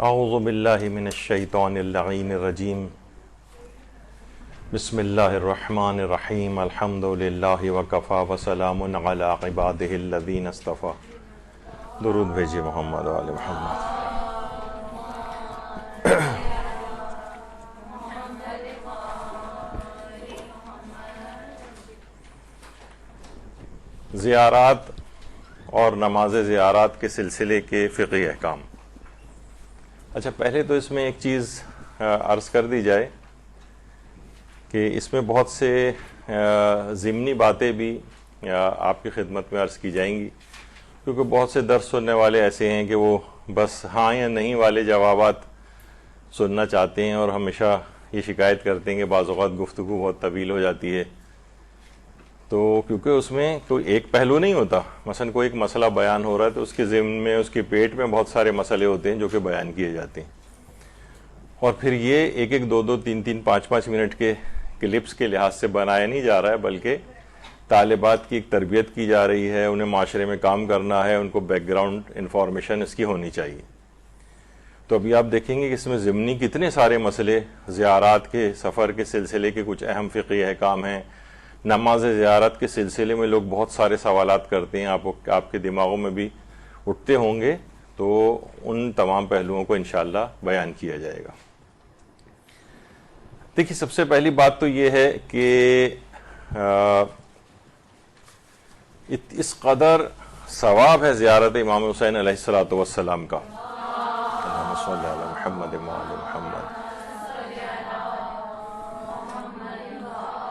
اعوذ باللہ من الشیطان اللعین الرجیم بسم اللہ الرحمن الرحیم الحمد للہ وکفا وسلام علی عبادہ الذین اصطفیٰ. درود بھیجیے محمد و آل محمد. زیارات اور نماز زیارات کے سلسلے کے فقہی احکام. اچھا، پہلے تو اس میں ایک چیز عرض کر دی جائے کہ اس میں بہت سے ضمنی باتیں بھی آپ کی خدمت میں عرض کی جائیں گی، کیونکہ بہت سے درس سننے والے ایسے ہیں کہ وہ بس ہاں یا نہیں والے جوابات سننا چاہتے ہیں اور ہمیشہ یہ شکایت کرتے ہیں کہ بعض اوقات گفتگو بہت طویل ہو جاتی ہے. تو کیونکہ اس میں کوئی ایک پہلو نہیں ہوتا، مثلا کوئی ایک مسئلہ بیان ہو رہا ہے تو اس کے ضمن میں اس کے پیٹ میں بہت سارے مسئلے ہوتے ہیں جو کہ بیان کیے جاتے ہیں، اور پھر یہ ایک ایک دو دو تین تین پانچ پانچ منٹ کے کلپس کے لحاظ سے بنایا نہیں جا رہا ہے، بلکہ طالبات کی ایک تربیت کی جا رہی ہے، انہیں معاشرے میں کام کرنا ہے، ان کو بیک گراؤنڈ انفارمیشن اس کی ہونی چاہیے. تو ابھی آپ دیکھیں گے کہ اس میں ضمنی کتنے سارے مسئلے، زیارات کے سفر کے سلسلے کے کچھ اہم فقہی احکام ہیں. نماز زیارت کے سلسلے میں لوگ بہت سارے سوالات کرتے ہیں، آپ کے دماغوں میں بھی اٹھتے ہوں گے، تو ان تمام پہلوؤں کو انشاءاللہ بیان کیا جائے گا. دیکھیے، سب سے پہلی بات تو یہ ہے کہ اس قدر ثواب ہے زیارت امام حسین علیہ السلام کا. اللہم صلی علی محمد و آل محمد،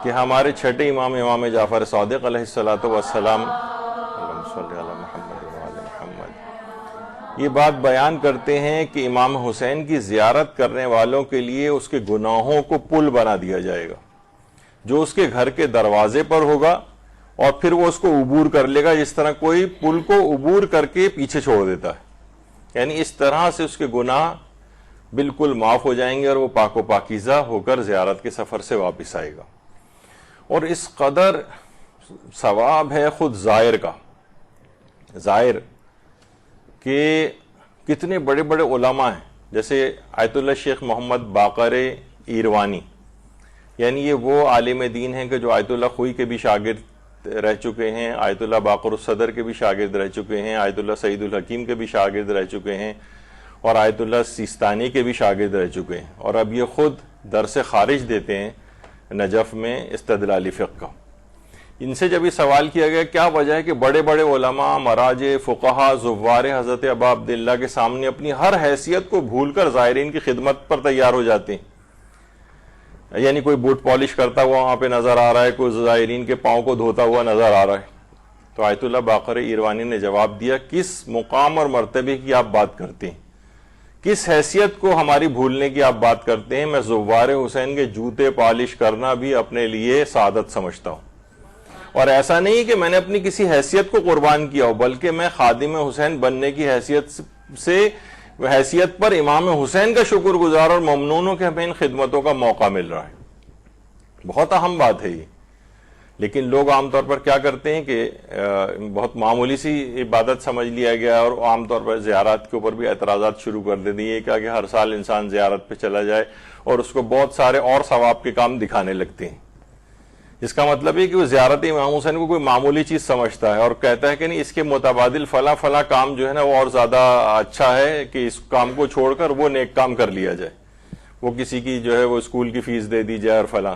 کہ ہمارے چھٹے امام جعفر صادق علیہ السلام اللہم صلی علی محمد و آل محمد یہ بات بیان کرتے ہیں کہ امام حسین کی زیارت کرنے والوں کے لیے اس کے گناہوں کو پل بنا دیا جائے گا، جو اس کے گھر کے دروازے پر ہوگا اور پھر وہ اس کو عبور کر لے گا، جس طرح کوئی پل کو عبور کر کے پیچھے چھوڑ دیتا ہے. یعنی اس طرح سے اس کے گناہ بالکل معاف ہو جائیں گے اور وہ پاک و پاکیزہ ہو کر زیارت کے سفر سے واپس آئے گا. اور اس قدر ثواب ہے خود زائر کا. زائر کہ کتنے بڑے بڑے علماء ہیں، جیسے آیت اللہ شیخ محمد باقر ایروانی، یعنی یہ وہ عالم دین ہیں کہ جو آیت اللہ خوئی کے بھی شاگرد رہ چکے ہیں، آیت اللہ باقر الصدر کے بھی شاگرد رہ چکے ہیں، آیت اللہ سعید الحکیم کے بھی شاگرد رہ چکے ہیں، اور آیت اللہ سیستانی کے بھی شاگرد رہ چکے ہیں، اور اب یہ خود درس خارج دیتے ہیں نجف میں استدلالی فقہ کا. ان سے جب یہ سوال کیا گیا کیا وجہ ہے کہ بڑے بڑے علماء، مراجع، فقہا، زوار حضرت ابا عبداللہ کے سامنے اپنی ہر حیثیت کو بھول کر زائرین کی خدمت پر تیار ہو جاتے ہیں. یعنی کوئی بوٹ پالش کرتا ہوا وہاں پہ نظر آ رہا ہے، کوئی زائرین کے پاؤں کو دھوتا ہوا نظر آ رہا ہے. تو آیت اللہ باقر ایروانی نے جواب دیا، کس مقام اور مرتبے کی آپ بات کرتے ہیں، کس حیثیت کو ہماری بھولنے کی آپ بات کرتے ہیں؟ میں زوار حسین کے جوتے پالش کرنا بھی اپنے لیے سعادت سمجھتا ہوں، اور ایسا نہیں کہ میں نے اپنی کسی حیثیت کو قربان کیا ہو، بلکہ میں خادم حسین بننے کی حیثیت پر امام حسین کا شکر گزار اور ممنون ہوں کہ ہمیں ان خدمتوں کا موقع مل رہا ہے. بہت اہم بات ہے یہ. لیکن لوگ عام طور پر کیا کرتے ہیں کہ بہت معمولی سی عبادت سمجھ لیا گیا، اور عام طور پر زیارات کے اوپر بھی اعتراضات شروع کر دیتے ہیں. یہ کہا کہ ہر سال انسان زیارت پہ چلا جائے اور اس کو بہت سارے اور ثواب کے کام دکھانے لگتے ہیں. اس کا مطلب ہے کہ وہ زیارت امام حسین کو کوئی معمولی چیز سمجھتا ہے اور کہتا ہے کہ نہیں، اس کے متبادل فلاں فلاں کام جو ہے نا وہ اور زیادہ اچھا ہے کہ اس کام کو چھوڑ کر وہ نیک کام کر لیا جائے. وہ کسی کی جو ہے وہ اسکول کی فیس دے دی جائے اور فلاں.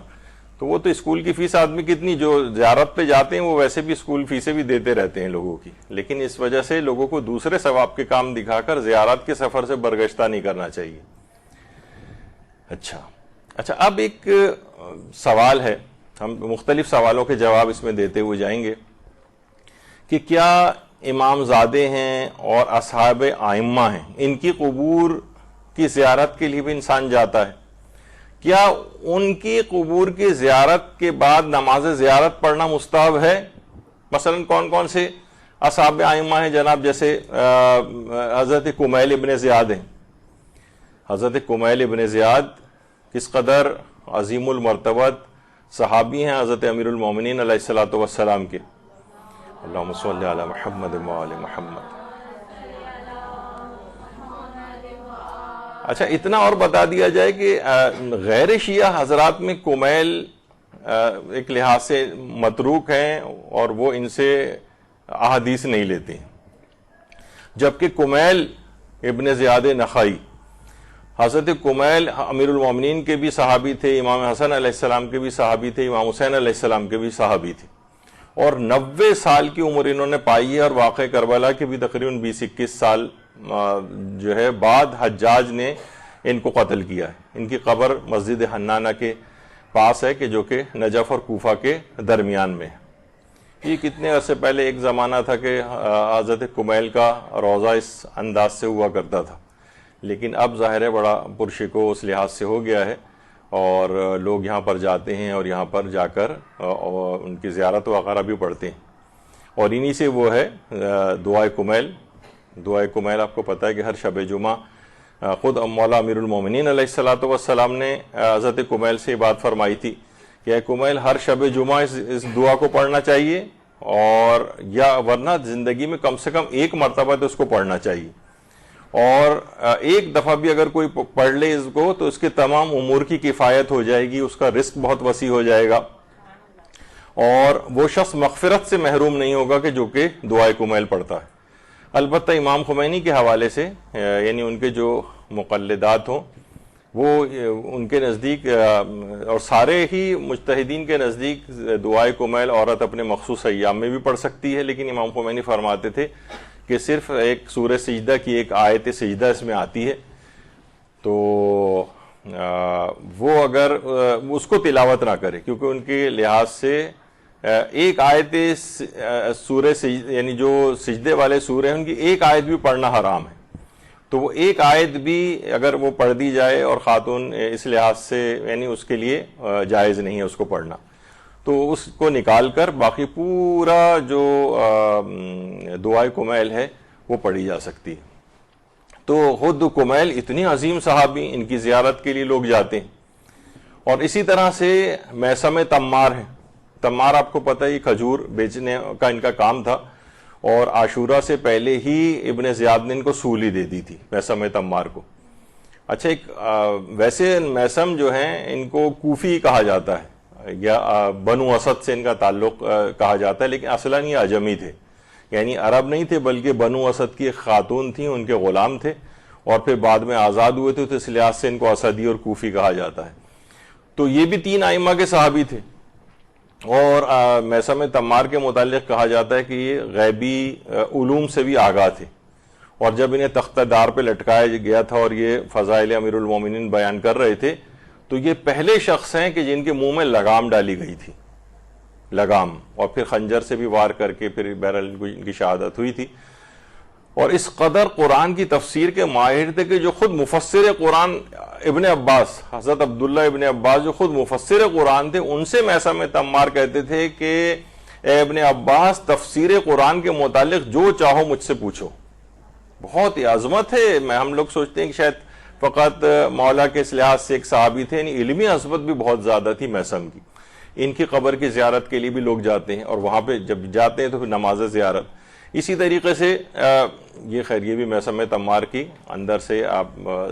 تو وہ تو اسکول کی فیس آدمی کتنی، جو زیارت پہ جاتے ہیں وہ ویسے بھی اسکول فیسیں بھی دیتے رہتے ہیں لوگوں کی، لیکن اس وجہ سے لوگوں کو دوسرے ثواب کے کام دکھا کر زیارت کے سفر سے برگشتہ نہیں کرنا چاہیے. اچھا، اب ایک سوال ہے، ہم مختلف سوالوں کے جواب اس میں دیتے ہوئے جائیں گے کہ کیا امام زادے ہیں اور اصحاب ائمہ ہیں، ان کی قبور کی زیارت کے لیے بھی انسان جاتا ہے؟ کیا ان کی قبور کی زیارت کے بعد نماز زیارت پڑھنا مستحب ہے؟ مثلا کون کون سے اصحاب ائمہ ہیں جناب؟ جیسے حضرت کمیل ابن زیاد ہیں. حضرت کمیل ابن زیاد کس قدر عظیم المرتبت صحابی ہیں حضرت امیر المومنین علیہ السلام کے. اللہم صلی علی محمد و آل محمد. اچھا اتنا اور بتا دیا جائے کہ غیر شیعہ حضرات میں کمیل ایک لحاظ سے متروک ہیں اور وہ ان سے احادیث نہیں لیتے ہیں، جبکہ کمیل ابن زیاد نخعی، حضرت کمیل امیر المومنین کے بھی صحابی تھے، امام حسن علیہ السلام کے بھی صحابی تھے، امام حسین علیہ السلام کے بھی صحابی تھے، اور 90 سال کی عمر انہوں نے پائی ہے، اور واقع کربلا کے بھی تقریباً 20-21 سال جو ہے بعد حجاج نے ان کو قتل کیا ہے۔ ان کی قبر مسجد حنانہ کے پاس ہے کہ جو کہ نجف اور کوفہ کے درمیان میں ہے۔ یہ کتنے عرصے پہلے ایک زمانہ تھا کہ حضرت کمیل کا روضہ اس انداز سے ہوا کرتا تھا، لیکن اب ظاہر ہے بڑا پرشکو اس لحاظ سے ہو گیا ہے، اور لوگ یہاں پر جاتے ہیں اور یہاں پر جا کر ان کی زیارت وغیرہ بھی پڑھتے ہیں، اور انہی سے وہ ہے دعائے کمیل۔ دعائے کمیل آپ کو پتہ ہے کہ ہر شب جمعہ خود مولا امیر المومنین علیہ السلام نے حضرت کمیل سے یہ بات فرمائی تھی کہ اے کمیل ہر شب جمعہ اس دعا کو پڑھنا چاہیے، اور یا ورنہ زندگی میں کم سے کم ایک مرتبہ تو اس کو پڑھنا چاہیے، اور ایک دفعہ بھی اگر کوئی پڑھ لے اس کو تو اس کے تمام امور کی کفایت ہو جائے گی، اس کا رزق بہت وسیع ہو جائے گا، اور وہ شخص مغفرت سے محروم نہیں ہوگا کہ جو کہ دعائے کمیل پڑھتا ہے۔ البتہ امام خمینی کے حوالے سے یعنی ان کے جو مقلدات ہوں وہ ان کے نزدیک اور سارے ہی مجتہدین کے نزدیک دعائے کمیل عورت اپنے مخصوص ایام میں بھی پڑھ سکتی ہے، لیکن امام خمینی فرماتے تھے کہ صرف ایک سورہ سجدہ کی ایک آیت سجدہ اس میں آتی ہے، تو وہ اگر اس کو تلاوت نہ کرے، کیونکہ ان کے لحاظ سے ایک آیت سورہ یعنی جو سجدے والے سورے ہیں ان کی ایک آیت بھی پڑھنا حرام ہے، تو وہ ایک آیت بھی اگر وہ پڑھ دی جائے اور خاتون اس لحاظ سے یعنی اس کے لیے جائز نہیں ہے اس کو پڑھنا، تو اس کو نکال کر باقی پورا جو دعائے کمیل ہے وہ پڑھی جا سکتی ہے۔ تو خود کمیل اتنی عظیم صحابی، ان کی زیارت کے لیے لوگ جاتے ہیں۔ اور اسی طرح سے میثم تمار ہے۔ تمار آپ کو پتہ ہے کھجور بیچنے کا ان کا کام تھا، اور عاشورہ سے پہلے ہی ابن زیاد نے ان کو سولی دے دی تھی میثم تمار کو۔ اچھا ایک ویسے میثم جو ہیں ان کو کوفی کہا جاتا ہے، یا بنو اسد سے ان کا تعلق کہا جاتا ہے، لیکن اصلاً یہ عجمی تھے، یعنی عرب نہیں تھے بلکہ بنو اسد کی ایک خاتون تھیں، ان کے غلام تھے، اور پھر بعد میں آزاد ہوئے تھے، تو اس لحاظ سے ان کو اسدی اور کوفی کہا جاتا ہے۔ تو یہ بھی 3 ائمہ کے صحابی تھے، اور میثم تمار کے متعلق کہا جاتا ہے کہ یہ غیبی علوم سے بھی آگاہ تھے، اور جب انہیں تختہ دار پہ لٹکایا گیا تھا اور یہ فضائل امیر المومنین بیان کر رہے تھے، تو یہ پہلے شخص ہیں کہ جن کے منہ میں لگام ڈالی گئی تھی، لگام، اور پھر خنجر سے بھی وار کر کے پھر بہرحال ان کی شہادت ہوئی تھی۔ اور اس قدر قرآن کی تفسیر کے ماہر تھے کہ جو خود مفسر قرآن ابن عباس، حضرت عبداللہ ابن عباس جو خود مفسر قرآن تھے، ان سے میثم تمار کہتے تھے کہ اے ابن عباس تفسیر قرآن کے متعلق جو چاہو مجھ سے پوچھو۔ بہت ہی عظمت ہے، ہم لوگ سوچتے ہیں کہ شاید فقط مولا کے اس لحاظ سے ایک صحابی تھے، یعنی علمی عظمت بھی بہت زیادہ تھی میثم کی۔ ان کی قبر کی زیارت کے لیے بھی لوگ جاتے ہیں، اور وہاں پہ جب جاتے ہیں تو پھر نماز زیارت۔ اسی طریقے سے یہ خیر یہ بھی میثم تمار کی اندر سے آپ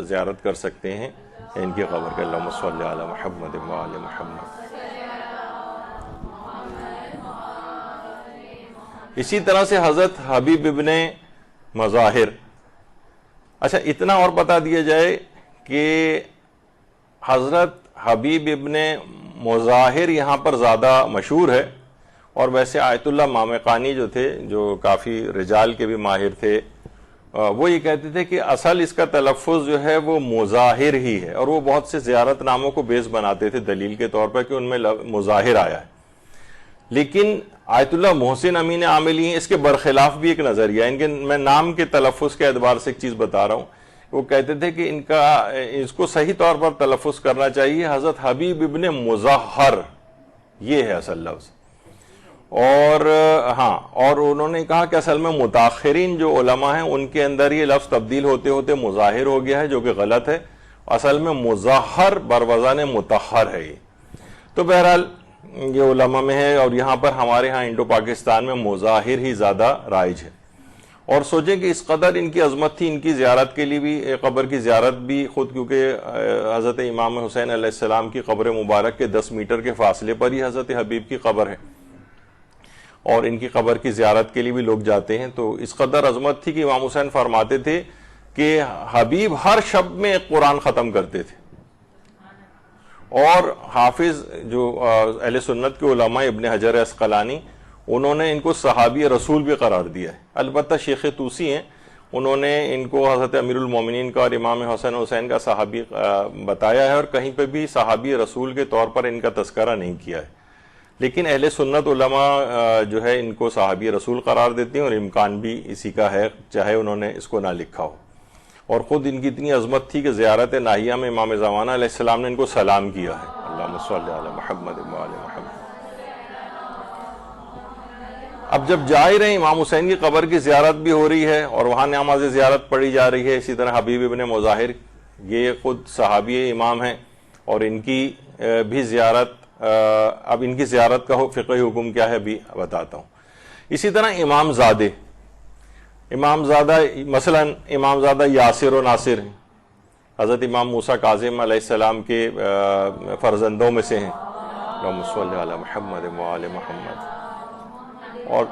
زیارت کر سکتے ہیں ان کی قبر کے۔ اللہم صلی علی محمد و آل محمد۔ اسی طرح سے حضرت حبیب ابن مظاہر۔ اچھا اتنا اور بتا دیا جائے کہ حضرت حبیب ابن مظاہر یہاں پر زیادہ مشہور ہے، اور ویسے آیت اللہ مامقانی جو تھے، جو کافی رجال کے بھی ماہر تھے، وہ یہ کہتے تھے کہ اصل اس کا تلفظ جو ہے وہ مظاہر ہی ہے، اور وہ بہت سے زیارت ناموں کو بیس بناتے تھے دلیل کے طور پر کہ ان میں مظاہر آیا ہے۔ لیکن آیت اللہ محسن امین عاملی ہیں، اس کے برخلاف بھی ایک نظریہ ہے۔ ان کے میں نام کے تلفظ کے اعتبار سے ایک چیز بتا رہا ہوں، وہ کہتے تھے کہ اس کو صحیح طور پر تلفظ کرنا چاہیے حضرت حبیب ابن مظہر، یہ ہے اصل لفظ۔ اور ہاں، اور انہوں نے کہا کہ اصل میں متاخرین جو علماء ہیں ان کے اندر یہ لفظ تبدیل ہوتے ہوتے مظاہر ہو گیا ہے، جو کہ غلط ہے، اصل میں مظہر بروزان مطہر ہے یہ۔ تو بہرحال یہ علماء میں ہے، اور یہاں پر ہمارے ہاں انڈو پاکستان میں مظاہر ہی زیادہ رائج ہے۔ اور سوچیں کہ اس قدر ان کی عظمت تھی، ان کی زیارت کے لیے بھی، قبر کی زیارت بھی خود، کیونکہ حضرت امام حسین علیہ السلام کی قبر مبارک کے 10 میٹر کے فاصلے پر ہی حضرت حبیب کی قبر ہے، اور ان کی قبر کی زیارت کے لیے بھی لوگ جاتے ہیں. تو اس قدر عظمت تھی کہ امام حسین فرماتے تھے کہ حبیب ہر شب میں ایک قرآن ختم کرتے تھے. اور حافظ جو اہل سنت کے علماء ابن حجر عسقلانی، انہوں نے ان کو صحابی رسول بھی قرار دیا ہے. البتہ شیخ طوسی ہیں، انہوں نے ان کو حضرت امیر المومنین کا اور امام حسین کا صحابی بتایا ہے، اور کہیں پہ بھی صحابی رسول کے طور پر ان کا تذکرہ نہیں کیا ہے. لیکن اہل سنت علماء جو ہے ان کو صحابی رسول قرار دیتے ہیں، اور امکان بھی اسی کا ہے، چاہے انہوں نے اس کو نہ لکھا ہو. اور خود ان کی اتنی عظمت تھی کہ زیارت ناہیہ میں امام زمانہ علیہ السلام نے ان کو سلام کیا ہے. اللہم صلی علی محمد و آل محمد. اب جب جا ہی رہے امام حسین کی قبر کی زیارت بھی ہو رہی ہے اور وہاں نماز زیارت پڑھی جا رہی ہے. اسی طرح حبیب ابن مظاہر، یہ خود صحابی امام ہیں، اور ان کی بھی زیارت، اب ان کی زیارت کا فقہی حکم کیا ہے بھی بتاتا ہوں. اسی طرح امام زادہ، مثلا امام زادہ یاسر و ناصر ہیں، حضرت امام موسیٰ کاظم علیہ السلام کے فرزندوں میں سے ہیں. اللہم صلی علی محمد و آل محمد. اور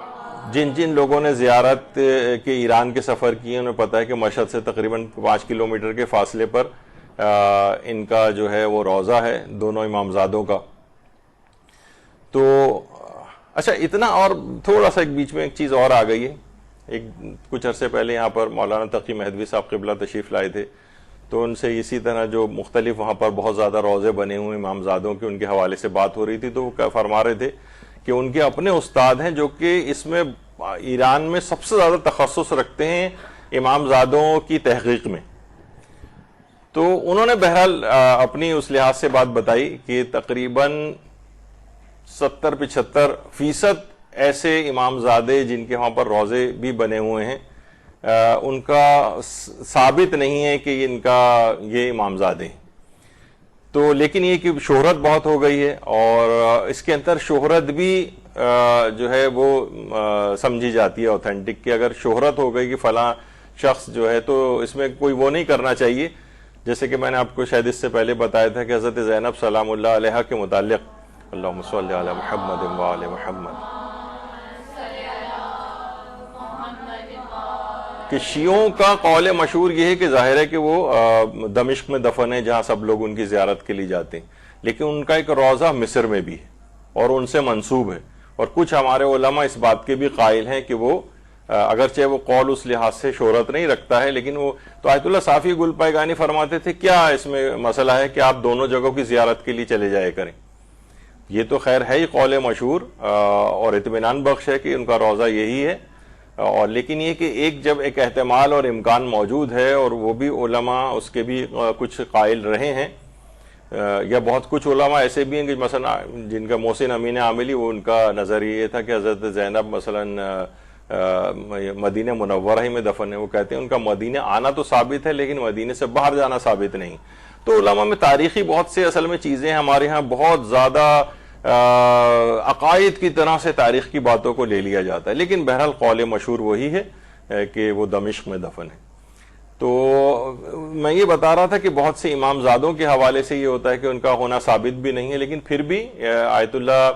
جن جن لوگوں نے زیارت کے ایران کے سفر کیے، انہیں پتہ ہے کہ مشہد سے تقریباً 5 کلومیٹر کے فاصلے پر ان کا جو ہے وہ روضہ ہے، دونوں امامزادوں کا. تو اچھا، اتنا، اور تھوڑا سا ایک بیچ میں ایک چیز اور آ گئی ہے. کچھ عرصے پہلے یہاں پر مولانا تقی مہدوی صاحب قبلہ تشریف لائے تھے، تو ان سے اسی طرح جو مختلف وہاں پر بہت زیادہ روضے بنے ہوئے امامزادوں کے، ان کے حوالے سے بات ہو رہی تھی. تو وہ فرما رہے تھے کہ ان کے اپنے استاد ہیں جو کہ اس میں ایران میں سب سے زیادہ تخصص رکھتے ہیں امامزادوں کی تحقیق میں. تو انہوں نے بہرحال اپنی اس لحاظ سے بات بتائی کہ تقریباً 70-75% ایسے امامزادے جن کے وہاں پر روضے بھی بنے ہوئے ہیں، ان کا ثابت نہیں ہے کہ ان کا یہ امامزادے ہیں. تو لیکن یہ کہ شہرت بہت ہو گئی ہے، اور اس کے اندر شہرت بھی جو ہے وہ سمجھی جاتی ہے اوتھینٹک، کہ اگر شہرت ہو گئی کہ فلاں شخص جو ہے، تو اس میں کوئی وہ نہیں کرنا چاہیے. جیسے کہ میں نے آپ کو شاید اس سے پہلے بتایا تھا کہ حضرت زینب سلام اللہ علیہا کے متعلق، اللہم صلی علی محمد و آل محمد، کہ شیعوں کا قول مشہور یہ ہے کہ ظاہر ہے کہ وہ دمشق میں دفن ہے، جہاں سب لوگ ان کی زیارت کے لیے جاتے ہیں، لیکن ان کا ایک روضہ مصر میں بھی ہے اور ان سے منسوب ہے. اور کچھ ہمارے علماء اس بات کے بھی قائل ہیں کہ وہ اگرچہ وہ قول اس لحاظ سے شہرت نہیں رکھتا ہے، لیکن وہ تو آیت اللہ صافی گل پائگانی فرماتے تھے کیا اس میں مسئلہ ہے کہ آپ دونوں جگہوں کی زیارت کے لیے چلے جائے کریں. یہ تو خیر ہے ہی قول مشہور اور اطمینان بخش ہے کہ ان کا روضہ یہی ہے. اور لیکن یہ کہ جب ایک احتمال اور امکان موجود ہے، اور وہ بھی علماء اس کے بھی کچھ قائل رہے ہیں، یا بہت کچھ علماء ایسے بھی ہیں کہ مثلا جن کا محسن امین عاملی، وہ ان کا نظریہ یہ تھا کہ حضرت زینب مثلا مدینہ منورہ ہی میں دفن ہے. وہ کہتے ہیں ان کا مدینہ آنا تو ثابت ہے، لیکن مدینہ سے باہر جانا ثابت نہیں. تو علماء میں تاریخی بہت سے اصل میں چیزیں ہمارے ہاں بہت زیادہ عقائد کی طرح سے تاریخ کی باتوں کو لے لیا جاتا ہے، لیکن بہرحال قول مشہور وہی ہے کہ وہ دمشق میں دفن ہے. تو میں یہ بتا رہا تھا کہ بہت سے امامزادوں کے حوالے سے یہ ہوتا ہے کہ ان کا ہونا ثابت بھی نہیں ہے، لیکن پھر بھی آیت اللہ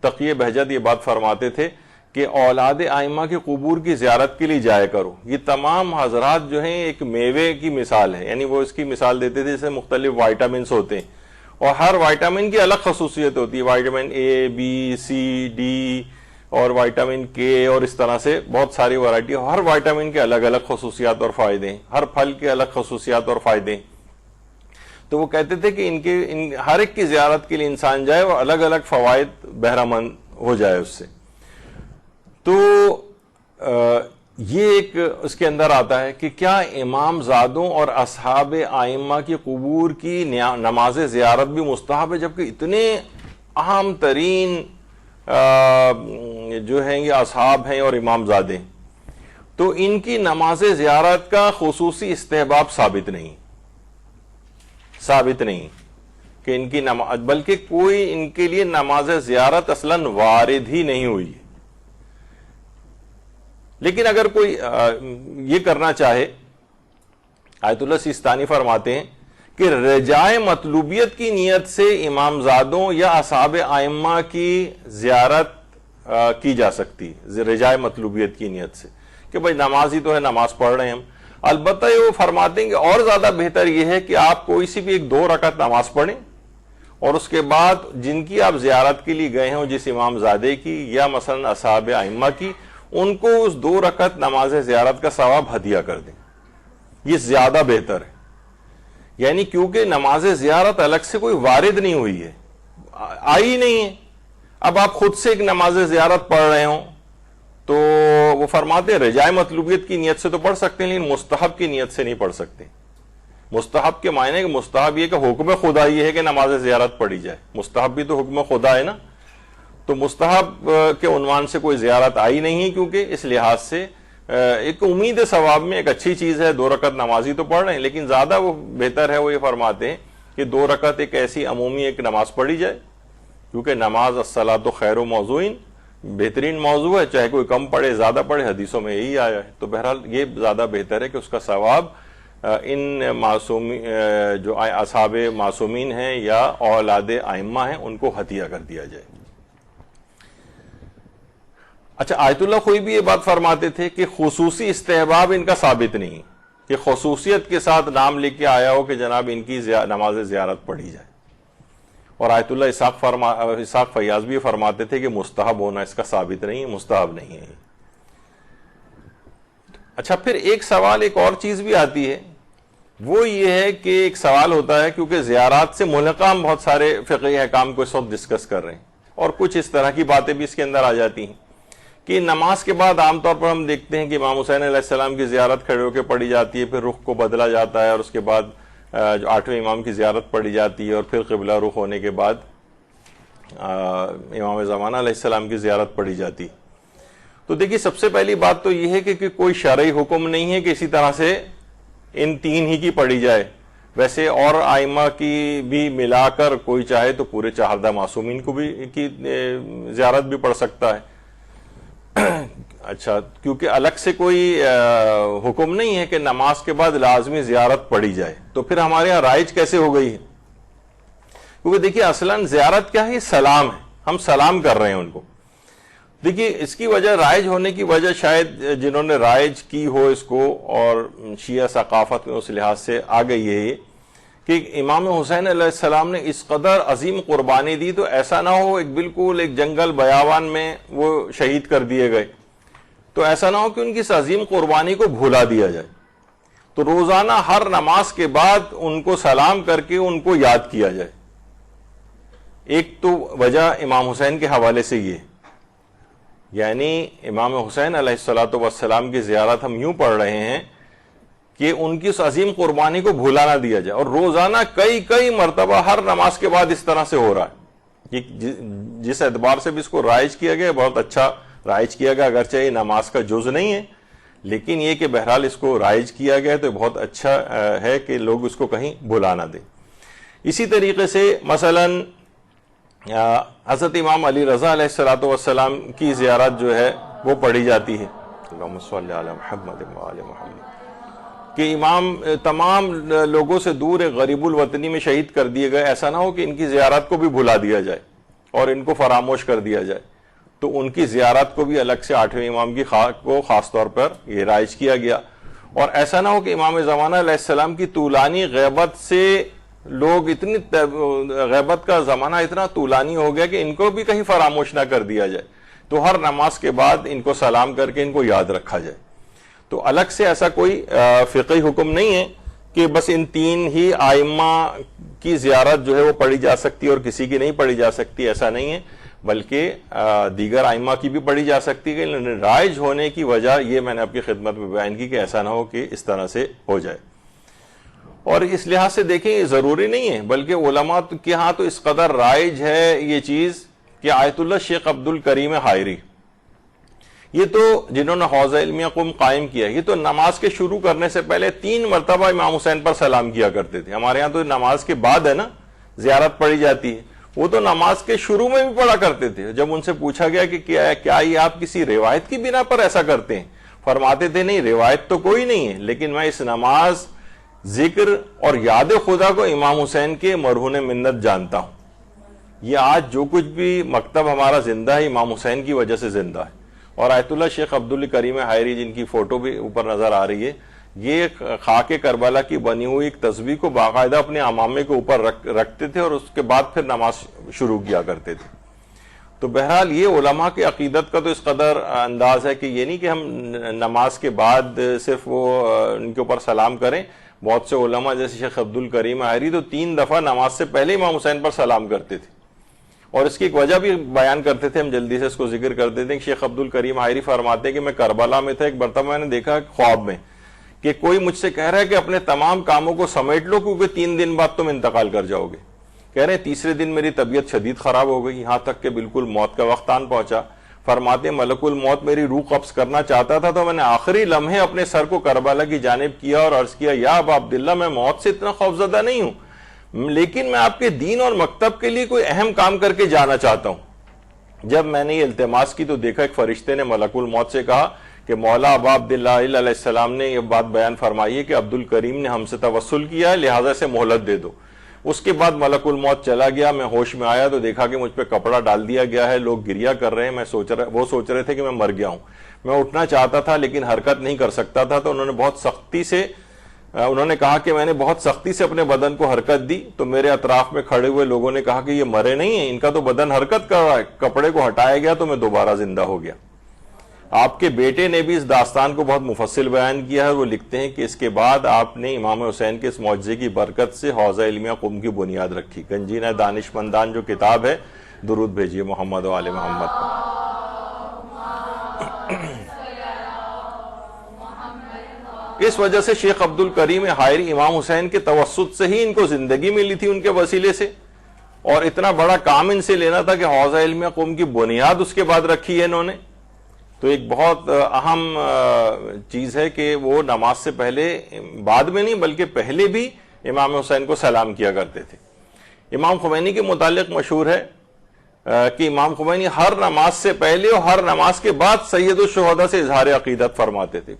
تقی بہجت یہ بات فرماتے تھے کہ اولاد ائمہ کے قبور کی زیارت کے لیے جایا کرو. یہ تمام حضرات جو ہیں ایک میوے کی مثال ہے، یعنی وہ اس کی مثال دیتے تھے جیسے مختلف وائٹامنس ہوتے ہیں، اور ہر وائٹامن کی الگ خصوصیت ہوتی ہے. Vitamin A, B, C, D اور وائٹامن کے، اور اس طرح سے بہت ساری ورائٹی. ہر وائٹامن کے الگ الگ خصوصیات اور فائدے ہیں، ہر پھل کے الگ خصوصیات اور فائدے ہیں. تو وہ کہتے تھے کہ ہر ایک کی زیارت کے لیے انسان جائے اور الگ الگ فوائد بہرہ مند ہو جائے اس سے. تو یہ ایک اس کے اندر آتا ہے کہ کیا امام زادوں اور اصحاب ائمہ کی قبور کی نماز زیارت بھی مستحب ہے، جبکہ اتنے اہم ترین جو ہیں یہ اصحاب ہیں اور امام زادے، تو ان کی نماز زیارت کا خصوصی استحباب ثابت نہیں کہ ان کی نماز، بلکہ کوئی ان کے لیے نماز زیارت اصلاً وارد ہی نہیں ہوئی. لیکن اگر کوئی یہ کرنا چاہے، آیت اللہ سیستانی فرماتے ہیں کہ رجائے مطلوبیت کی نیت سے امام زادوں یا اصحاب ائمہ کی زیارت کی جا سکتی، رجائے مطلوبیت کی نیت سے کہ بھائی نماز ہی تو ہے، نماز پڑھ رہے ہیں ہم۔ البتہ یہ وہ فرماتے ہیں کہ اور زیادہ بہتر یہ ہے کہ آپ کوئی سی بھی ایک 2 رکعت نماز پڑھیں، اور اس کے بعد جن کی آپ زیارت کے لیے گئے ہوں، جس امام زادے کی یا مثلا اصحاب ائمہ کی، ان کو اس 2 رکعت نماز زیارت کا ثواب ہدیہ کر دیں، یہ زیادہ بہتر ہے۔ یعنی کیونکہ نماز زیارت الگ سے کوئی وارد نہیں ہوئی ہے، آئی نہیں ہے۔ اب آپ خود سے ایک نماز زیارت پڑھ رہے ہوں تو وہ فرماتے ہیں رجائے مطلوبیت کی نیت سے تو پڑھ سکتے ہیں، لیکن مستحب کی نیت سے نہیں پڑھ سکتے۔ مستحب کے معنی کہ مستحب یہ کہ حکم خدا یہ ہے کہ نماز زیارت پڑھی جائے، مستحب بھی تو حکم خدا ہے نا، تو مستحب کے عنوان سے کوئی زیارت آئی نہیں ہے، کیونکہ اس لحاظ سے ایک امید ثواب میں ایک اچھی چیز ہے، 2 رکعت نمازی تو پڑھ رہے ہیں، لیکن زیادہ وہ بہتر ہے، وہ یہ فرماتے ہیں کہ 2 رکعت ایک ایسی عمومی ایک نماز پڑھی جائے، کیونکہ نماز الصلاۃ خیر موضوع، بہترین موضوع ہے، چاہے کوئی کم پڑھے زیادہ پڑھے، حدیثوں میں یہی آیا ہے۔ تو بہرحال یہ زیادہ بہتر ہے کہ اس کا ثواب ان جو اصحاب معصومین ہیں یا اولاد ائمہ ہیں ان کو ہدیہ کر دیا جائے۔ اچھا، آیت اللہ خوئی بھی یہ بات فرماتے تھے کہ خصوصی استحباب ان کا ثابت نہیں، کہ خصوصیت کے ساتھ نام لے کے آیا ہو کہ جناب ان کی نماز زیارت پڑھی جائے۔ اور آیت اللہ اسحاق فیاض بھی فرماتے تھے کہ مستحب ہونا اس کا ثابت نہیں ہے، مستحب نہیں ہے۔ اچھا، پھر ایک سوال ایک اور چیز بھی آتی ہے، وہ یہ ہے کہ ایک سوال ہوتا ہے، کیونکہ زیارات سے ملحقہ ہم بہت سارے فقہی احکام کو اس وقت ڈسکس کر رہے ہیں، اور کچھ اس طرح کی باتیں بھی اس کے اندر آ جاتی ہیں کہ نماز کے بعد عام طور پر ہم دیکھتے ہیں کہ امام حسین علیہ السلام کی زیارت کھڑے ہو کے پڑھی جاتی ہے، پھر رخ کو بدلا جاتا ہے، اور اس کے بعد جو 8ویں امام کی زیارت پڑھی جاتی ہے، اور پھر قبلہ رخ ہونے کے بعد امام زمانہ علیہ السلام کی زیارت پڑھی جاتی۔ تو دیکھیے، سب سے پہلی بات تو یہ ہے کہ کوئی شرعی حکم نہیں ہے کہ اسی طرح سے ان 3 ہی کی پڑھی جائے۔ ویسے اور ائمہ کی بھی ملا کر کوئی چاہے تو پورے 4 معصومین کو بھی کی زیارت بھی پڑھ سکتا ہے۔ اچھا، کیونکہ الگ سے کوئی حکم نہیں ہے کہ نماز کے بعد لازمی زیارت پڑھی جائے، تو پھر ہمارے یہاں رائج کیسے ہو گئی ہے؟ کیونکہ دیکھیے اصلاً زیارت کیا ہے؟ سلام ہے، ہم سلام کر رہے ہیں ان کو۔ دیکھیے اس کی وجہ، رائج ہونے کی وجہ شاید جنہوں نے رائج کی ہو اس کو، اور شیعہ ثقافت میں اس لحاظ سے آ گئی ہے کہ امام حسین علیہ السلام نے اس قدر عظیم قربانی دی، تو ایسا نہ ہو ایک بالکل ایک جنگل بیابان میں وہ شہید کر دیے گئے، تو ایسا نہ ہو کہ ان کی اس عظیم قربانی کو بھلا دیا جائے۔ تو روزانہ ہر نماز کے بعد ان کو سلام کر کے ان کو یاد کیا جائے۔ ایک تو وجہ امام حسین کے حوالے سے یہ، یعنی امام حسین علیہ السلام کی زیارت ہم یوں پڑھ رہے ہیں کہ ان کی اس عظیم قربانی کو بھولا نہ دیا جائے، اور روزانہ کئی مرتبہ ہر نماز کے بعد اس طرح سے ہو رہا ہے۔ یہ جس اعتبار سے بھی اس کو رائج کیا گیا، بہت اچھا رائج کیا گیا، اگرچہ یہ نماز کا جز نہیں ہے، لیکن یہ کہ بہرحال اس کو رائج کیا گیا تو بہت اچھا ہے کہ لوگ اس کو کہیں بھلا نہ دیں۔ اسی طریقے سے مثلاً حضرت امام علی رضا علیہ السلام کی زیارت جو ہے وہ پڑھی جاتی ہے، اللہم صلی علی محمد وآل محمد، کہ امام تمام لوگوں سے دور ایک غریب الوطنی میں شہید کر دیے گئے، ایسا نہ ہو کہ ان کی زیارت کو بھی بھلا دیا جائے اور ان کو فراموش کر دیا جائے، تو ان کی زیارت کو بھی الگ سے 8ویں امام کی کو خاص طور پر یہ رائج کیا گیا۔ اور ایسا نہ ہو کہ امام زمانہ علیہ السلام کی طولانی غیبت سے لوگ اتنی غیبت کا زمانہ اتنا طولانی ہو گیا کہ ان کو بھی کہیں فراموش نہ کر دیا جائے، تو ہر نماز کے بعد ان کو سلام کر کے ان کو یاد رکھا جائے۔ تو الگ سے ایسا کوئی فقہی حکم نہیں ہے کہ بس ان 3 ہی ائمہ کی زیارت جو ہے وہ پڑھی جا سکتی ہے اور کسی کی نہیں پڑھی جا سکتی، ایسا نہیں ہے، بلکہ دیگر ائمہ کی بھی پڑھی جا سکتی ہے۔ رائج ہونے کی وجہ یہ میں نے آپ کی خدمت میں بیان کی کہ ایسا نہ ہو کہ اس طرح سے ہو جائے۔ اور اس لحاظ سے دیکھیں یہ ضروری نہیں ہے، بلکہ علماء کے ہاں تو اس قدر رائج ہے یہ چیز کہ آیت اللہ شیخ عبد الکریم حائری، یہ تو جنہوں نے حوزہ علمیہ قم قائم کیا، یہ تو نماز کے شروع کرنے سے پہلے 3 مرتبہ امام حسین پر سلام کیا کرتے تھے۔ ہمارے ہاں تو نماز کے بعد ہے نا زیارت پڑھی جاتی ہے، وہ تو نماز کے شروع میں بھی پڑھا کرتے تھے۔ جب ان سے پوچھا گیا کہ کیا یہ آپ کسی روایت کی بنا پر ایسا کرتے ہیں، فرماتے تھے نہیں روایت تو کوئی نہیں ہے، لیکن میں اس نماز، ذکر اور یاد خدا کو امام حسین کے مرہون منت جانتا ہوں۔ یہ آج جو کچھ بھی مکتب ہمارا زندہ ہے امام حسین کی وجہ سے زندہ ہے۔ اور آیت اللہ شیخ عبدالکریم حائری جن کی فوٹو بھی اوپر نظر آ رہی ہے، یہ خاک کربلا کی بنی ہوئی ایک تصویر کو باقاعدہ اپنے امامے کے اوپر رکھتے تھے اور اس کے بعد پھر نماز شروع کیا کرتے تھے۔ تو بہرحال یہ علماء کی عقیدت کا تو اس قدر انداز ہے کہ یہ نہیں کہ ہم نماز کے بعد صرف وہ ان کے اوپر سلام کریں۔ بہت سے علماء جیسے شیخ عبدالکریم حائری تو 3 دفعہ نماز سے پہلے امام حسین پر سلام کرتے تھے، اور اس کی ایک وجہ بھی بیان کرتے تھے، ہم جلدی سے اس کو ذکر کر دیتے ہیں۔ شیخ عبدالکریم حائری فرماتے ہیں کہ میں کربلا میں تھا، ایک مرتبہ میں نے دیکھا خواب میں کہ کوئی مجھ سے کہہ رہا ہے کہ اپنے تمام کاموں کو سمیٹ لو کیونکہ 3 دن بعد تم انتقال کر جاؤ گے۔ کہہ رہے ہیں تیسرے دن میری طبیعت شدید خراب ہو گئی، یہاں تک کہ بالکل موت کا وقت آن پہنچا۔ فرماتے ہیں ملک الموت میری روح قبض کرنا چاہتا تھا تو میں نے آخری لمحے اپنے سر کو کربلا کی جانب کیا اور عرض کیا یا ابا عبداللہ میں موت سے اتنا خوفزدہ نہیں ہوں، لیکن میں آپ کے دین اور مکتب کے لیے کوئی اہم کام کر کے جانا چاہتا ہوں۔ جب میں نے یہ التماس کی تو دیکھا ایک فرشتے نے ملک الموت سے کہا کہ مولا ابا عبداللہ علیہ السلام نے یہ بات بیان فرمائی ہے کہ عبدالکریم نے ہم سے توسل کیا ہے، لہٰذا سے مہلت دے دو۔ اس کے بعد ملک الموت چلا گیا، میں ہوش میں آیا تو دیکھا کہ مجھ پہ کپڑا ڈال دیا گیا ہے، لوگ گریا کر رہے ہیں، وہ سوچ رہے تھے کہ میں مر گیا ہوں۔ میں اٹھنا چاہتا تھا لیکن حرکت نہیں کر سکتا تھا، تو انہوں نے کہا کہ میں نے بہت سختی سے اپنے بدن کو حرکت دی، تو میرے اطراف میں کھڑے ہوئے لوگوں نے کہا کہ یہ مرے نہیں ہیں، ان کا تو بدن حرکت کر رہا ہے۔ کپڑے کو ہٹایا گیا تو میں دوبارہ زندہ ہو گیا۔ آپ کے بیٹے نے بھی اس داستان کو بہت مفصل بیان کیا ہے، وہ لکھتے ہیں کہ اس کے بعد آپ نے امام حسین کے اس معجزے کی برکت سے حوزہ علمیہ قم کی بنیاد رکھی۔ گنجینہ دانشمندان جو کتاب ہے، درود بھیجیے محمد و آل محمد پر۔ اس وجہ سے شیخ عبدالکریم حائری امام حسین کے توسط سے ہی ان کو زندگی ملی تھی، ان کے وسیلے سے، اور اتنا بڑا کام ان سے لینا تھا کہ حوزہ علمیہ قم کی بنیاد اس کے بعد رکھی ہے انہوں نے۔ تو ایک بہت اہم چیز ہے کہ وہ نماز سے پہلے، بعد میں نہیں بلکہ پہلے بھی امام حسین کو سلام کیا کرتے تھے۔ امام خمینی کے متعلق مشہور ہے کہ امام خمینی ہر نماز سے پہلے اور ہر نماز کے بعد سید الشہداء سے اظہار عقیدت فرماتے تھے۔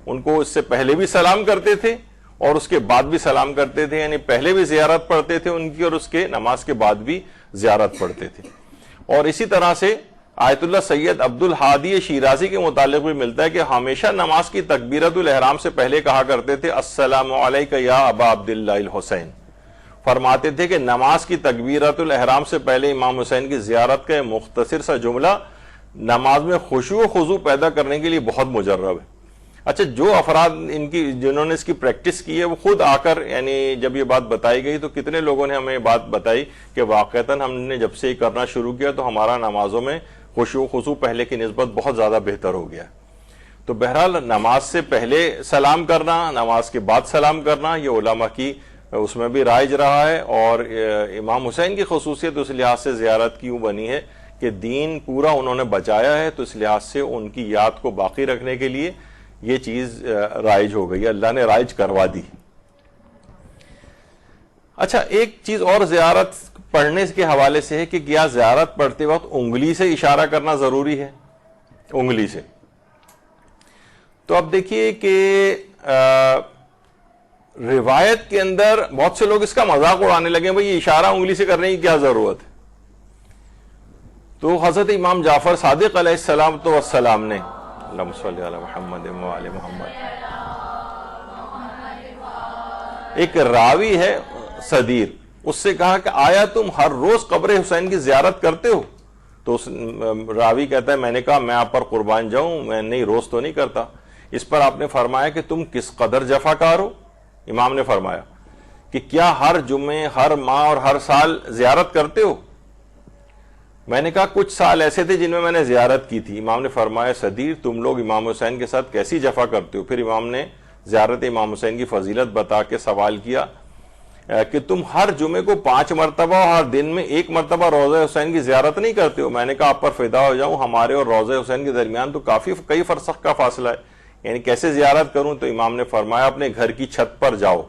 ان کو اس سے پہلے بھی سلام کرتے تھے اور اس کے بعد بھی سلام کرتے تھے، یعنی پہلے بھی زیارت پڑھتے تھے ان کی اور اس کے نماز کے بعد بھی زیارت پڑھتے تھے۔ اور اسی طرح سے آیت اللہ سید عبدالحادی شیرازی کے متعلق بھی ملتا ہے کہ ہمیشہ نماز کی تکبیرۃ الاحرام سے پہلے کہا کرتے تھے السلام علیک یا ابا عبداللہ الحسین۔ فرماتے تھے کہ نماز کی تکبیرۃ الاحرام سے پہلے امام حسین کی زیارت کا مختصر سا جملہ نماز میں خشوع و خضوع پیدا کرنے کے لیے بہت مجرب ہے۔ اچھا، جو افراد جنہوں نے اس کی پریکٹس کی ہے وہ خود آ کر، یعنی جب یہ بات بتائی گئی تو کتنے لوگوں نے ہمیں بات بتائی کہ واقعتاً ہم نے جب سے یہ کرنا شروع کیا تو ہمارا نمازوں میں خشوع و خضوع پہلے کی نسبت بہت زیادہ بہتر ہو گیا۔ تو بہرحال نماز سے پہلے سلام کرنا، نماز کے بعد سلام کرنا، یہ علماء کی اس میں بھی رائج رہا ہے، اور امام حسین کی خصوصیت اس لحاظ سے زیارت کیوں بنی ہے کہ دین پورا انہوں نے بچایا ہے، تو اس لحاظ سے ان کی یاد کو باقی رکھنے کے لیے یہ چیز رائج ہو گئی، اللہ نے رائج کروا دی۔ اچھا، ایک چیز اور زیارت پڑھنے کے حوالے سے ہے کہ کیا زیارت پڑھتے وقت انگلی سے اشارہ کرنا ضروری ہے؟ انگلی سے۔ تو اب دیکھیے کہ روایت کے اندر بہت سے لوگ اس کا مذاق اڑانے لگے، بھئی یہ اشارہ انگلی سے کرنے کی کیا ضرورت ہے؟ تو حضرت امام جعفر صادق علیہ السلام نے، اللہم صلی علی محمد و آل محمد، ایک راوی ہے صدیر، اس سے کہا کہ آیا تم ہر روز قبر حسین کی زیارت کرتے ہو؟ تو اس راوی کہتا ہے میں نے کہا میں آپ پر قربان جاؤں، میں نہیں، روز تو نہیں کرتا۔ اس پر آپ نے فرمایا کہ تم کس قدر جفاکار ہو؟ امام نے فرمایا کہ کیا ہر جمعے، ہر ماہ اور ہر سال زیارت کرتے ہو؟ میں نے کہا کچھ سال ایسے تھے جن میں نے زیارت کی تھی۔ امام نے فرمایا صدیر تم لوگ امام حسین کے ساتھ کیسی جفا کرتے ہو؟ پھر امام نے زیارت امام حسین کی فضیلت بتا کے سوال کیا کہ تم ہر جمعے کو 5 مرتبہ اور ہر دن میں 1 مرتبہ روضہ حسین کی زیارت نہیں کرتے ہو؟ میں نے کہا آپ پر فدا ہو جاؤں، ہمارے اور روضہ حسین کے درمیان تو کئی فرسخ کا فاصلہ ہے، یعنی کیسے زیارت کروں؟ تو امام نے فرمایا اپنے گھر کی چھت پر جاؤ،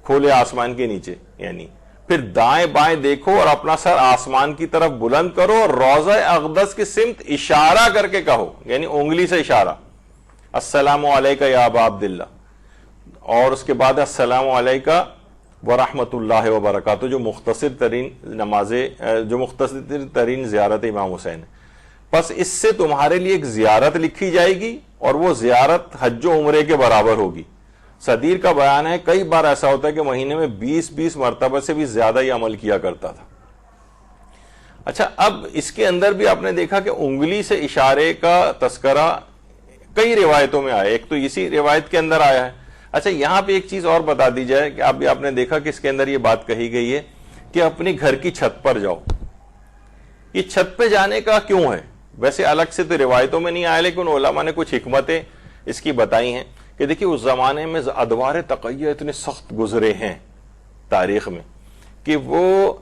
کھلے آسمان کے نیچے، یعنی پھر دائیں بائیں دیکھو اور اپنا سر آسمان کی طرف بلند کرو اور روضہ اقدس کی سمت اشارہ کر کے کہو، یعنی انگلی سے اشارہ، السلام علیکہ یا ابا عبداللہ، اور اس کے بعد السلام علیکہ ورحمۃ اللہ وبرکاتہ، جو مختصر ترین نمازیں، جو مختصر ترین زیارت امام حسین ہے۔ پس اس سے تمہارے لیے ایک زیارت لکھی جائے گی، اور وہ زیارت حج و عمرے کے برابر ہوگی۔ صدیر کا بیان ہے کئی بار ایسا ہوتا ہے کہ مہینے میں 20 مرتبہ سے بھی زیادہ یہ عمل کیا کرتا تھا۔ اچھا، اب اس کے اندر بھی آپ نے دیکھا کہ انگلی سے اشارے کا تذکرہ کئی روایتوں میں آیا، ایک تو اسی روایت کے اندر آیا ہے۔ اچھا، یہاں پہ ایک چیز اور بتا دی جائے کہ آپ نے دیکھا کہ اس کے اندر یہ بات کہی گئی ہے کہ اپنی گھر کی چھت پر جاؤ۔ یہ چھت پہ جانے کا کیوں ہے؟ ویسے الگ سے تو روایتوں میں نہیں آیا، لیکن علماء نے کچھ حکمتیں اس کی بتائی ہیں کہ دیکھیے اس زمانے میں ادوار تقیہ اتنے سخت گزرے ہیں تاریخ میں کہ وہ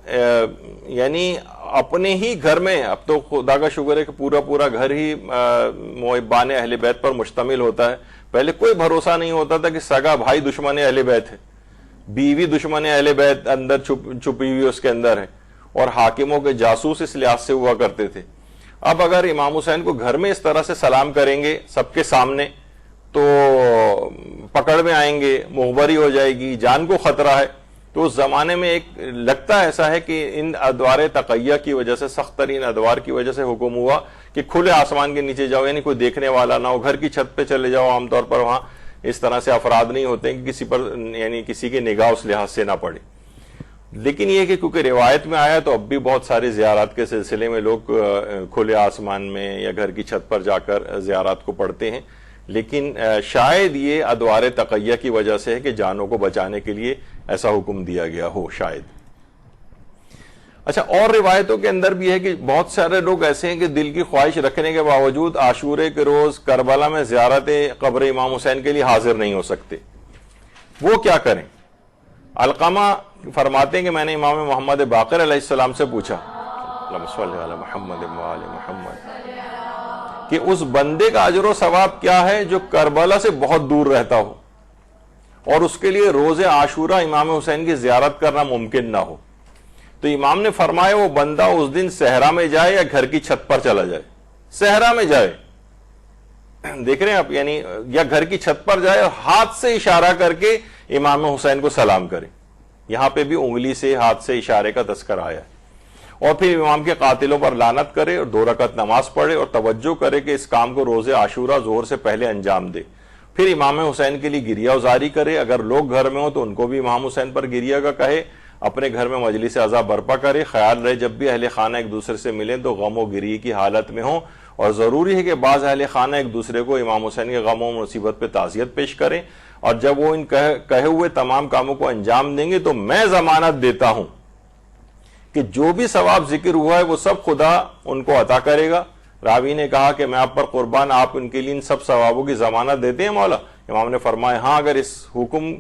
یعنی اپنے ہی گھر میں، اب تو خدا کا شکر ہے کہ پورا گھر ہی محبان اہل بیت پر مشتمل ہوتا ہے۔ پہلے کوئی بھروسہ نہیں ہوتا تھا کہ سگا بھائی دشمن اہل بیت ہے، بیوی دشمن اہل بیت اندر چھپی ہوئی اس کے اندر ہے، اور حاکموں کے جاسوس اس لحاظ سے ہوا کرتے تھے۔ اب اگر امام حسین کو گھر میں اس طرح سے سلام کریں گے سب کے سامنے تو پکڑ میں آئیں گے، مخبری ہو جائے گی، جان کو خطرہ ہے۔ تو اس زمانے میں ایک لگتا ایسا ہے کہ ان ادوار تقیہ کی وجہ سے، سخت ترین ادوار کی وجہ سے حکم ہوا کہ کھلے آسمان کے نیچے جاؤ، یعنی کوئی دیکھنے والا نہ ہو، گھر کی چھت پہ چلے جاؤ۔ عام طور پر وہاں اس طرح سے افراد نہیں ہوتے کہ کسی پر یعنی کسی کی نگاہ اس لحاظ سے نہ پڑے۔ لیکن یہ کہ کیونکہ روایت میں آیا تو اب بھی بہت سارے زیارات کے سلسلے میں لوگ کھلے آسمان میں یا گھر کی چھت پر جا کر زیارات کو پڑھتے ہیں، لیکن شاید یہ ادوار تقیہ کی وجہ سے ہے کہ جانوں کو بچانے کے لیے ایسا حکم دیا گیا ہو شاید۔ اچھا، اور روایتوں کے اندر بھی ہے کہ بہت سارے لوگ ایسے ہیں کہ دل کی خواہش رکھنے کے باوجود عاشورے کے روز کربلا میں زیارت قبر امام حسین کے لیے حاضر نہیں ہو سکتے۔ وہ کیا کریں؟ علقمہ فرماتے ہیں کہ میں نے امام محمد باقر علیہ السلام سے پوچھا، اللہم صلی علی محمد وآل محمد، کہ اس بندے کا اجر و ثواب کیا ہے جو کربلا سے بہت دور رہتا ہو اور اس کے لیے روز عاشورہ امام حسین کی زیارت کرنا ممکن نہ ہو؟ تو امام نے فرمایا وہ بندہ اس دن صحرا میں جائے یا گھر کی چھت پر چلا جائے۔ صحرا میں جائے، دیکھ رہے ہیں آپ، یعنی یا گھر کی چھت پر جائے اور ہاتھ سے اشارہ کر کے امام حسین کو سلام کرے۔ یہاں پہ بھی انگلی سے ہاتھ سے اشارے کا تذکرہ آیا ہے۔ اور پھر امام کے قاتلوں پر لعنت کرے اور 2 رکعت نماز پڑھے اور توجہ کرے کہ اس کام کو روز عاشورہ ظہر سے پہلے انجام دے۔ پھر امام حسین کے لیے گریہ ازاری کرے، اگر لوگ گھر میں ہوں تو ان کو بھی امام حسین پر گریہ کا کہے، اپنے گھر میں مجلس عزا برپا کرے۔ خیال رہے جب بھی اہل خانہ ایک دوسرے سے ملیں تو غم و گریہ کی حالت میں ہوں، اور ضروری ہے کہ بعض اہل خانہ ایک دوسرے کو امام حسین کے غم و مصیبت پہ تعزیت پیش کریں، اور جب وہ ان کہے ہوئے تمام کاموں کو انجام دیں گے تو میں ضمانت دیتا ہوں کہ جو بھی ثواب ذکر ہوا ہے وہ سب خدا ان کو عطا کرے گا۔ راوی نے کہا کہ میں آپ پر قربان، آپ ان کے لیے ان سب ثوابوں کی ضمانت دیتے ہیں مولا؟ امام نے فرمایا ہاں، اگر اس حکم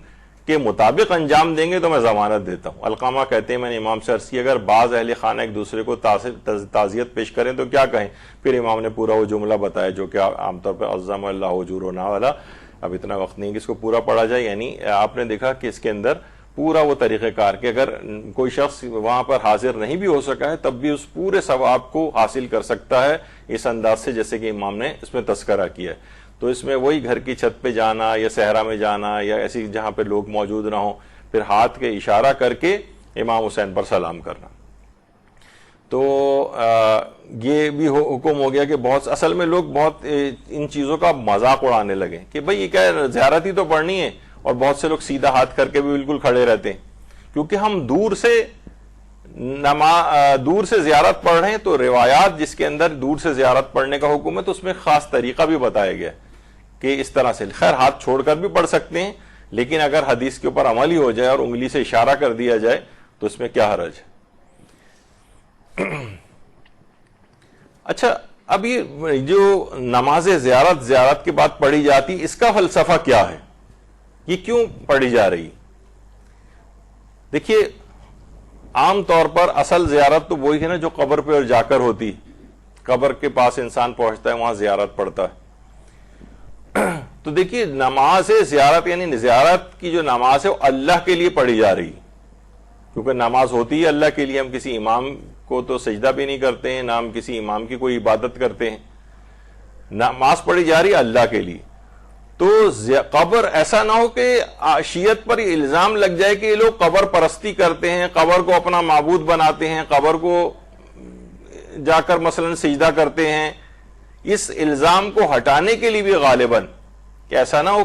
کے مطابق انجام دیں گے تو میں ضمانت دیتا ہوں۔ علقمہ کہتے ہیں میں نے امام سے عرض کی اگر بعض اہل خانہ ایک دوسرے کو تعزیت پیش کریں تو کیا کہیں؟ پھر امام نے پورا وہ جملہ بتایا جو کہ عام طور پہ عظم اللہ اجورنا والا، اب اتنا وقت نہیں کہ اس کو پورا پڑھا جائے۔ یعنی آپ نے دیکھا کہ اس کے اندر پورا وہ طریقہ کار کہ اگر کوئی شخص وہاں پر حاضر نہیں بھی ہو سکا ہے تب بھی اس پورے ثواب کو حاصل کر سکتا ہے اس انداز سے جیسے کہ امام نے اس میں تذکرہ کیا ہے۔ تو اس میں وہی گھر کی چھت پہ جانا یا صحرا میں جانا یا ایسی جہاں پہ لوگ موجود نہ ہوں، پھر ہاتھ کے اشارہ کر کے امام حسین پر سلام کرنا۔ تو یہ بھی حکم ہو گیا کہ بہت اصل میں لوگ بہت ان چیزوں کا مذاق اڑانے لگے کہ بھئی یہ کیا زیارت ہی تو پڑھنی ہے، اور بہت سے لوگ سیدھا ہاتھ کر کے بھی بالکل کھڑے رہتے ہیں کیونکہ ہم دور سے زیارت پڑھ رہے ہیں۔ تو روایات جس کے اندر دور سے زیارت پڑھنے کا حکم ہے تو اس میں خاص طریقہ بھی بتایا گیا کہ اس طرح سے، خیر ہاتھ چھوڑ کر بھی پڑھ سکتے ہیں، لیکن اگر حدیث کے اوپر عمل ہی ہو جائے اور انگلی سے اشارہ کر دیا جائے تو اس میں کیا حرج ہے۔ اچھا، اب یہ جو نماز زیارت کے بعد پڑھی جاتی اس کا فلسفہ کیا ہے، یہ کیوں پڑھی جا رہی؟ دیکھیے عام طور پر اصل زیارت تو وہی ہے نا جو قبر پہ جا کر ہوتی، قبر کے پاس انسان پہنچتا ہے وہاں زیارت پڑھتا ہے۔ تو دیکھیے نماز زیارت یعنی زیارت کی جو نماز ہے وہ اللہ کے لیے پڑھی جا رہی، کیونکہ نماز ہوتی ہے اللہ کے لیے۔ ہم کسی امام کو تو سجدہ بھی نہیں کرتے ہیں، نہ ہم کسی امام کی کوئی عبادت کرتے ہیں، نماز پڑھی جا رہی ہے اللہ کے لیے۔ تو قبر ایسا نہ ہو کہ شیعت پر یہ الزام لگ جائے کہ یہ لوگ قبر پرستی کرتے ہیں، قبر کو اپنا معبود بناتے ہیں، قبر کو جا کر مثلا سجدہ کرتے ہیں. اس الزام کو ہٹانے کے لیے بھی غالباً کہ ایسا نہ ہو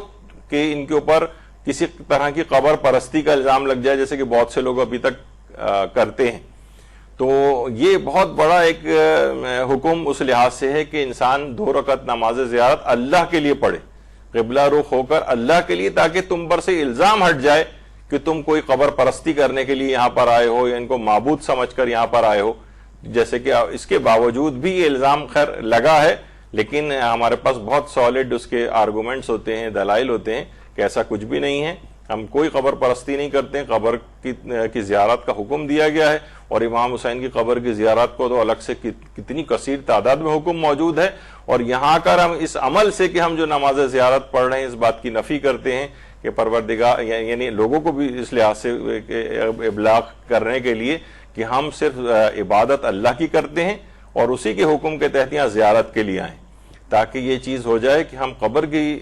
کہ ان کے اوپر کسی طرح کی قبر پرستی کا الزام لگ جائے، جیسے کہ بہت سے لوگ ابھی تک کرتے ہیں. تو یہ بہت بڑا ایک حکم اس لحاظ سے ہے کہ انسان 2 رکعت نماز زیارت اللہ کے لیے پڑھے، قبلہ رخ ہو کر اللہ کے لیے، تاکہ تم پر سے الزام ہٹ جائے کہ تم کوئی قبر پرستی کرنے کے لیے یہاں پر آئے ہو یا ان کو معبود سمجھ کر یہاں پر آئے ہو. جیسے کہ اس کے باوجود بھی یہ الزام خیر لگا ہے، لیکن ہمارے پاس بہت سالڈ اس کے آرگومنٹس ہوتے ہیں، دلائل ہوتے ہیں کہ ایسا کچھ بھی نہیں ہے. ہم کوئی قبر پرستی نہیں کرتے ہیں، قبر کی زیارت کا حکم دیا گیا ہے، اور امام حسین کی قبر کی زیارت کو تو الگ سے کتنی کثیر تعداد میں حکم موجود ہے. اور یہاں کر ہم اس عمل سے کہ ہم جو نماز زیارت پڑھ رہے ہیں اس بات کی نفی کرتے ہیں کہ پروردگار، یعنی لوگوں کو بھی اس لحاظ سے ابلاغ کرنے کے لیے کہ ہم صرف عبادت اللہ کی کرتے ہیں اور اسی کے حکم کے تحت یہاں زیارت کے لیے آئیں، تاکہ یہ چیز ہو جائے کہ ہم قبر کی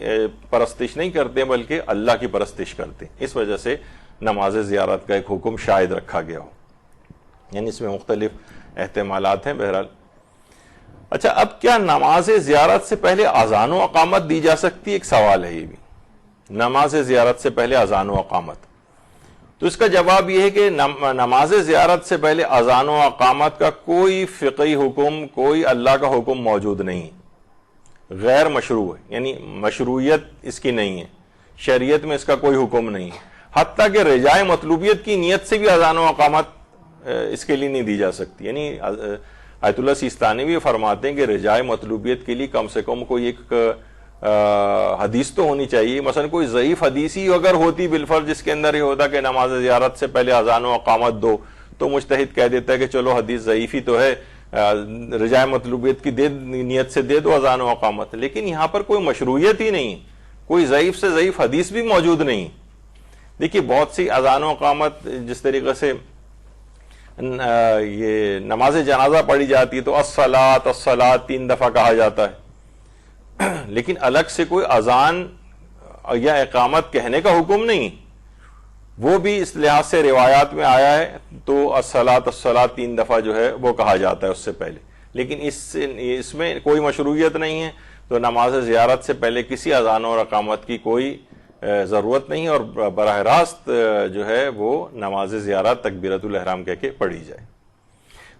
پرستش نہیں کرتے بلکہ اللہ کی پرستش کرتے ہیں. اس وجہ سے نماز زیارت کا ایک حکم شاید رکھا گیا ہو. یعنی اس میں مختلف احتمالات ہیں. بہرحال اچھا، اب کیا نماز زیارت سے پہلے اذان و اقامت دی جا سکتی ہے؟ ایک سوال ہے یہ بھی. نماز زیارت سے پہلے اذان و اقامت، تو اس کا جواب یہ ہے کہ نماز زیارت سے پہلے اذان و اقامت کا کوئی فقہی حکم، کوئی اللہ کا حکم موجود نہیں، غیر مشروع ہے. یعنی مشروعیت اس کی نہیں ہے، شریعت میں اس کا کوئی حکم نہیں ہے. حتیٰ کہ رجائے مطلوبیت کی نیت سے بھی اذان و اقامت اس کے لیے نہیں دی جا سکتی. یعنی آیت اللہ سیستانی بھی فرماتے ہیں کہ رجائے مطلوبیت کے لیے کم سے کم کوئی ایک حدیث تو ہونی چاہیے. مثلا کوئی ضعیف حدیث ہی اگر ہوتی بالفرض جس کے اندر یہ ہوتا کہ نماز زیارت سے پہلے اذان و اقامت دو، تو مجتہد کہہ دیتا ہے کہ چلو حدیث ضعیف ہی تو ہے، رجائے مطلوبیت کی نیت سے دے دو اذان و اقامت. لیکن یہاں پر کوئی مشروعیت ہی نہیں، کوئی ضعیف سے ضعیف حدیث بھی موجود نہیں. دیکھیے بہت سی اذان و اقامت جس طریقے سے یہ نماز جنازہ پڑھی جاتی ہے تو الصلاۃ الصلاۃ 3 دفعہ کہا جاتا ہے، لیکن الگ سے کوئی اذان یا اقامت کہنے کا حکم نہیں. وہ بھی اس لحاظ سے روایات میں آیا ہے تو الصلاۃ الصلاۃ 3 دفعہ جو ہے وہ کہا جاتا ہے اس سے پہلے، لیکن اس میں کوئی مشروعیت نہیں ہے. تو نماز زیارت سے پہلے کسی اذان اور اقامت کی کوئی ضرورت نہیں، اور براہ راست جو ہے وہ نماز زیارت تکبیرۃ الاحرام کہہ کے پڑھی جائے.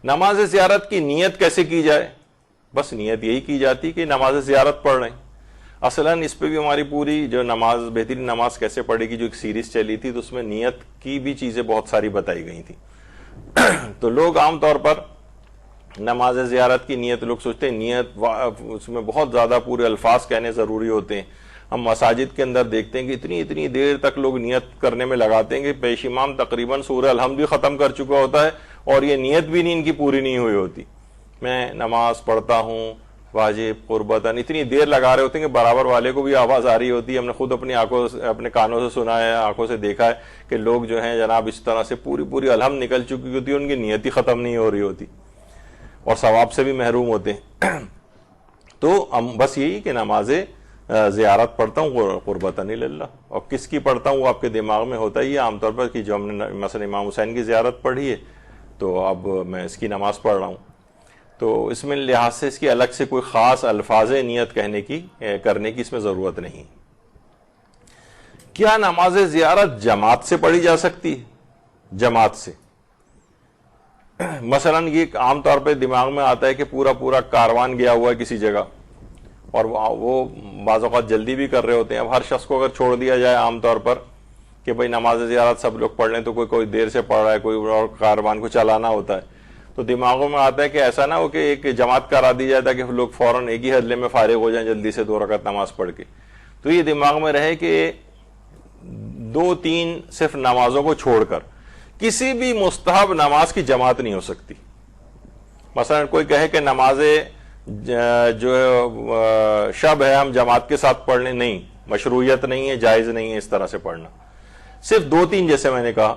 نماز زیارت کی نیت کیسے کی جائے؟ بس نیت یہی کی جاتی کہ نماز زیارت پڑھ رہے ہیں. اصلاً اس پہ بھی ہماری پوری جو نماز، بہترین نماز کیسے پڑھے گی، جو ایک سیریز چلی تھی، تو اس میں نیت کی بھی چیزیں بہت ساری بتائی گئی تھی. تو لوگ عام طور پر نماز زیارت کی نیت، لوگ سوچتے ہیں نیت اس میں بہت زیادہ پورے الفاظ کہنے ضروری ہوتے ہیں. ہم مساجد کے اندر دیکھتے ہیں کہ اتنی دیر تک لوگ نیت کرنے میں لگاتے ہیں کہ پیش امام تقریباً سورہ الحمد بھی ختم کر چکا ہوتا ہے اور یہ نیت بھی نہیں ان کی پوری نہیں ہوئی ہوتی. میں نماز پڑھتا ہوں واجب قربتاً، اتنی دیر لگا رہے ہوتے ہیں کہ برابر والے کو بھی آواز آ رہی ہوتی ہے. ہم نے خود اپنی آنکھوں، اپنے کانوں سے سنا ہے، آنکھوں سے دیکھا ہے کہ لوگ جو ہیں جناب اس طرح سے پوری الحمد نکل چکی ہوتی ہے، ان کی نیت ہی ختم نہیں ہو رہی ہوتی اور ثواب سے بھی محروم ہوتے ہیں. تو ہم بس یہی کہ نماز زیارت پڑھتا ہوں قربتاً اللہ، اور کس کی پڑھتا ہوں وہ آپ کے دماغ میں ہوتا ہی ہے عام طور پر کہ جو ہم نے مثلا امام حسین کی زیارت پڑھی ہے تو اب میں اس کی نماز پڑھ رہا ہوں. تو اس میں لحاظ سے اس کی الگ سے کوئی خاص الفاظ نیت کرنے کی اس میں ضرورت نہیں. کیا نماز زیارت جماعت سے پڑھی جا سکتی ہے؟ جماعت سے مثلا یہ عام طور پہ دماغ میں آتا ہے کہ پورا کاروان گیا ہوا ہے کسی جگہ اور وہ بعض اوقات جلدی بھی کر رہے ہوتے ہیں. اب ہر شخص کو اگر چھوڑ دیا جائے عام طور پر کہ بھئی نماز زیارت سب لوگ پڑھ لیں، تو کوئی دیر سے پڑھ رہا ہے، کوئی اور کاروان کو چلانا ہوتا ہے، تو دماغوں میں آتا ہے کہ ایسا نہ ہو کہ ایک جماعت کرا دی جائے تاکہ لوگ فوراً ایک ہی حلے میں فارغ ہو جائیں جلدی سے 2 رکعت نماز پڑھ کے. تو یہ دماغ میں رہے کہ 2-3 صرف نمازوں کو چھوڑ کر کسی بھی مستحب نماز کی جماعت نہیں ہو سکتی. مثلا کوئی کہے کہ نماز جو شب ہے ہم جماعت کے ساتھ پڑھنے، نہیں، مشروعیت نہیں ہے، جائز نہیں ہے اس طرح سے پڑھنا. صرف 2-3 جیسے میں نے کہا،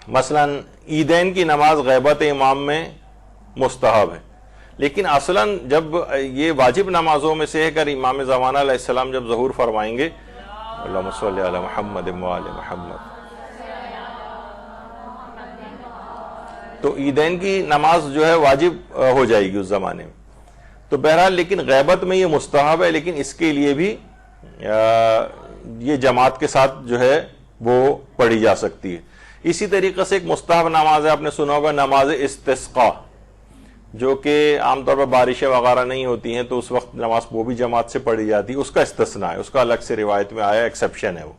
مثلا عیدین کی نماز غیبت امام میں مستحب ہے، لیکن اصلاً جب یہ واجب نمازوں میں سے ہے، اگر امام زمانہ علیہ السلام جب ظہور فرمائیں گے اللہم صلی علی محمد وآل محمد، تو عیدین کی نماز جو ہے واجب ہو جائے گی اس زمانے میں. تو بہرحال لیکن غیبت میں یہ مستحب ہے، لیکن اس کے لیے بھی یہ جماعت کے ساتھ جو ہے وہ پڑھی جا سکتی ہے. اسی طریقے سے ایک مستحب نماز ہے، آپ نے سنا ہوگا نماز استسقاء، جو کہ عام طور پر بارشیں وغیرہ نہیں ہوتی ہیں تو اس وقت نماز وہ بھی جماعت سے پڑھی جاتی ہے. اس کا استثناء ہے، اس کا الگ سے روایت میں آیا ایکسیپشن ہے وہ.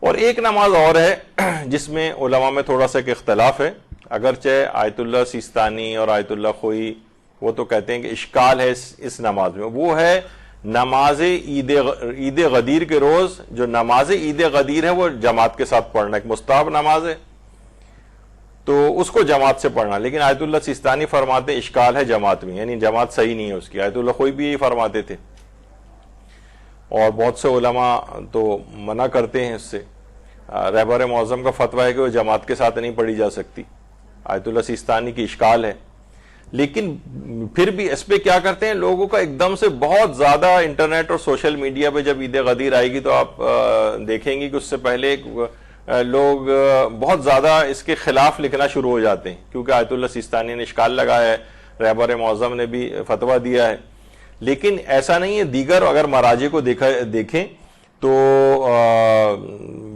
اور ایک نماز اور ہے جس میں علماء میں تھوڑا سا ایک اختلاف ہے، اگرچہ آیت اللہ سیستانی اور آیت اللہ خوئی وہ تو کہتے ہیں کہ اشکال ہے اس نماز میں، وہ ہے نماز عید غدیر کے روز. جو نماز عید غدیر ہے وہ جماعت کے ساتھ پڑھنا ایک مستحب نماز ہے، تو اس کو جماعت سے پڑھنا. لیکن آیت اللہ سیستانی فرماتے ہیں اشکال ہے جماعت میں، یعنی جماعت صحیح نہیں ہے اس کی. آیت اللہ خوئی بھی یہی فرماتے تھے، اور بہت سے علماء تو منع کرتے ہیں اس سے. رہبر معظم کا فتویٰ ہے کہ وہ جماعت کے ساتھ نہیں پڑھی جا سکتی. آیت اللہ سیستانی کی اشکال ہے، لیکن پھر بھی اس پہ کیا کرتے ہیں لوگوں کا ایک دم سے بہت زیادہ انٹرنیٹ اور سوشل میڈیا پہ جب عید غدیر آئے گی تو آپ دیکھیں گے کہ اس سے پہلے لوگ بہت زیادہ اس کے خلاف لکھنا شروع ہو جاتے ہیں، کیونکہ آیت اللہ سیستانی نے اشکال لگایا ہے، رہبر معظم نے بھی فتویٰ دیا ہے. لیکن ایسا نہیں ہے. دیگر اگر مراجع کو دیکھیں تو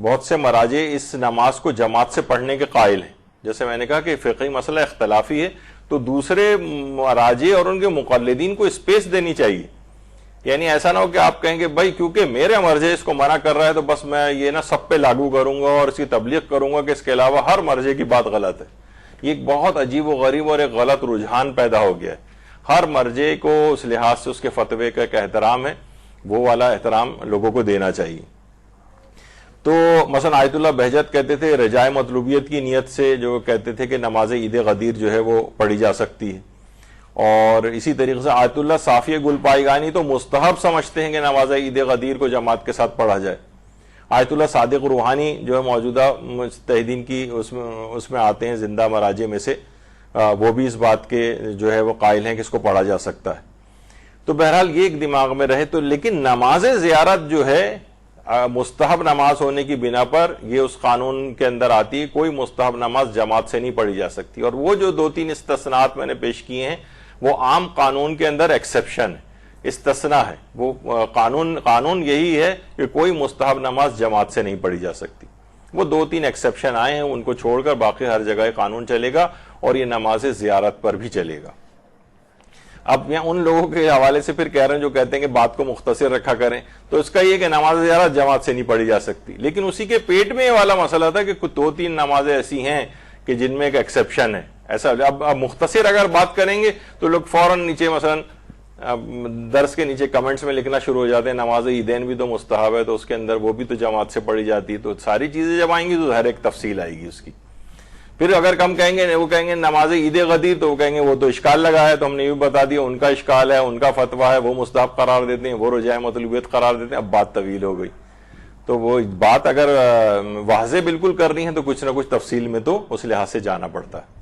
بہت سے مراجع اس نماز کو جماعت سے پڑھنے کے قائل ہیں. جیسے میں نے کہا کہ فقہی مسئلہ اختلافی ہے، تو دوسرے مراجع اور ان کے مقلدین کو اسپیس دینی چاہیے. یعنی ایسا نہ ہو کہ آپ کہیں کہ بھائی کیونکہ میرے مرجع اس کو منع کر رہا ہے تو بس میں یہ نہ سب پہ لاگو کروں گا اور اس کی تبلیغ کروں گا کہ اس کے علاوہ ہر مرجع کی بات غلط ہے. یہ ایک بہت عجیب و غریب اور ایک غلط رجحان پیدا ہو گیا ہے. ہر مرجع کو اس لحاظ سے اس کے فتوے کا ایک احترام ہے، وہ والا احترام لوگوں کو دینا چاہیے. تو مثلا آیت اللہ بہجت کہتے تھے رجائے مطلوبیت کی نیت سے، جو کہتے تھے کہ نماز عید غدیر جو ہے وہ پڑھی جا سکتی ہے. اور اسی طریقے سے آیت اللہ صافی گل پائیگانی تو مستحب سمجھتے ہیں کہ نماز عید غدیر کو جماعت کے ساتھ پڑھا جائے. آیت اللہ صادق روحانی جو ہے موجودہ مجتہدین کی اس میں آتے ہیں زندہ مراجع میں سے، وہ بھی اس بات کے جو ہے وہ قائل ہیں کہ اس کو پڑھا جا سکتا ہے. تو بہرحال یہ ایک دماغ میں رہے. تو لیکن نماز زیارت جو ہے مستحب نماز ہونے کی بنا پر یہ اس قانون کے اندر آتی ہے، کوئی مستحب نماز جماعت سے نہیں پڑھی جا سکتی. اور وہ جو 2-3 استثناءات میں نے پیش کیے ہیں وہ عام قانون کے اندر ایکسیپشن ہے، استثناء ہے. وہ قانون یہی ہے کہ کوئی مستحب نماز جماعت سے نہیں پڑھی جا سکتی. وہ 2-3 ایکسیپشن آئے ہیں، ان کو چھوڑ کر باقی ہر جگہ قانون چلے گا، اور یہ نماز زیارت پر بھی چلے گا. اب یہاں ان لوگوں کے حوالے سے پھر کہہ رہے ہیں جو کہتے ہیں کہ بات کو مختصر رکھا کریں، تو اس کا یہ کہ نماز زیارت جماعت سے نہیں پڑھی جا سکتی. لیکن اسی کے پیٹ میں یہ والا مسئلہ تھا کہ 2-3 نمازیں ایسی ہیں کہ جن میں ایک ایکسیپشن ہے. ایسا اب مختصر اگر بات کریں گے تو لوگ فوراً نیچے مثلا درس کے نیچے کمنٹس میں لکھنا شروع ہو جاتے ہیں نماز عیدین بھی تو مستحب ہے، تو اس کے اندر وہ بھی تو جماعت سے پڑھی جاتی ہے. تو ساری چیزیں جب آئیں گی تو ہر ایک تفصیل آئے گی اس کی. پھر اگر کم کہیں گے وہ کہیں گے نماز عید غدیر، تو وہ کہیں گے وہ تو اشکال لگا ہے، تو ہم نے یہ بھی بتا دیا ان کا اشکال ہے، ان کا فتویٰ ہے، وہ مستحب قرار دیتے ہیں، وہ رجائے مطلوبیت قرار دیتے ہیں. اب بات طویل ہو گئی. تو وہ بات اگر واضح بالکل کرنی ہے تو کچھ نہ کچھ تفصیل میں تو اس لحاظ سے جانا پڑتا ہے.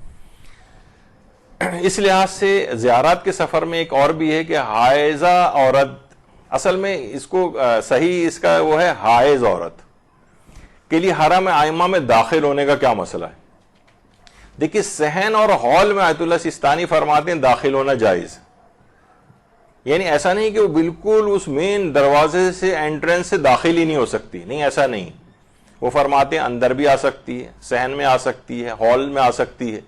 اس لحاظ سے زیارات کے سفر میں ایک اور بھی ہے کہ حائضہ عورت، اصل میں اس کو صحیح اس کا وہ ہے حائض عورت کے لیے حرم ائمہ میں داخل ہونے کا کیا مسئلہ ہے. دیکھیے صحن اور ہال میں آیت اللہ سیستانی فرماتے ہیں داخل ہونا جائز. یعنی ایسا نہیں کہ وہ بالکل اس مین دروازے سے انٹرنس سے داخل ہی نہیں ہو سکتی، نہیں ایسا نہیں. وہ فرماتے ہیں اندر بھی آ سکتی ہے، صحن میں آ سکتی ہے، ہال میں آ سکتی ہے،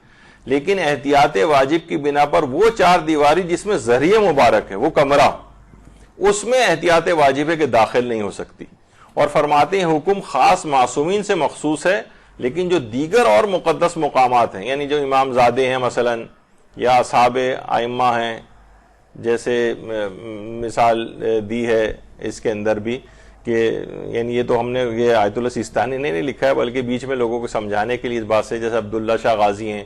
لیکن احتیاط واجب کی بنا پر وہ 4 دیواری جس میں ذریعہ مبارک ہے، وہ کمرہ، اس میں احتیاط واجب ہے کہ داخل نہیں ہو سکتی. اور فرماتے ہیں حکم خاص معصومین سے مخصوص ہے، لیکن جو دیگر اور مقدس مقامات ہیں، یعنی جو امام زادے ہیں مثلا یا اصحاب ائمہ ہیں، جیسے مثال دی ہے اس کے اندر بھی کہ یعنی یہ تو ہم نے یہ آیت اللہ سیستانی نے نہیں لکھا ہے، بلکہ بیچ میں لوگوں کو سمجھانے کے لیے اس بات سے، جیسے عبداللہ شاہ غازی ہیں،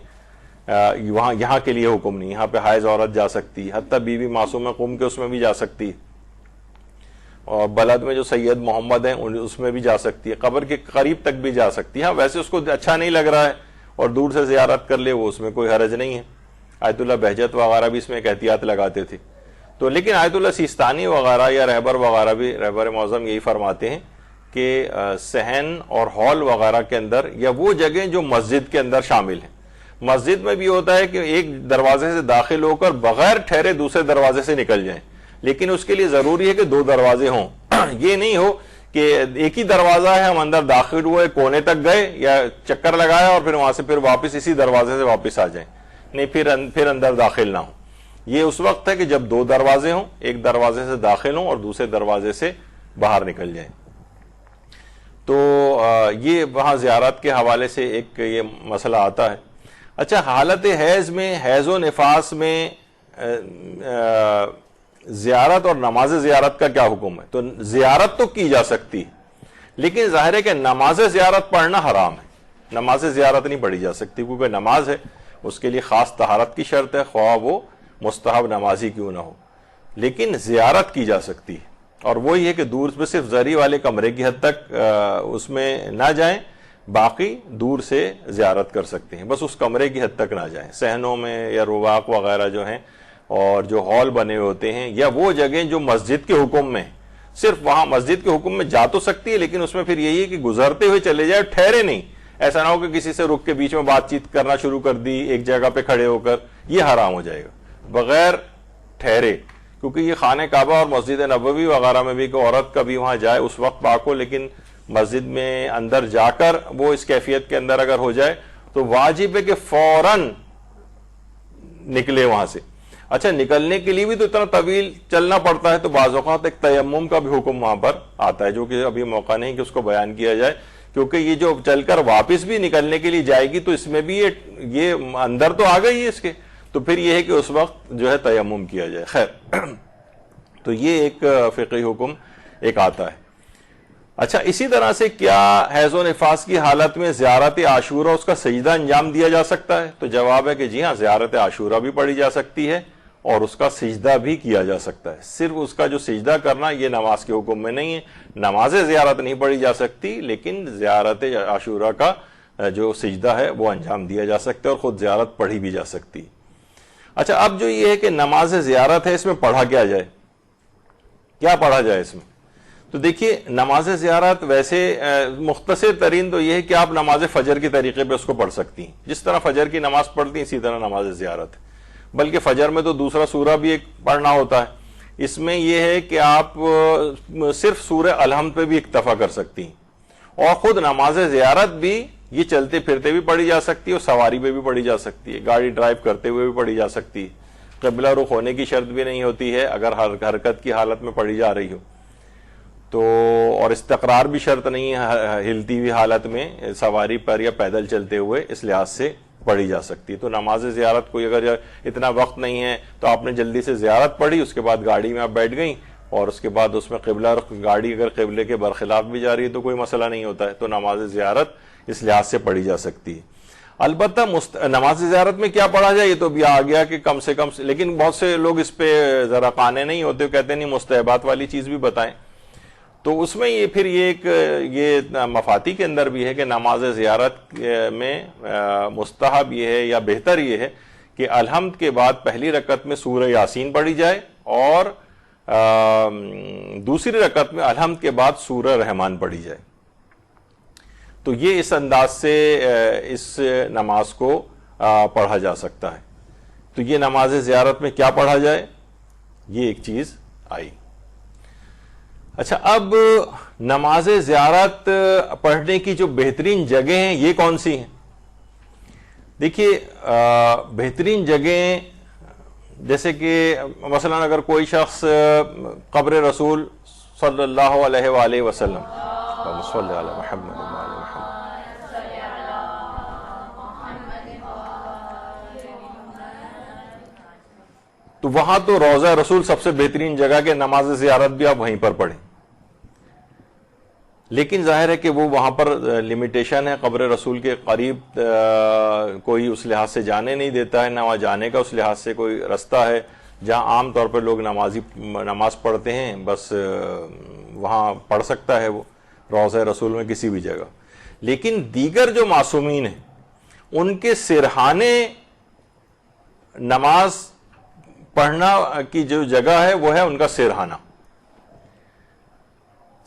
یہاں کے لیے حکم نہیں، یہاں پہ حائض عورت جا سکتی ہے، حتیٰ بیوی معصومہ قم کے اس میں بھی جا سکتی ہے، اور بلد میں جو سید محمد ہیں اس میں بھی جا سکتی ہے، قبر کے قریب تک بھی جا سکتی ہے. ہاں ویسے اس کو اچھا نہیں لگ رہا ہے اور دور سے زیارت کر لے وہ اس میں کوئی حرج نہیں ہے. آیت اللہ بہجت وغیرہ بھی اس میں ایک احتیاط لگاتے تھے. تو لیکن آیت اللہ سیستانی وغیرہ یا رہبر وغیرہ بھی، رہبر معظم یہی فرماتے ہیں کہ صحن اور ہال وغیرہ کے اندر یا وہ جگہیں جو مسجد کے اندر شامل ہیں. مسجد میں بھی ہوتا ہے کہ ایک دروازے سے داخل ہو کر بغیر ٹھہرے دوسرے دروازے سے نکل جائیں، لیکن اس کے لیے ضروری ہے کہ 2 دروازے ہوں. یہ نہیں ہو کہ ایک ہی دروازہ ہے، ہم اندر داخل ہوئے، کونے تک گئے یا چکر لگایا اور پھر وہاں سے پھر واپس اسی دروازے سے واپس آ جائیں. نہیں، پھر اندر داخل نہ ہوں. یہ اس وقت ہے کہ جب 2 دروازے ہوں، ایک دروازے سے داخل ہوں اور دوسرے دروازے سے باہر نکل جائیں. تو یہ وہاں زیارت کے حوالے سے ایک یہ مسئلہ آتا ہے. اچھا، حالت حیض میں، حیض و نفاس میں زیارت اور نماز زیارت کا کیا حکم ہے؟ تو زیارت تو کی جا سکتی ہے، لیکن ظاہر ہے کہ نماز زیارت پڑھنا حرام ہے. نماز زیارت نہیں پڑھی جا سکتی، کیونکہ نماز ہے اس کے لیے خاص طہارت کی شرط ہے، خواہ وہ مستحب نمازی کیوں نہ ہو. لیکن زیارت کی جا سکتی ہے، اور وہی ہے کہ دور میں صرف زری والے کمرے کی حد تک اس میں نہ جائیں، باقی دور سے زیارت کر سکتے ہیں، بس اس کمرے کی حد تک نہ جائیں. صحنوں میں یا رواق وغیرہ جو ہیں اور جو ہال بنے ہوتے ہیں یا وہ جگہیں جو مسجد کے حکم میں، صرف وہاں مسجد کے حکم میں جا تو سکتی ہے، لیکن اس میں پھر یہی ہے کہ گزرتے ہوئے چلے جائے، ٹھہرے نہیں. ایسا نہ ہو کہ کسی سے رک کے بیچ میں بات چیت کرنا شروع کر دی ایک جگہ پہ کھڑے ہو کر، یہ حرام ہو جائے گا بغیر ٹھہرے. کیونکہ یہ خانہ کعبہ اور مسجد نبوی وغیرہ میں بھی کہ عورت کبھی وہاں جائے اس وقت پاک ہو، لیکن مسجد میں اندر جا کر وہ اس کیفیت کے اندر اگر ہو جائے تو واجب ہے کہ فوراً نکلے وہاں سے. اچھا، نکلنے کے لیے بھی تو اتنا طویل چلنا پڑتا ہے، تو بعض اوقات ایک تیمم کا بھی حکم وہاں پر آتا ہے، جو کہ ابھی موقع نہیں کہ اس کو بیان کیا جائے، کیونکہ یہ جو چل کر واپس بھی نکلنے کے لیے جائے گی تو اس میں بھی یہ اندر تو آ گئی ہے اس کے، تو پھر یہ ہے کہ اس وقت جو ہے تیمم کیا جائے. خیر، تو یہ ایک فقہی حکم ایک آتا ہے. اچھا، اسی طرح سے کیا حیض و نفاس کی حالت میں زیارت عاشورہ اس کا سجدہ انجام دیا جا سکتا ہے؟ تو جواب ہے کہ جی ہاں، زیارت عاشورہ بھی پڑھی جا سکتی ہے اور اس کا سجدہ بھی کیا جا سکتا ہے. صرف اس کا جو سجدہ کرنا یہ نماز کے حکم میں نہیں ہے. نماز زیارت نہیں پڑھی جا سکتی، لیکن زیارت عاشورہ کا جو سجدہ ہے وہ انجام دیا جا سکتا ہے اور خود زیارت پڑھی بھی جا سکتی. اچھا، اب جو یہ ہے کہ نماز زیارت ہے، اس میں پڑھا کیا جائے، کیا پڑھا جائے اس میں؟ تو دیکھیے، نماز زیارت ویسے مختصر ترین تو یہ ہے کہ آپ نماز فجر کے طریقے پہ اس کو پڑھ سکتی ہیں. جس طرح فجر کی نماز پڑھتی ہیں اسی طرح نماز زیارت ہے، بلکہ فجر میں تو دوسرا سورہ بھی ایک پڑھنا ہوتا ہے. اس میں یہ ہے کہ آپ صرف سورہ الحمد پہ بھی اکتفا کر سکتی ہیں، اور خود نماز زیارت بھی یہ چلتے پھرتے بھی پڑھی جا سکتی ہے اور سواری پہ بھی پڑھی جا سکتی ہے، گاڑی ڈرائیو کرتے ہوئے بھی پڑھی جا سکتی ہے. قبلہ رخ ہونے کی شرط بھی نہیں ہوتی ہے اگر حرکت کی حالت میں پڑھی جا رہی ہو تو، اور استقرار بھی شرط نہیں ہے ہلتی ہوئی حالت میں سواری پر یا پیدل چلتے ہوئے، اس لحاظ سے پڑھی جا سکتی ہے. تو نماز زیارت کوئی اگر اتنا وقت نہیں ہے تو آپ نے جلدی سے زیارت پڑھی، اس کے بعد گاڑی میں آپ بیٹھ گئیں اور اس کے بعد اس میں قبلہ رخ، گاڑی اگر قبلے کے برخلاف بھی جا رہی ہے تو کوئی مسئلہ نہیں ہوتا ہے، تو نماز زیارت اس لحاظ سے پڑھی جا سکتی ہے. البتہ نماز زیارت میں کیا پڑھا جائے یہ تو بھی آ گیا کہ کم سے کم، لیکن بہت سے لوگ اس پہ ذرا قانے نہیں ہوتے، کہتے نہیں مستحبات والی چیز بھی بتائیں. تو اس میں یہ پھر یہ مفاتی کے اندر بھی ہے کہ نماز زیارت میں مستحب یہ ہے یا بہتر یہ ہے کہ الحمد کے بعد پہلی رکعت میں سورہ یاسین پڑھی جائے اور دوسری رکعت میں الحمد کے بعد سورہ رحمان پڑھی جائے. تو یہ اس انداز سے اس نماز کو پڑھا جا سکتا ہے. تو یہ نماز زیارت میں کیا پڑھا جائے، یہ ایک چیز آئی. اچھا، اب نماز زیارت پڑھنے کی جو بہترین جگہیں ہیں یہ کون سی ہیں؟ دیکھیے، بہترین جگہیں جیسے کہ مثلا اگر کوئی شخص قبر رسول صلی اللہ علیہ وآلہ وسلم صلی علی محمد وآل محمد، تو وہاں تو روضہ رسول سب سے بہترین جگہ کہ نماز زیارت بھی آپ وہیں پر پڑھیں. لیکن ظاہر ہے کہ وہ وہاں پر لمیٹیشن ہے، قبر رسول کے قریب کوئی اس لحاظ سے جانے نہیں دیتا ہے، نہ وہاں جانے کا اس لحاظ سے کوئی رستہ ہے جہاں عام طور پر لوگ نماز پڑھتے ہیں، بس وہاں پڑھ سکتا ہے وہ روضہ رسول میں کسی بھی جگہ. لیکن دیگر جو معصومین ہیں ان کے سرحانے نماز پڑھنا کی جو جگہ ہے وہ ہے ان کا سرہانہ.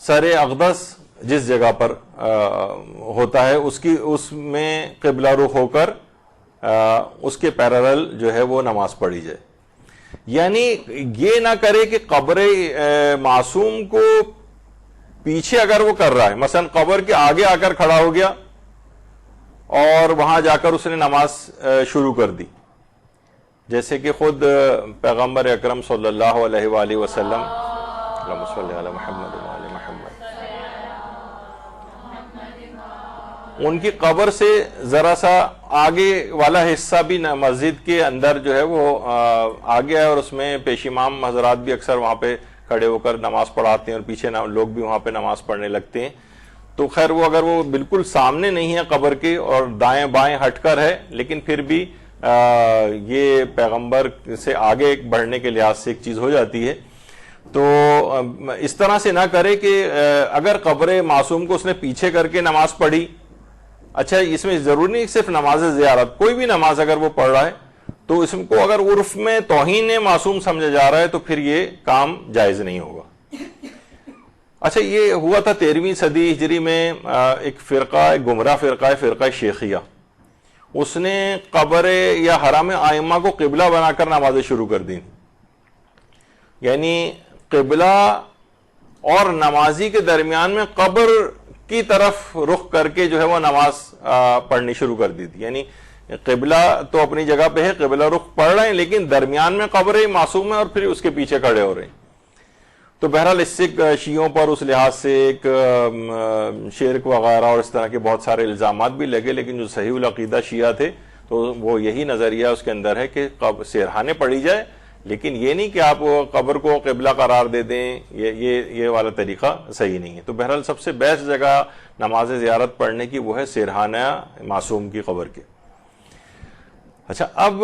سر اقدس جس جگہ پر ہوتا ہے اس میں قبلہ رخ ہو کر اس کے پیرالل جو ہے وہ نماز پڑھی جائے. یعنی یہ نہ کرے کہ قبر معصوم کو پیچھے اگر وہ کر رہا ہے، مثلا قبر کے آگے آ کر کھڑا ہو گیا اور وہاں جا کر اس نے نماز شروع کر دی، جیسے کہ خود پیغمبر اکرم صلی اللہ علیہ وآلہ وسلم، اللہم صلی علی محمد وآل محمد، ان کی قبر سے ذرا سا آگے والا حصہ بھی مسجد کے اندر جو ہے وہ آگے ہے، اور اس میں پیش امام حضرات بھی اکثر وہاں پہ کھڑے ہو کر نماز پڑھاتے ہیں اور پیچھے لوگ بھی وہاں پہ نماز پڑھنے لگتے ہیں. تو خیر وہ اگر وہ بالکل سامنے نہیں ہے قبر کے اور دائیں بائیں ہٹ کر ہے، لیکن پھر بھی یہ پیغمبر سے آگے بڑھنے کے لحاظ سے ایک چیز ہو جاتی ہے. تو اس طرح سے نہ کرے کہ اگر قبر معصوم کو اس نے پیچھے کر کے نماز پڑھی، اچھا اس میں ضروری نہیں صرف نماز زیارت، کوئی بھی نماز اگر وہ پڑھ رہا ہے تو اس کو اگر عرف میں توہین معصوم سمجھا جا رہا ہے تو پھر یہ کام جائز نہیں ہوگا. اچھا یہ ہوا تھا 13ویں صدی ہجری میں، ایک فرقہ، ایک گمراہ فرقہ ہے، فرقہ شیخیہ، اس نے قبر یا حرم ائمہ کو قبلہ بنا کر نمازیں شروع کر دیں. یعنی قبلہ اور نمازی کے درمیان میں قبر کی طرف رخ کر کے جو ہے وہ نماز پڑھنی شروع کر دی تھی. یعنی قبلہ تو اپنی جگہ پہ ہے، قبلہ رخ پڑھ رہے ہیں، لیکن درمیان میں قبر معصوم ہے اور پھر اس کے پیچھے کھڑے ہو رہے ہیں. تو بہرحال اس سے شیعوں پر اس لحاظ سے ایک شرک وغیرہ اور اس طرح کے بہت سارے الزامات بھی لگے، لیکن جو صحیح العقیدہ شیعہ تھے تو وہ یہی نظریہ اس کے اندر ہے کہ سرہانے پڑھی جائے، لیکن یہ نہیں کہ آپ قبر کو قبلہ قرار دے دیں، یہ والا طریقہ صحیح نہیں ہے. تو بہرحال سب سے بیسٹ جگہ نماز زیارت پڑھنے کی وہ ہے سرہانہ معصوم کی قبر کے. اچھا اب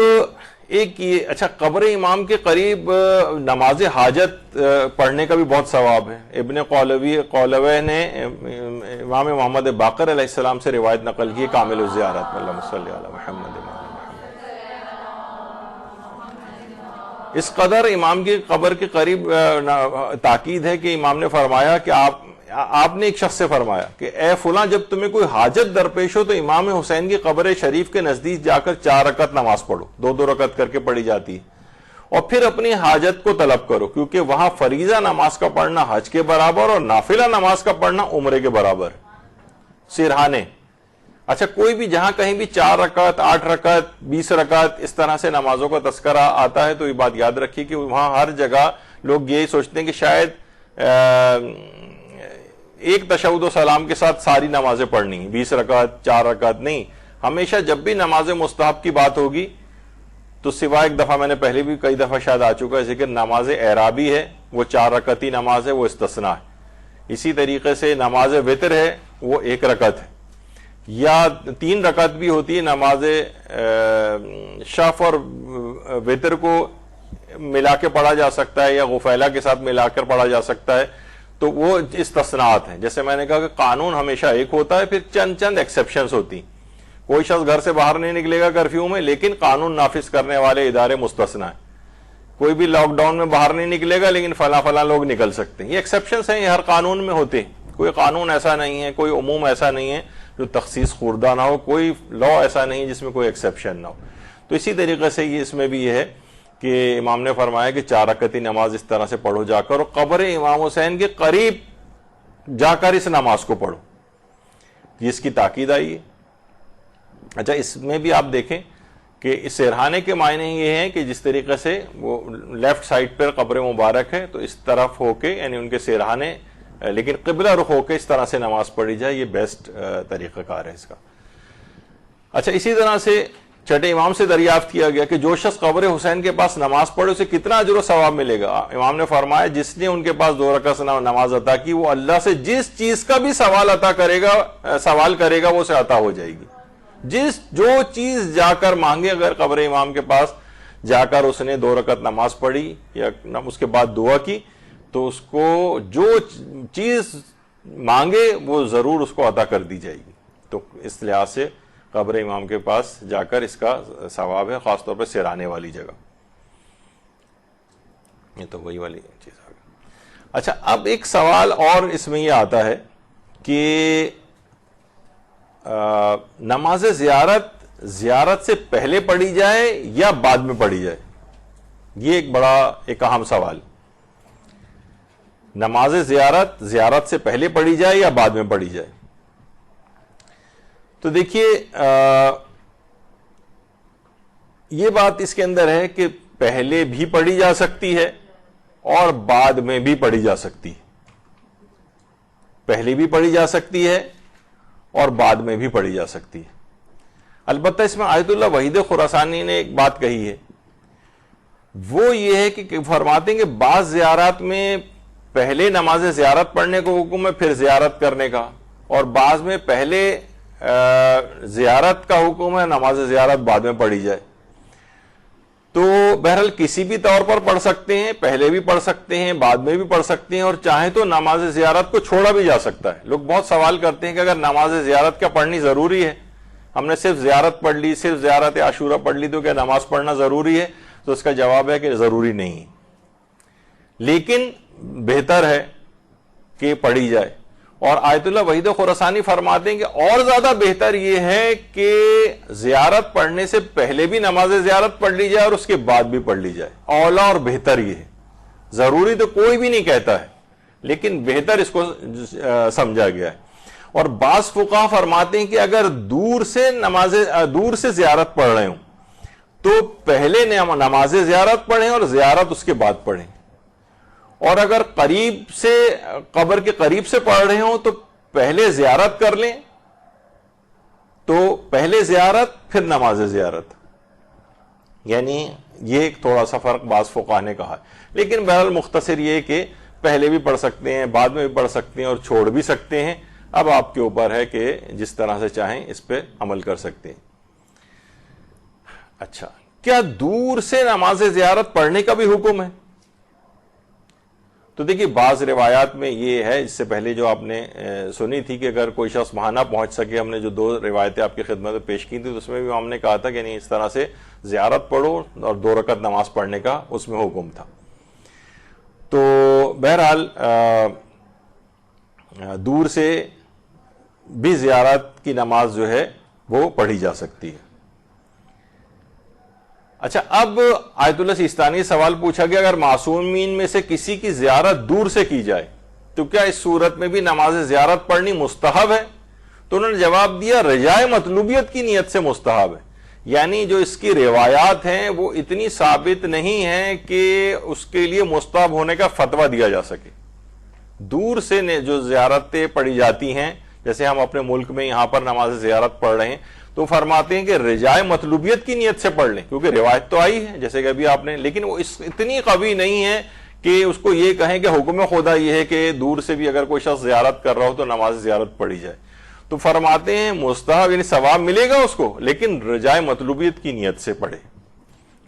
ایک یہ، اچھا قبر امام کے قریب نماز حاجت پڑھنے کا بھی بہت ثواب ہے. ابن قولوی نے امام محمد باقر علیہ السلام سے روایت نقل کی کامل الزیارت، اللہم صلی علی محمد. اس قدر امام کی قبر کے قریب تاکید ہے کہ امام نے فرمایا کہ آپ نے ایک شخص سے فرمایا کہ اے فلاں، جب تمہیں کوئی حاجت درپیش ہو تو امام حسین کی قبر شریف کے نزدیک جا کر 4 رکعت نماز پڑھو، 2 رکعت کر کے پڑھی جاتی ہے، اور پھر اپنی حاجت کو طلب کرو، کیونکہ وہاں فریضہ نماز کا پڑھنا حج کے برابر اور نافلہ نماز کا پڑھنا عمرے کے برابر. سرہانے، اچھا کوئی بھی جہاں کہیں بھی 4 رکعت، 8 رکعت، 20 رکعت اس طرح سے نمازوں کا تذکرہ آتا ہے تو یہ بات یاد رکھیے کہ وہاں ہر جگہ لوگ یہی سوچتے ہیں کہ شاید ایک تشہد و سلام کے ساتھ ساری نمازیں پڑھنی ہیں، 20 رکعت، 4 رکعت نہیں. ہمیشہ جب بھی نماز مستحب کی بات ہوگی تو سوائے ایک دفعہ، میں نے پہلے بھی کئی دفعہ شاید آ چکا ہے ذکر، نماز اعرابی ہے وہ 4 رکعتی نماز ہے، وہ استثناء ہے. اسی طریقے سے نماز وتر ہے وہ 1 رکعت ہے، یا 3 رکعت بھی ہوتی ہے. نماز شف اور وتر کو ملا کے پڑھا جا سکتا ہے یا غفیلہ کے ساتھ ملا کر پڑھا جا سکتا ہے، تو وہ استثناءات ہیں. جیسے میں نے کہا کہ قانون ہمیشہ ایک ہوتا ہے، پھر چند ایکسیپشنز ہوتی. کوئی شخص گھر سے باہر نہیں نکلے گا کرفیو میں، لیکن قانون نافذ کرنے والے ادارے مستثنیٰ ہیں. کوئی بھی لاک ڈاؤن میں باہر نہیں نکلے گا، لیکن فلاں لوگ نکل سکتے ہیں. یہ ایکسیپشنز ہیں، یہ ہر قانون میں ہوتے ہیں. کوئی قانون ایسا نہیں ہے، کوئی عموم ایسا نہیں ہے جو تخصیص خوردہ نہ ہو، کوئی لا ایسا نہیں جس میں کوئی ایکسیپشن نہ ہو. تو اسی طریقے سے اس میں بھی یہ ہے کہ امام نے فرمایا کہ 4 رکعتی نماز اس طرح سے پڑھو جا کر، اور قبر امام حسین کے قریب جا کر اس نماز کو پڑھو، جس کی تاکید آئی ہے. اچھا اس میں بھی آپ دیکھیں کہ اس سرہانے کے معنی یہ ہیں کہ جس طریقے سے وہ لیفٹ سائڈ پر قبر مبارک ہے تو اس طرف ہو کے، یعنی ان کے سرہانے، لیکن قبلہ رخ ہو کے اس طرح سے نماز پڑھی جائے، یہ بیسٹ طریقہ کار ہے اس کا. اچھا اسی طرح سے چھٹے امام سے دریافت کیا گیا کہ جو شخص قبر حسین کے پاس نماز پڑھے اسے کتنا اجر و ثواب ملے گا. امام نے فرمایا جس نے ان کے پاس 2 رکعت نماز عطا کی، وہ اللہ سے جس چیز کا بھی سوال کرے گا وہ اسے عطا ہو جائے گی. جو چیز جا کر مانگے، اگر قبر امام کے پاس جا کر اس نے 2 رکعت نماز پڑھی یا اس کے بعد دعا کی تو اس کو جو چیز مانگے وہ ضرور اس کو عطا کر دی جائے گی. تو اس لحاظ سے قبر امام کے پاس جا کر اس کا ثواب ہے، خاص طور پہ سرانے والی جگہ. یہ تو وہی والی چیز آ گئی. اچھا، اب ایک سوال اور اس میں یہ آتا ہے کہ نماز زیارت سے پہلے پڑھی جائے یا بعد میں پڑھی جائے؟ یہ ایک بڑا ایک اہم سوال. نماز زیارت سے پہلے پڑھی جائے یا بعد میں پڑھی جائے؟ تو دیکھیے یہ بات اس کے اندر ہے کہ پہلے بھی پڑھی جا سکتی ہے اور بعد میں بھی پڑھی جا سکتی ہے. پہلے بھی پڑھی جا سکتی ہے اور بعد میں بھی پڑھی جا سکتی ہے. البتہ اس میں آیت اللہ وحید خراسانی نے ایک بات کہی ہے، وہ یہ ہے کہ فرماتے ہیں کہ بعض زیارات میں پہلے نماز زیارت پڑھنے کو حکم ہے پھر زیارت کرنے کا، اور بعض میں پہلے زیارت کا حکم ہے، نماز زیارت بعد میں پڑھی جائے. تو بہرحال کسی بھی طور پر پڑھ سکتے ہیں، پہلے بھی پڑھ سکتے ہیں، بعد میں بھی پڑھ سکتے ہیں، اور چاہیں تو نماز زیارت کو چھوڑا بھی جا سکتا ہے. لوگ بہت سوال کرتے ہیں کہ اگر نماز زیارت کیا پڑھنی ضروری ہے؟ ہم نے صرف زیارت پڑھ لی، صرف زیارت عاشورہ پڑھ لی، تو کیا نماز پڑھنا ضروری ہے؟ تو اس کا جواب ہے کہ ضروری نہیں، لیکن بہتر ہے کہ پڑھی جائے. اور آیت اللہ وحید خراسانی فرماتے ہیں کہ اور زیادہ بہتر یہ ہے کہ زیارت پڑھنے سے پہلے بھی نماز زیارت پڑھ لی جائے اور اس کے بعد بھی پڑھ لی جائے. اولا اور بہتر یہ ہے. ضروری تو کوئی بھی نہیں کہتا ہے، لیکن بہتر اس کو سمجھا گیا ہے. اور بعض فقہا فرماتے ہیں کہ اگر دور سے زیارت پڑھ رہے ہوں تو پہلے نماز زیارت پڑھیں اور زیارت اس کے بعد پڑھیں، اور اگر قبر کے قریب سے پڑھ رہے ہوں تو پہلے زیارت کر لیں، تو پہلے زیارت پھر نماز زیارت. یعنی یہ ایک تھوڑا سا فرق بعض فقہا نے کہا ہے. لیکن بہرحال مختصر یہ کہ پہلے بھی پڑھ سکتے ہیں، بعد میں بھی پڑھ سکتے ہیں اور چھوڑ بھی سکتے ہیں. اب آپ کے اوپر ہے کہ جس طرح سے چاہیں اس پہ عمل کر سکتے ہیں. اچھا، کیا دور سے نماز زیارت پڑھنے کا بھی حکم ہے؟ تو دیکھیے بعض روایات میں یہ ہے، اس سے پہلے جو آپ نے سنی تھی کہ اگر کوئی شخص وہاں نہ پہنچ سکے، ہم نے جو 2 روایتیں آپ کی خدمت میں پیش کی تھی، تو اس میں بھی ہم نے کہا تھا کہ نہیں، اس طرح سے زیارت پڑھو اور 2 رکعت نماز پڑھنے کا اس میں حکم تھا. تو بہرحال دور سے بھی زیارت کی نماز جو ہے وہ پڑھی جا سکتی ہے. اچھا، اب آیت اللہ سیستانی سوال پوچھا گیا اگر معصومین میں سے کسی کی زیارت دور سے کی جائے تو کیا اس صورت میں بھی نماز زیارت پڑھنی مستحب ہے؟ تو انہوں نے جواب دیا رجائے مطلوبیت کی نیت سے مستحب ہے. یعنی جو اس کی روایات ہیں وہ اتنی ثابت نہیں ہیں کہ اس کے لیے مستحب ہونے کا فتویٰ دیا جا سکے. دور سے جو زیارتیں پڑھی جاتی ہیں، جیسے ہم اپنے ملک میں یہاں پر نماز زیارت پڑھ رہے ہیں، تو فرماتے ہیں کہ رجائے مطلوبیت کی نیت سے پڑھ لیں، کیونکہ روایت تو آئی ہے جیسے کہ ابھی آپ نے، لیکن وہ اتنی قوی نہیں ہے کہ اس کو یہ کہیں کہ حکم خدا یہ ہے کہ دور سے بھی اگر کوئی شخص زیارت کر رہا ہو تو نماز زیارت پڑھی جائے. تو فرماتے ہیں مستحب، یعنی ثواب ملے گا اس کو، لیکن رجائے مطلوبیت کی نیت سے پڑھے.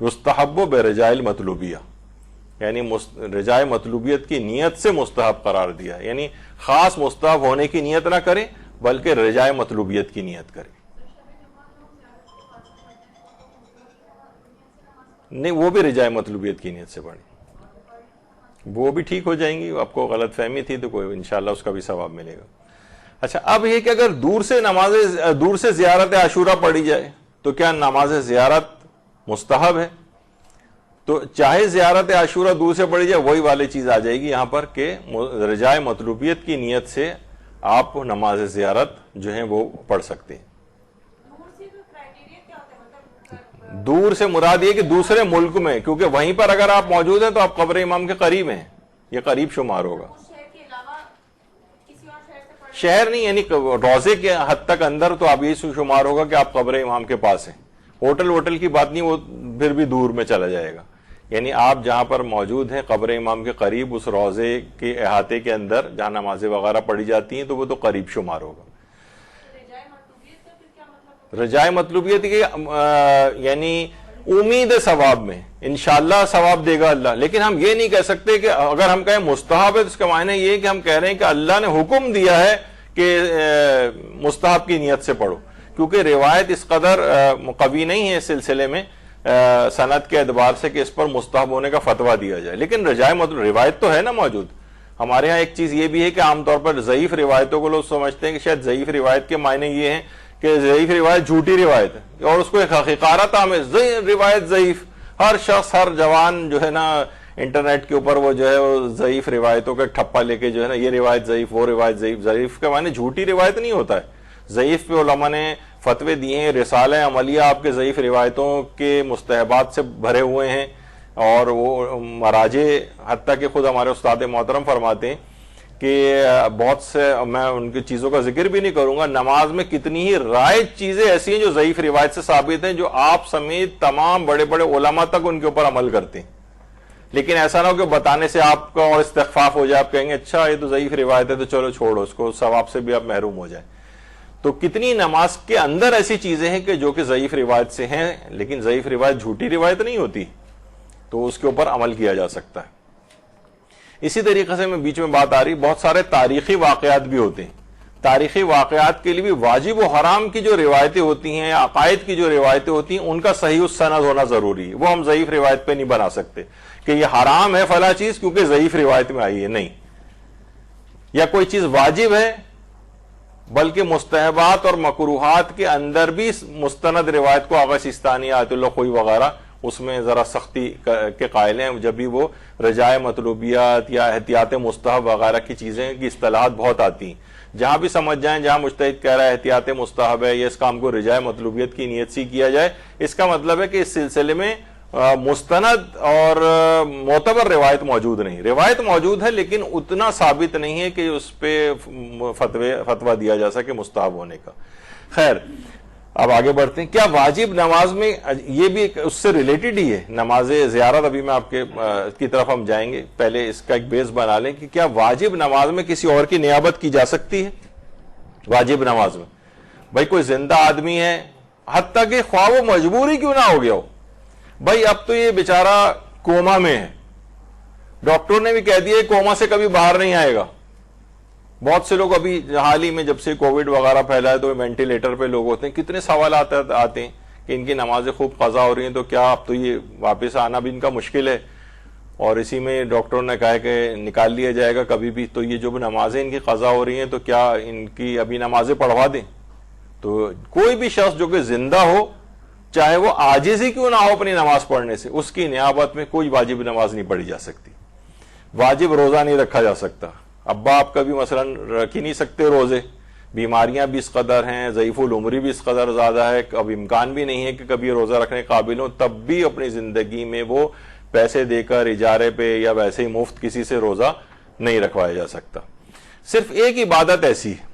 یستحب برجائے المطلوبیہ، یعنی رجائے مطلوبیت کی نیت سے مستحب قرار دیا، یعنی خاص مستحب ہونے کی نیت نہ کریں بلکہ رجائے مطلوبیت کی نیت کریں. نہیں، وہ بھی رجائے مطلوبیت کی نیت سے پڑھیں، وہ بھی ٹھیک ہو جائیں گی. آپ کو غلط فہمی تھی تو کوئی انشاءاللہ اس کا بھی ثواب ملے گا. اچھا، اب یہ کہ اگر دور سے زیارت عاشورہ پڑھی جائے تو کیا نماز زیارت مستحب ہے؟ تو چاہے زیارت عاشورہ دور سے پڑھی جائے، وہی والی چیز آ جائے گی یہاں پر کہ رجائے مطلوبیت کی نیت سے آپ نماز زیارت جو ہیں وہ پڑھ سکتے ہیں. دور سے مراد یہ کہ دوسرے ملک میں، کیونکہ وہیں پر اگر آپ موجود ہیں تو آپ قبر امام کے قریب ہیں، یہ قریب شمار ہوگا. شہر نہیں، یعنی روضے کے حد تک اندر تو آپ یہ شمار ہوگا کہ آپ قبر امام کے پاس ہیں. ہوٹل کی بات نہیں، وہ پھر بھی دور میں چلا جائے گا. یعنی آپ جہاں پر موجود ہیں قبر امام کے قریب، اس روضے کے احاطے کے اندر جہاں نمازیں وغیرہ پڑھی جاتی ہیں، تو وہ تو قریب شمار ہوگا. رجائے مطلوبیت کی یعنی امید ثواب میں، انشاءاللہ ثواب دے گا اللہ. لیکن ہم یہ نہیں کہہ سکتے کہ اگر ہم کہیں مستحب ہے تو اس کا معنی یہ ہے کہ ہم کہہ رہے ہیں کہ اللہ نے حکم دیا ہے کہ مستحب کی نیت سے پڑھو. کیونکہ روایت اس قدر قوی نہیں ہے اس سلسلے میں سند کے اعتبار سے کہ اس پر مستحب ہونے کا فتویٰ دیا جائے. لیکن رجائے مطلب روایت تو ہے نا موجود. ہمارے ہاں ایک چیز یہ بھی ہے کہ عام طور پر ضعیف روایتوں کو لوگ سمجھتے ہیں کہ شاید ضعیف روایت کے معنی یہ ہیں کہ ضعیف روایت جھوٹی روایت ہے اور اس کو ایک حقیقت آمیز روایت ضعیف. ہر شخص ہر جوان جو ہے نا انٹرنیٹ کے اوپر وہ جو ہے وہ ضعیف روایتوں کا ٹھپا لے کے جو ہے نا یہ روایت ضعیف وہ روایت ضعیف. ضعیف کے معنی جھوٹی روایت نہیں ہوتا ہے. ضعیف پہ علماء نے فتوے دیے ہیں. رسالہ عملیہ آپ کے ضعیف روایتوں کے مستحبات سے بھرے ہوئے ہیں اور وہ مراجع حتیٰ کہ خود ہمارے استاد محترم فرماتے ہیں کہ بہت سے میں ان کی چیزوں کا ذکر بھی نہیں کروں گا. نماز میں کتنی ہی رائج چیزیں ایسی ہیں جو ضعیف روایت سے ثابت ہیں جو آپ سمیت تمام بڑے بڑے علماء تک ان کے اوپر عمل کرتے ہیں. لیکن ایسا نہ ہو کہ بتانے سے آپ کا اور استخفاف ہو جائے, آپ کہیں گے اچھا یہ تو ضعیف روایت ہے تو چلو چھوڑو اس کو, ثواب سے بھی آپ محروم ہو جائیں. تو کتنی نماز کے اندر ایسی چیزیں ہیں کہ جو کہ ضعیف روایت سے ہیں, لیکن ضعیف روایت جھوٹی روایت نہیں ہوتی, تو اس کے اوپر عمل کیا جا سکتا ہے. اسی طریقے سے میں بیچ میں بات آ رہی, بہت سارے تاریخی واقعات بھی ہوتے ہیں. تاریخی واقعات کے لیے بھی واجب و حرام کی جو روایتیں ہوتی ہیں, عقائد کی جو روایتیں ہوتی ہیں, ان کا صحیح السند ہونا ضروری ہے. وہ ہم ضعیف روایت پہ نہیں بنا سکتے کہ یہ حرام ہے فلاں چیز کیونکہ ضعیف روایت میں آئی ہے, نہیں. یا کوئی چیز واجب ہے بلکہ مستحبات اور مکروہات کے اندر بھی مستند روایت کو آغا سیستانی آیت اللہ خوئی وغیرہ اس میں ذرا سختی کے قائل ہیں, جب بھی وہ رجائے مطلوبیات یا احتیاط مستحب وغیرہ کی چیزیں کی اصطلاحات بہت آتی ہیں. جہاں بھی سمجھ جائیں, جہاں مجتہد کہہ رہا ہے احتیاط مستحب ہے یا اس کام کو رجائے مطلوبیت کی نیت سے کیا جائے, اس کا مطلب ہے کہ اس سلسلے میں مستند اور معتبر روایت موجود نہیں. روایت موجود ہے لیکن اتنا ثابت نہیں ہے کہ اس پہ فتویٰ دیا جا سکے مستحب ہونے کا. خیر, اب آگے بڑھتے ہیں. کیا واجب نماز میں, یہ بھی اس سے ریلیٹڈ ہی ہے نماز زیارت, ابھی میں آپ کی طرف ہم جائیں گے, پہلے اس کا ایک بیس بنا لیں کہ کیا واجب نماز میں کسی اور کی نیابت کی جا سکتی ہے؟ واجب نماز میں بھائی کوئی زندہ آدمی ہے, حتیٰ کہ خواہ وہ مجبوری کیوں نہ ہو گیا ہو, بھائی اب تو یہ بیچارہ کوما میں ہے, ڈاکٹر نے بھی کہہ دیا کوما سے کبھی باہر نہیں آئے گا. بہت سے لوگ ابھی حال ہی میں جب سے کووڈ وغیرہ پھیلا ہے تو وینٹیلیٹر پہ لوگ ہوتے ہیں, کتنے سوالات آتے ہیں کہ ان کی نمازیں خوب قضا ہو رہی ہیں تو کیا اب تو یہ واپس آنا بھی ان کا مشکل ہے, اور اسی میں ڈاکٹروں نے کہا کہ نکال لیا جائے گا کبھی بھی, تو یہ جو نمازیں ان کی قضا ہو رہی ہیں تو کیا ان کی ابھی نمازیں پڑھوا دیں؟ تو کوئی بھی شخص جو کہ زندہ ہو, چاہے وہ عاجز ہی کیوں نہ ہو اپنی نماز پڑھنے سے, اس کی نیابت میں کوئی واجب نماز نہیں پڑھی جا سکتی. واجب روزہ نہیں رکھا جا سکتا. ابا آپ کبھی مثلا رکھ ہی نہیں سکتے روزے, بیماریاں بھی اس قدر ہیں, ضعیف العمری بھی اس قدر زیادہ ہے, اب امکان بھی نہیں ہے کہ کبھی روزہ رکھنے قابل ہوں, تب بھی اپنی زندگی میں وہ پیسے دے کر اجارے پہ یا ویسے ہی مفت کسی سے روزہ نہیں رکھوایا جا سکتا. صرف ایک عبادت ایسی ہے,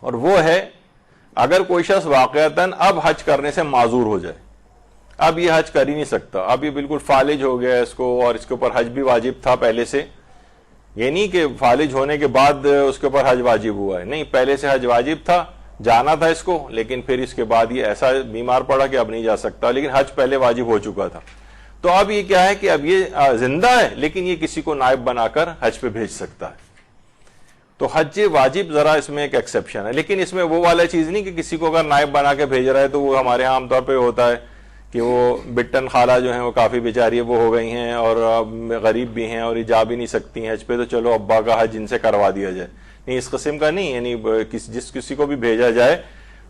اور وہ ہے اگر کوئی شخص واقعتاً اب حج کرنے سے معذور ہو جائے, اب یہ حج کر ہی نہیں سکتا, اب یہ بالکل فالج ہو گیا اس کو, اور اس کے اوپر حج بھی واجب تھا پہلے سے, یہ نہیں کہ فالج ہونے کے بعد اس کے اوپر حج واجب ہوا ہے, نہیں, پہلے سے حج واجب تھا, جانا تھا اس کو, لیکن پھر اس کے بعد یہ ایسا بیمار پڑا کہ اب نہیں جا سکتا, لیکن حج پہلے واجب ہو چکا تھا. تو اب یہ کیا ہے کہ اب یہ زندہ ہے لیکن یہ کسی کو نائب بنا کر حج پہ بھیج سکتا ہے. تو حج واجب ذرا اس میں ایک ایکسیپشن ہے, لیکن اس میں وہ والا چیز نہیں کہ کسی کو اگر نائب بنا کے بھیج رہا ہے تو وہ ہمارے عام طور پہ ہوتا ہے کہ وہ بٹن خالہ جو ہیں وہ کافی بیچاری وہ ہو گئی ہیں اور غریب بھی ہیں اور یہ جا بھی نہیں سکتی ہیں حج پہ, تو چلو ابا کا حج ان سے کروا دیا جائے. نہیں, اس قسم کا نہیں, یعنی جس کسی کو بھی بھیجا جائے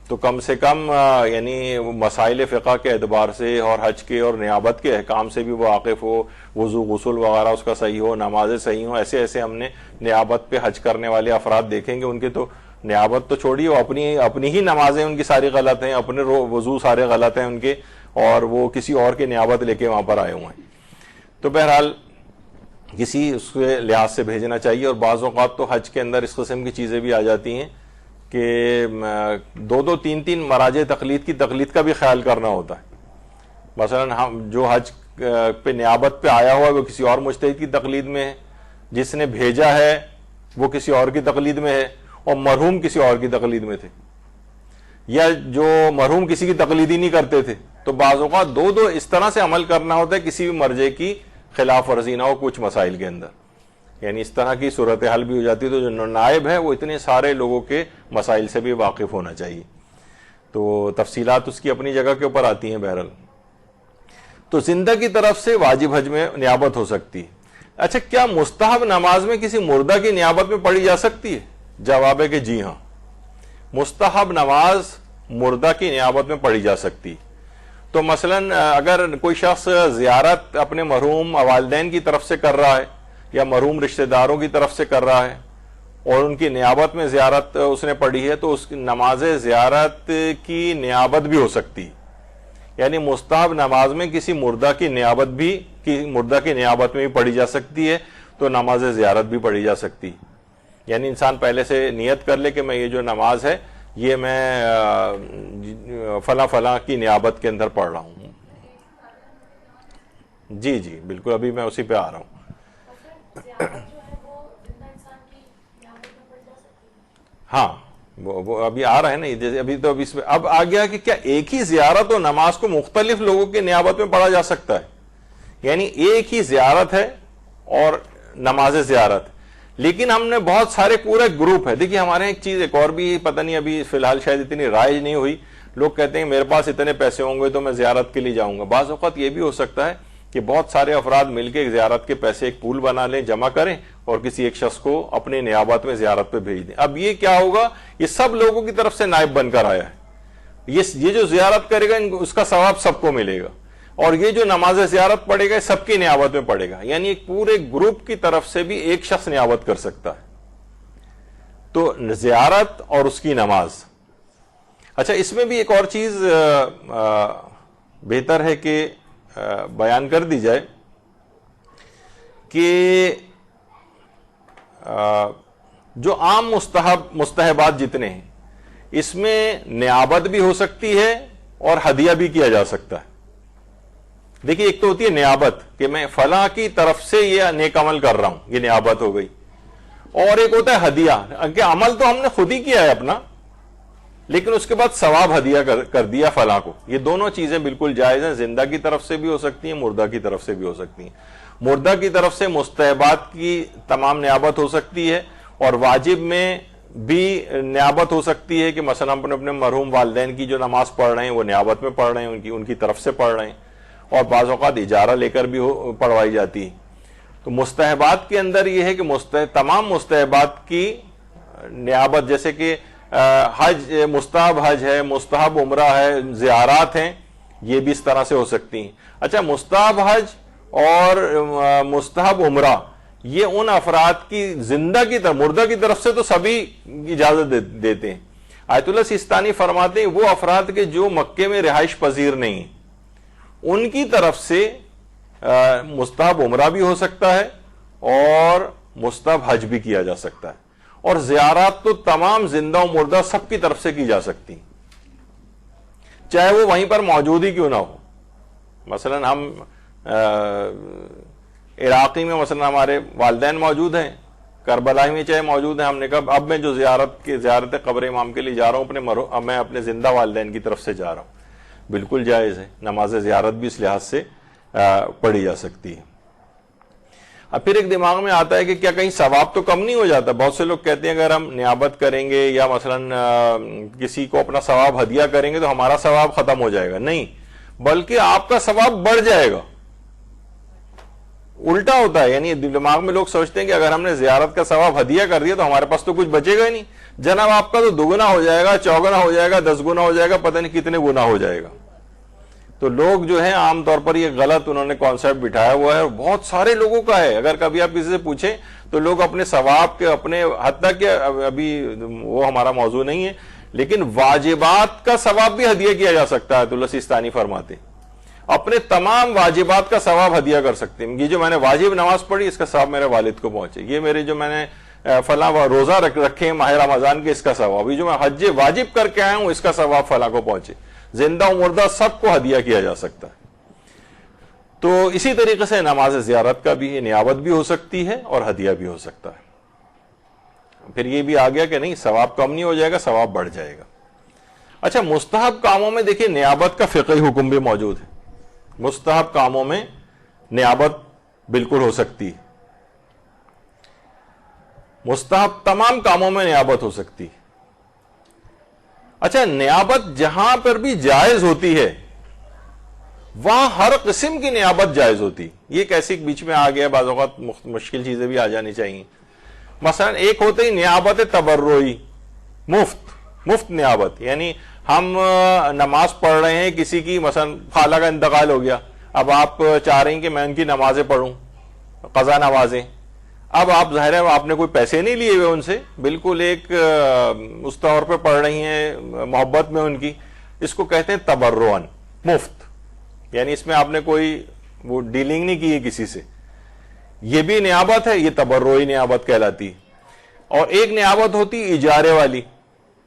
تو کم سے کم یعنی مسائل فقہ کے اعتبار سے اور حج کے اور نیابت کے احکام سے بھی وہ واقف ہو, وضو غسل وغیرہ اس کا صحیح ہو, نمازیں صحیح ہوں. ایسے ہم نے نیابت پہ حج کرنے والے افراد دیکھیں گے, ان کے تو نیابت تو چھوڑیے, وہ اپنی ہی نمازیں ان کی ساری غلط ہیں, اپنے وضو سارے غلط ہیں ان کے, اور وہ کسی اور کے نیابت لے کے وہاں پر آئے ہوئے ہیں. تو بہرحال کسی اس کے لحاظ سے بھیجنا چاہیے. اور بعض اوقات تو حج کے اندر اس قسم کی چیزیں بھی آ جاتی ہیں کہ 2-3 مراجع تقلید کی تقلید کا بھی خیال کرنا ہوتا ہے. مثلا ہم جو حج پہ نیابت پہ آیا ہوا ہے وہ کسی اور مجتہد کی تقلید میں ہے, جس نے بھیجا ہے وہ کسی اور کی تقلید میں ہے, اور مرحوم کسی اور کی تقلید میں تھے, یا جو مرحوم کسی کی تقلید ہی نہیں کرتے تھے. تو بعض اوقات دو اس طرح سے عمل کرنا ہوتا ہے کسی بھی مرجع کی خلاف ورزی نہ ہو کچھ مسائل کے اندر, یعنی اس طرح کی صورتحال بھی ہو جاتی ہے. تو جو نائب ہے وہ اتنے سارے لوگوں کے مسائل سے بھی واقف ہونا چاہیے. تو تفصیلات اس کی اپنی جگہ کے اوپر آتی ہیں بہرحال. تو زندہ کی طرف سے واجب حج میں نیابت ہو سکتی ہے. اچھا کیا مستحب نماز میں کسی مردہ کی نیابت میں پڑھی جا سکتی ہے؟ جواب ہے کہ جی ہاں، مستحب نماز مردہ کی نیابت میں پڑھی جا سکتی. تو مثلا اگر کوئی شخص زیارت اپنے مرحوم والدین کی طرف سے کر رہا ہے یا مرحوم رشتہ داروں کی طرف سے کر رہا ہے اور ان کی نیابت میں زیارت اس نے پڑھی ہے، تو اس کی نماز زیارت کی نیابت بھی ہو سکتی. یعنی مستحب نماز میں کسی مردہ کی نیابت میں بھی پڑھی جا سکتی ہے، تو نماز زیارت بھی پڑھی جا سکتی. یعنی انسان پہلے سے نیت کر لے کہ میں یہ جو نماز ہے یہ میں فلاں فلاں کی نیابت کے اندر پڑھ رہا ہوں. جی جی بالکل، ابھی میں اسی پہ آ رہا ہوں. ہاں وہ ابھی آ رہا ہے نا، جیسے ابھی تو اس میں اب آ گیا کہ کیا ایک ہی زیارت و نماز کو مختلف لوگوں کی نیابت میں پڑھا جا سکتا ہے. یعنی ایک ہی زیارت ہے اور نماز زیارت، لیکن ہم نے بہت سارے پورے گروپ ہے. دیکھیے ہمارے ایک چیز ایک اور بھی پتہ نہیں ابھی فی الحال شاید اتنی رائج نہیں ہوئی. لوگ کہتے ہیں میرے پاس اتنے پیسے ہوں گے تو میں زیارت کے لیے جاؤں گا. بعض اوقات یہ بھی ہو سکتا ہے کہ بہت سارے افراد مل کے ایک زیارت کے پیسے ایک پول بنا لیں، جمع کریں اور کسی ایک شخص کو اپنے نیابت میں زیارت پہ بھیج دیں. اب یہ کیا ہوگا، یہ سب لوگوں کی طرف سے نائب بن کر آیا ہے. یہ جو زیارت کرے گا اس کا ثواب سب کو ملے گا، اور یہ جو نماز زیارت پڑھے گا سب کی نیابت میں پڑھے گا. یعنی ایک پورے گروپ کی طرف سے بھی ایک شخص نیابت کر سکتا ہے. تو زیارت اور اس کی نماز. اچھا اس میں بھی ایک اور چیز بہتر ہے کہ بیان کر دی جائے کہ جو عام مستحبات جتنے ہیں اس میں نیابت بھی ہو سکتی ہے اور ہدیہ بھی کیا جا سکتا ہے. دیکھیے ایک تو ہوتی ہے نیابت کہ میں فلاں کی طرف سے یہ نیک عمل کر رہا ہوں، یہ نیابت ہو گئی. اور ایک ہوتا ہے ہدیہ کہ عمل تو ہم نے خود ہی کیا ہے اپنا، لیکن اس کے بعد ثواب ہدیہ کر دیا فلاں کو. یہ دونوں چیزیں بالکل جائز ہیں، زندہ کی طرف سے بھی ہو سکتی ہیں، مردہ کی طرف سے بھی ہو سکتی ہیں. مردہ کی طرف سے مستحبات کی تمام نیابت ہو سکتی ہے، اور واجب میں بھی نیابت ہو سکتی ہے کہ مثلا اپنے مرحوم والدین کی جو نماز پڑھ رہے ہیں وہ نیابت میں پڑھ رہے ہیں، ان کی طرف سے پڑھ رہے ہیں، اور بعض اوقات اجارہ لے کر بھی پڑھوائی جاتی ہے. تو مستحبات کے اندر یہ ہے کہ تمام مستحبات کی نیابت، جیسے کہ حج، مستحب حج ہے، مستحب عمرہ ہے، زیارات ہیں، یہ بھی اس طرح سے ہو سکتی ہیں. اچھا مستحب حج اور مستحب عمرہ یہ ان افراد کی زندہ کی طرف، مردہ کی طرف سے تو سبھی اجازت دیتے ہیں. آیت اللہ سیستانی فرماتے ہیں وہ افراد کے جو مکے میں رہائش پذیر نہیں ہیں ان کی طرف سے مستحب عمرہ بھی ہو سکتا ہے اور مستحب حج بھی کیا جا سکتا ہے. اور زیارات تو تمام زندہ و مردہ سب کی طرف سے کی جا سکتی ہیں، چاہے وہ وہیں پر موجود ہی کیوں نہ ہو. مثلا ہم عراقی میں مثلا ہمارے والدین موجود ہیں، کربلا میں چاہے موجود ہیں، ہم نے کہا اب میں جو زیارت قبر امام کے لیے جا رہا ہوں میں اپنے زندہ والدین کی طرف سے جا رہا ہوں. بالکل جائز ہے، نماز زیارت بھی اس لحاظ سے پڑھی جا سکتی ہے. اب پھر ایک دماغ میں آتا ہے کہ کیا کہیں ثواب تو کم نہیں ہو جاتا؟ بہت سے لوگ کہتے ہیں اگر ہم نیابت کریں گے یا مثلا کسی کو اپنا ثواب ہدیہ کریں گے تو ہمارا ثواب ختم ہو جائے گا. نہیں، بلکہ آپ کا ثواب بڑھ جائے گا. الٹا ہوتا ہے. یعنی دماغ میں لوگ سوچتے ہیں کہ اگر ہم نے زیارت کا ثواب ہدیہ کر دیا تو ہمارے پاس تو کچھ بچے گا ہی نہیں. جناب آپ کا تو دوگنا ہو جائے گا، چوگنا ہو جائے گا، 10 گنا ہو جائے گا، پتہ نہیں کتنے گنا ہو جائے گا. تو لوگ جو ہیں عام طور پر یہ غلط انہوں نے کانسیپٹ بٹھایا ہوا ہے، اور بہت سارے لوگوں کا ہے. اگر کبھی آپ کسی سے پوچھیں تو لوگ اپنے ثواب کے اپنے حتیٰ کہ ابھی وہ ہمارا موضوع نہیں ہے، لیکن واجبات کا ثواب بھی ہدیہ کیا جا سکتا ہے. تو اللہ سیستانی فرماتے اپنے تمام واجبات کا ثواب ہدیہ کر سکتے ہیں. یہ جو میں نے واجب نماز پڑھی اس کا ثواب میرے والد کو پہنچے، یہ میرے جو میں نے فلاں روزہ رکھے ہیں ماہ رمضان کے اس کا ثواب، یہ جو میں حج واجب کر کے آیا ہوں اس کا ثواب فلاں کو پہنچے. زندہ و مردہ سب کو ہدیہ کیا جا سکتا ہے. تو اسی طریقے سے نماز زیارت کا بھی نیابت بھی ہو سکتی ہے اور ہدیہ بھی ہو سکتا ہے. پھر یہ بھی آ گیا کہ نہیں ثواب کم نہیں ہو جائے گا، ثواب بڑھ جائے گا. اچھا مستحب کاموں میں دیکھیے نیابت کا فقہی حکم بھی موجود ہے. مستحب کاموں میں نیابت بالکل ہو سکتی ہے. مستحب تمام کاموں میں نیابت ہو سکتی ہے. اچھا نیابت جہاں پر بھی جائز ہوتی ہے وہاں ہر قسم کی نیابت جائز ہوتی. یہ کیسے بیچ میں آ گیا, بعض اوقات مشکل چیزیں بھی آ جانی چاہیے. مثلا ایک ہوتے ہی نیابت تبرعی, مفت نیابت, یعنی ہم نماز پڑھ رہے ہیں کسی کی, مثلا خالہ کا انتقال ہو گیا, اب آپ چاہ رہے ہیں کہ میں ان کی نمازیں پڑھوں, قضا نمازیں. اب آپ ظاہر ہے آپ نے کوئی پیسے نہیں لیے ہوئے ان سے, بالکل ایک اس طور پہ پڑھ رہی ہیں محبت میں ان کی. اس کو کہتے ہیں تبرعاً, مفت, یعنی اس میں آپ نے کوئی وہ ڈیلنگ نہیں کی ہے کسی سے. یہ بھی نیابت ہے, یہ تبرعی نیابت کہلاتی. اور ایک نیابت ہوتی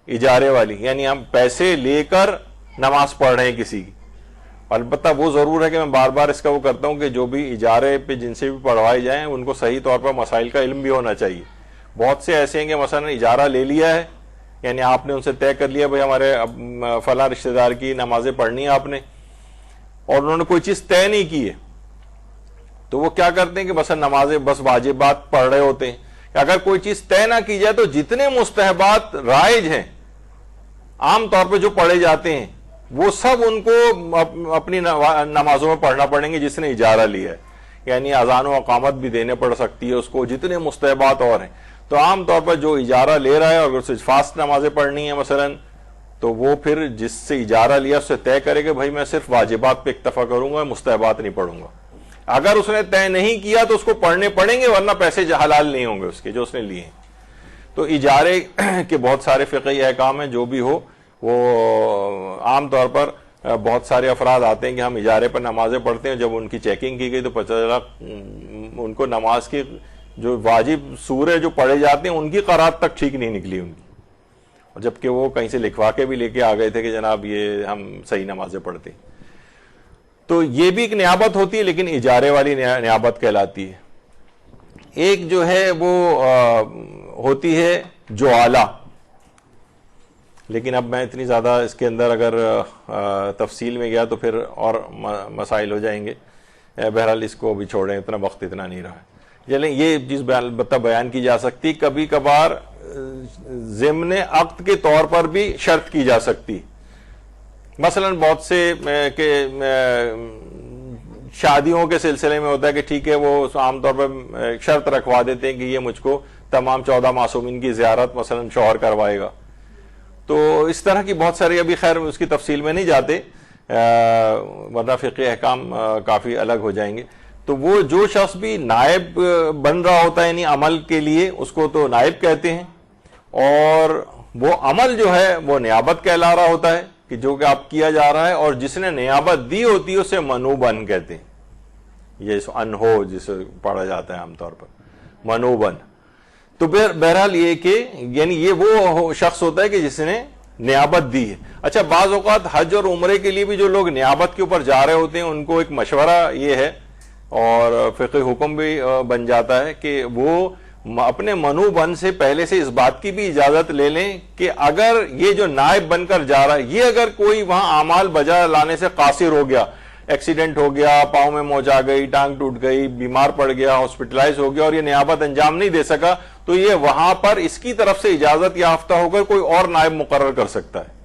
اجارے والی, یعنی ہم پیسے لے کر نماز پڑھ رہے ہیں کسی کی. البتہ وہ ضرور ہے کہ میں بار بار اس کا وہ کرتا ہوں کہ جو بھی اجارے پہ جن سے بھی پڑھوائے جائیں ان کو صحیح طور پر مسائل کا علم بھی ہونا چاہیے. بہت سے ایسے ہیں کہ مثلا اجارہ لے لیا ہے, یعنی آپ نے ان سے طے کر لیا بھائی ہمارے فلاں رشتہ دار کی نمازیں پڑھنی ہیں آپ نے, اور انہوں نے کوئی چیز طے نہیں کی ہے, تو وہ کیا کرتے ہیں کہ بس نمازیں بس واجبات پڑھ رہے ہوتے ہیں. اگر کوئی چیز طے نہ کی جائے تو جتنے مستحبات رائج ہیں عام طور پہ جو پڑھے جاتے ہیں وہ سب ان کو اپنی نمازوں میں پڑھنا پڑیں گے جس نے اجارہ لیا ہے. یعنی اذان و اقامت بھی دینے پڑ سکتی ہے اس کو, جتنے مستحبات اور ہیں. تو عام طور پر جو اجارہ لے رہا ہے اور اگر اسے فاسٹ نمازیں پڑھنی ہیں مثلا, تو وہ پھر جس سے اجارہ لیا اس سے طے کرے کہ بھائی میں صرف واجبات پہ اکتفا کروں گا, مستحبات نہیں پڑھوں گا. اگر اس نے طے نہیں کیا تو اس کو پڑھنے پڑیں گے, ورنہ پیسے حلال نہیں ہوں گے اس کے جو اس نے لیے ہیں. تو اجارے کے بہت سارے فقہی احکام ہیں, جو بھی ہو وہ عام طور پر بہت سارے افراد آتے ہیں کہ ہم اجارے پر نمازیں پڑھتے ہیں. جب ان کی چیکنگ کی گئی تو پتہ چلا ان کو نماز کی جو واجب سورے جو پڑھے جاتے ہیں ان کی قرات تک ٹھیک نہیں نکلی ان کی, جبکہ وہ کہیں سے لکھوا کے بھی لے کے آ گئے تھے کہ جناب یہ ہم صحیح نمازیں پڑھتے ہیں. تو یہ بھی ایک نیابت ہوتی ہے, لیکن اجارے والی نیابت کہلاتی ہے. ایک جو ہے وہ ہوتی ہے جعالہ, لیکن اب میں اتنی زیادہ اس کے اندر اگر تفصیل میں گیا تو پھر اور مسائل ہو جائیں گے. بہرحال اس کو بھی چھوڑیں, اتنا وقت اتنا نہیں رہا ہے. چلیں یہ چیز البتہ بیان کی جا سکتی, کبھی کبھار ضمن عقد کے طور پر بھی شرط کی جا سکتی. مثلا بہت سے کہ شادیوں کے سلسلے میں ہوتا ہے کہ ٹھیک ہے وہ عام طور پر شرط رکھوا دیتے ہیں کہ یہ مجھ کو تمام 14 معصومین کی زیارت مثلا شوہر کروائے گا. تو اس طرح کی بہت ساری, ابھی خیر اس کی تفصیل میں نہیں جاتے ورنہ فقہی احکام کافی الگ ہو جائیں گے. تو وہ جو شخص بھی نائب بن رہا ہوتا ہے یعنی عمل کے لیے, اس کو تو نائب کہتے ہیں, اور وہ عمل جو ہے وہ نیابت کہلا رہا ہوتا ہے کہ جو کہ آپ کیا جا رہا ہے, اور جس نے نیابت دی ہوتی ہے اسے منوبن کہتے ہیں. یہ انہو جسے پڑھا جاتا ہے عام طور پر منوبن. تو بہرحال یہ کہ یعنی یہ وہ شخص ہوتا ہے کہ جس نے نیابت دی ہے. اچھا بعض اوقات حج اور عمرے کے لیے بھی جو لوگ نیابت کے اوپر جا رہے ہوتے ہیں ان کو ایک مشورہ یہ ہے, اور فقہی حکم بھی بن جاتا ہے کہ وہ اپنے منوبن سے پہلے سے اس بات کی بھی اجازت لے لیں کہ اگر یہ جو نائب بن کر جا رہا ہے یہ اگر کوئی وہاں اعمال بجا لانے سے قاصر ہو گیا, ایکسیڈنٹ ہو گیا, پاؤں میں موچ آ گئی, ٹانگ ٹوٹ گئی, بیمار پڑ گیا, ہاسپٹلائز ہو گیا, اور یہ نیابت انجام نہیں دے سکا, تو یہ وہاں پر اس کی طرف سے اجازت یافتہ ہو کر کوئی اور نائب مقرر کر سکتا ہے.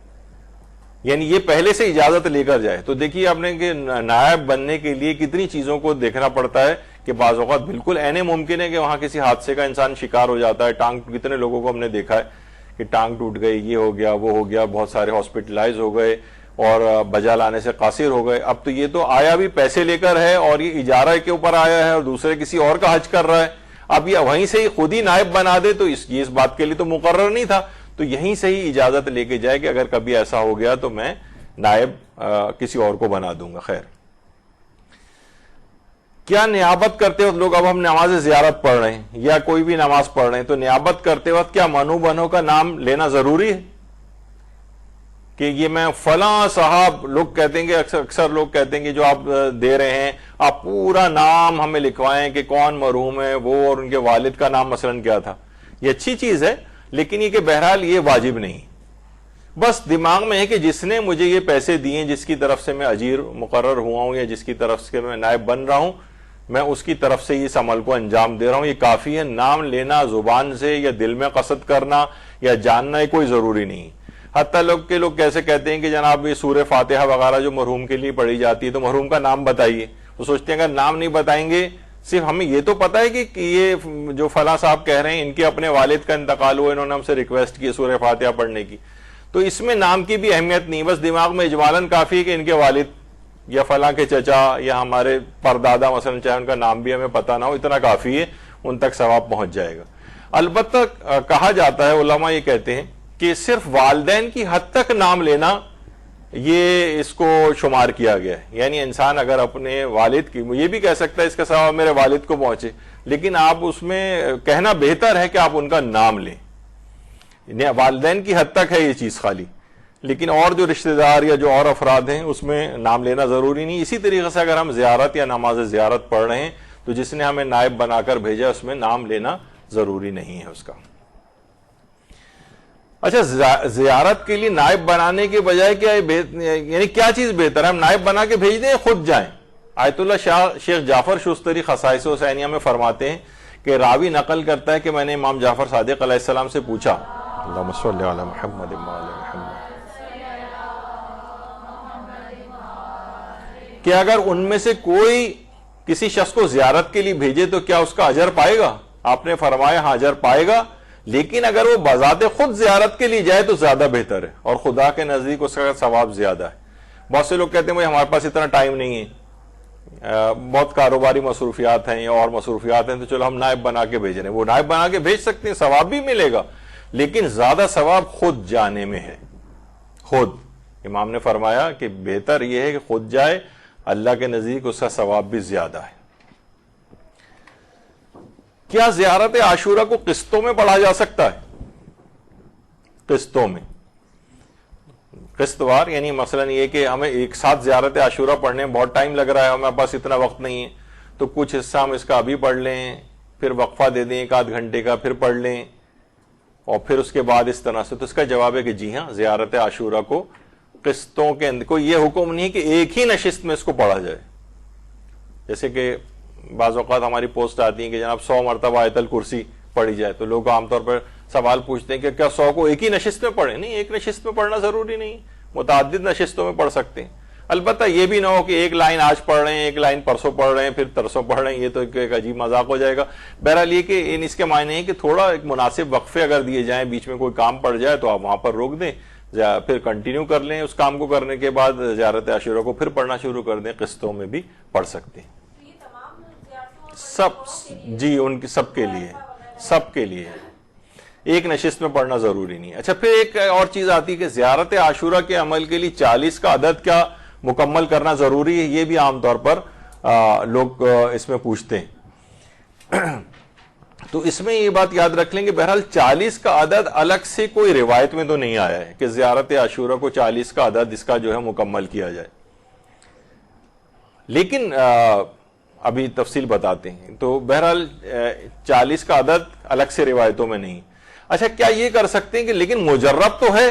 یعنی یہ پہلے سے اجازت لے کر جائے. تو دیکھیے آپ نے کہ نائب بننے کے لیے کتنی چیزوں کو دیکھنا پڑتا ہے کہ بعض اوقات بالکل عین ممکن ہے کہ وہاں کسی حادثے کا انسان شکار ہو جاتا ہے. کتنے لوگوں کو ہم نے دیکھا ہے کہ ٹانگ ٹوٹ گئی, یہ ہو گیا, وہ ہو گیا, بہت سارے ہاسپٹلائز ہو گئے اور بجا لانے سے قاصر ہو گئے. اب تو یہ تو آیا بھی پیسے لے کر ہے اور یہ اجارہ کے اوپر آیا ہے اور دوسرے کسی اور کا حج کر رہا ہے. اب یہ وہیں سے ہی خود ہی نائب بنا دے تو اس بات کے لیے تو مقرر نہیں تھا. تو یہیں سے ہی اجازت لے کے جائے کہ اگر کبھی ایسا ہو گیا تو میں نائب کسی اور کو بنا دوں گا. خیر, کیا نیابت کرتے وقت لوگ, اب ہم نماز زیارت پڑھ رہے ہیں یا کوئی بھی نماز پڑھ رہے ہیں, تو نیابت کرتے وقت کیا منوبنوں کا نام لینا ضروری ہے کہ یہ میں فلاں صاحب, لوگ کہتے ہیں کہ اکثر لوگ کہتے ہیں کہ جو آپ دے رہے ہیں آپ پورا نام ہمیں لکھوائیں کہ کون مرحوم ہے وہ اور ان کے والد کا نام مثلا کیا تھا. یہ اچھی چیز ہے, لیکن یہ کہ بہرحال یہ واجب نہیں. بس دماغ میں ہے کہ جس نے مجھے یہ پیسے دیے, جس کی طرف سے میں اجیر مقرر ہوا ہوں یا جس کی طرف سے میں نائب بن رہا ہوں, میں اس کی طرف سے اس عمل کو انجام دے رہا ہوں, یہ کافی ہے. نام لینا زبان سے یا دل میں قصد کرنا یا جاننا یہ کوئی ضروری نہیں. حتیٰ لوگ کیسے کہتے ہیں کہ جناب یہ سورہ فاتحہ وغیرہ جو مرحوم کے لیے پڑھی جاتی ہے تو مرحوم کا نام بتائیے. وہ سوچتے ہیں اگر نام نہیں بتائیں گے, صرف ہمیں یہ تو پتا ہے کہ یہ جو فلاں صاحب کہہ رہے ہیں ان کے اپنے والد کا انتقال ہوا, انہوں نے ہم سے ریکویسٹ کی سورہ فاتحہ پڑھنے کی, تو اس میں نام کی بھی اہمیت نہیں, بس دماغ میں اجمالاً کافی ہے کہ ان کے والد یا فلاں کے چچا یا ہمارے پردادا مثلا, چاہے ان کا نام بھی ہمیں پتہ نہ ہو, اتنا کافی ہے, ان تک ثواب پہنچ جائے گا. البتہ کہا جاتا ہے, علماء یہ کہتے ہیں کہ صرف والدین کی حد تک نام لینا یہ اس کو شمار کیا گیا ہے. یعنی انسان اگر اپنے والد کی, یہ بھی کہہ سکتا ہے اس کا ثواب میرے والد کو پہنچے, لیکن آپ اس میں کہنا بہتر ہے کہ آپ ان کا نام لیں. والدین کی حد تک ہے یہ چیز خالی, لیکن اور جو رشتہ دار یا جو اور افراد ہیں اس میں نام لینا ضروری نہیں. اسی طریقے سے اگر ہم زیارت یا نماز زیارت پڑھ رہے ہیں تو جس نے ہمیں نائب بنا کر بھیجا اس میں نام لینا ضروری نہیں ہے اس کا. اچھا, زیارت کے لیے نائب بنانے کے بجائے کیا یعنی کیا چیز بہتر ہے, ہم نائب بنا کے بھیج دیں خود جائیں؟ آیت اللہ شیخ جعفر شستری خصائص حسینیہ میں فرماتے ہیں کہ راوی نقل کرتا ہے کہ میں نے امام جعفر صادق علیہ السلام سے پوچھا, اللہم صلی علی محمد وعلی محمد, کہ اگر ان میں سے کوئی کسی شخص کو زیارت کے لیے بھیجے تو کیا اس کا اجر پائے گا؟ آپ نے فرمایا ہاں اجر پائے گا, لیکن اگر وہ بذات خود زیارت کے لیے جائے تو زیادہ بہتر ہے اور خدا کے نزدیک اس کا ثواب زیادہ ہے. بہت سے لوگ کہتے ہیں ہمارے پاس اتنا ٹائم نہیں ہے, بہت کاروباری مصروفیات ہیں یا اور مصروفیات ہیں, تو چلو ہم نائب بنا کے بھیج رہے ہیں. وہ نائب بنا کے بھیج سکتے ہیں, ثواب بھی ملے گا, لیکن زیادہ ثواب خود جانے میں ہے. خود امام نے فرمایا کہ بہتر یہ ہے کہ خود جائے, اللہ کے نزدیک اس کا ثواب بھی زیادہ ہے. کیا زیارت عاشورہ کو قسطوں میں پڑھا جا سکتا ہے؟ قسطوں میں, قسط وار, یعنی مثلا یہ کہ ہمیں ایک ساتھ زیارت عاشورہ پڑھنے میں بہت ٹائم لگ رہا ہے, ہمارے پاس اتنا وقت نہیں ہے, تو کچھ حصہ ہم اس کا ابھی پڑھ لیں, پھر وقفہ دے دیں 1 آدھ گھنٹے کا, پھر پڑھ لیں, اور پھر اس کے بعد اس طرح سے. تو اس کا جواب ہے کہ جی ہاں, زیارت عاشورہ کو قسطوں کے اندر کوئی یہ حکم نہیں کہ ایک ہی نشست میں اس کو پڑھا جائے. جیسے کہ بعض اوقات ہماری پوسٹ آتی ہیں کہ جناب 100 مرتبہ آیت الکرسی پڑھی جائے, تو لوگ عام طور پر سوال پوچھتے ہیں کہ کیا 100 کو ایک ہی نشست میں پڑھیں؟ نہیں, ایک نشست میں پڑھنا ضروری نہیں, متعدد نشستوں میں پڑھ سکتے ہیں. البتہ یہ بھی نہ ہو کہ ایک لائن آج پڑھ رہے ہیں, ایک لائن پرسوں پڑھ رہے ہیں, پھر ترسوں پڑھ رہے ہیں, یہ تو ایک عجیب مذاق ہو جائے گا. بہرحال یہ کہ اس کے معنی ہے کہ تھوڑا ایک مناسب وقفے اگر دیے جائیں, بیچ میں کوئی کام پڑ جائے تو آپ وہاں پر روک دیں, پھر کنٹینیو کر لیں اس کام کو, کرنے کے بعد زیارت عاشورہ کو پھر پڑھنا شروع کر دیں. قسطوں میں بھی پڑھ سکتے ہیں سب, جی ان کی سب کے لیے ایک نشست میں پڑھنا ضروری نہیں ہے. اچھا, پھر ایک اور چیز آتی ہے کہ زیارت عاشورہ کے عمل کے لیے 40 کا عدد کیا مکمل کرنا ضروری ہے؟ یہ بھی عام طور پر لوگ اس میں پوچھتے ہیں. تو اس میں یہ بات یاد رکھ لیں کہ بہرحال 40 کا عدد الگ سے کوئی روایت میں تو نہیں آیا ہے کہ زیارت عاشورہ کو 40 کا عدد اس کا جو ہے مکمل کیا جائے, لیکن ابھی تفصیل بتاتے ہیں. تو بہرحال 40 کا عدد الگ سے روایتوں میں نہیں. اچھا, کیا یہ کر سکتے ہیں کہ لیکن مجرب تو ہے,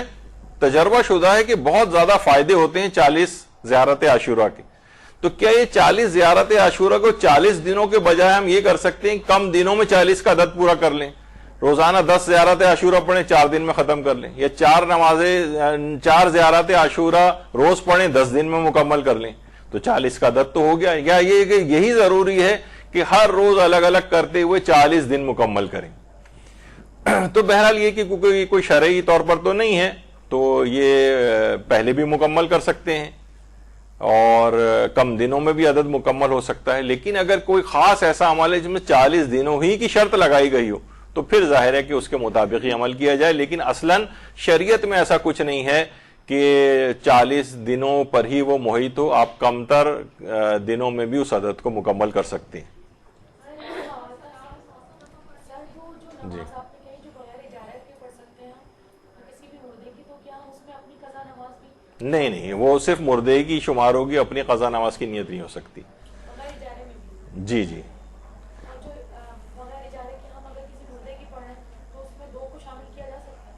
تجربہ شدہ ہے کہ بہت زیادہ فائدے ہوتے ہیں 40 زیارت عاشورہ کے, تو کیا یہ 40 زیارت عاشورہ کو 40 دنوں کے بجائے ہم یہ کر سکتے ہیں کم دنوں میں 40 کا عدد پورا کر لیں؟ روزانہ 10 زیارت عاشورہ پڑھیں, 4 دن میں ختم کر لیں, یا 4 زیارت عاشورہ روز پڑھیں, 10 دن میں مکمل کر لیں, تو 40 کا عدد تو ہو گیا. یا یہ کہ یہی ضروری ہے کہ ہر روز الگ الگ کرتے ہوئے 40 دن مکمل کریں؟ تو بہرحال یہ کہ کوئی شرعی طور پر تو نہیں ہے, تو یہ پہلے بھی مکمل کر سکتے ہیں اور کم دنوں میں بھی عدد مکمل ہو سکتا ہے. لیکن اگر کوئی خاص ایسا عمل ہے جس میں 40 دنوں ہی کی شرط لگائی گئی ہو تو پھر ظاہر ہے کہ اس کے مطابق ہی عمل کیا جائے. لیکن اصلاً شریعت میں ایسا کچھ نہیں ہے کہ 40 دنوں پر ہی وہ محیط ہو, آپ کم تر دنوں میں بھی اس عدد کو مکمل کر سکتے ہیں. جی نہیں, وہ صرف مردے کی شمار ہوگی, اپنی قضا نماز کی نیت نہیں ہو سکتی. جی جی,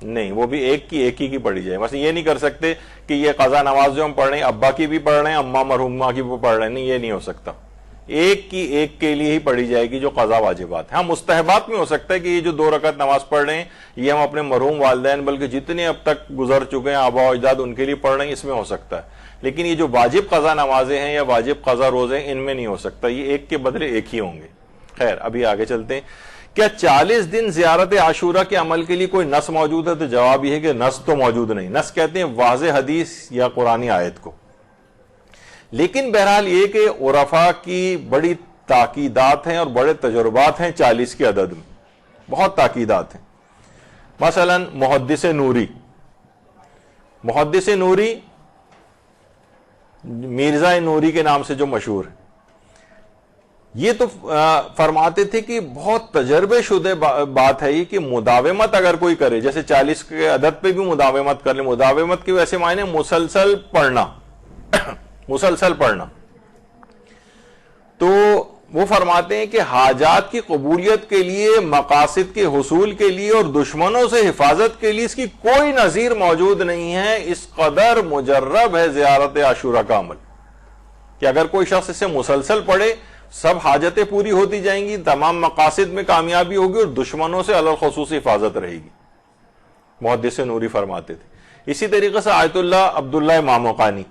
نہیں, وہ بھی ایک ہی پڑھی جائے. بس یہ نہیں کر سکتے کہ یہ قضا نماز جو ہم پڑھ رہے ہیں ابا کی بھی پڑھ رہے ہیں, اماں مرحومہ کی بھی پڑھ رہے ہیں, نہیں, یہ نہیں ہو سکتا. ایک کی ایک کے لیے ہی پڑھی جائے گی جو قضا واجبات ہیں. ہاں مستحبات میں ہو سکتا ہے کہ یہ جو 2 رکعت نماز پڑھ رہے ہیں یہ ہم اپنے مرحوم والدین بلکہ جتنے اب تک گزر چکے ہیں آبا و اجداد ان کے لیے پڑھ رہے ہیں، اس میں ہو سکتا ہے، لیکن یہ جو واجب قضا نمازیں ہیں یا واجب قضا روزے ہیں ان میں نہیں ہو سکتا، یہ ایک کے بدلے ایک ہی ہوں گے. خیر ابھی آگے چلتے ہیں. کیا 40 دن زیارت عاشورہ کے عمل کے لیے کوئی نص موجود ہے؟ تو جواب یہ ہے کہ نص تو موجود نہیں. نص کہتے ہیں واضح حدیث یا قرآنی آیت کو، لیکن بہرحال یہ کہ عرفاء کی بڑی تاکیدات ہیں اور بڑے تجربات ہیں 40 کی عدد میں، بہت تاکیدات ہیں. مثلا محدث نوری مرزا نوری کے نام سے جو مشہور ہے، یہ تو فرماتے تھے کہ بہت تجربے شدہ بات ہے یہ کہ مداومت اگر کوئی کرے، جیسے 40 کے عدد پہ بھی مداومت کر لے، مداومت کے ویسے معنی مسلسل پڑھنا مسلسل پڑھنا، تو وہ فرماتے ہیں کہ حاجات کی قبولیت کے لیے، مقاصد کے حصول کے لیے اور دشمنوں سے حفاظت کے لیے اس کی کوئی نظیر موجود نہیں ہے. اس قدر مجرب ہے زیارت عاشورہ کا عمل کہ اگر کوئی شخص اسے مسلسل پڑھے سب حاجتیں پوری ہوتی جائیں گی، تمام مقاصد میں کامیابی ہوگی اور دشمنوں سے علی الخصوص حفاظت رہے گی. محدث نوری فرماتے تھے. اسی طریقے سے آیت اللہ عبداللہ ماموقانی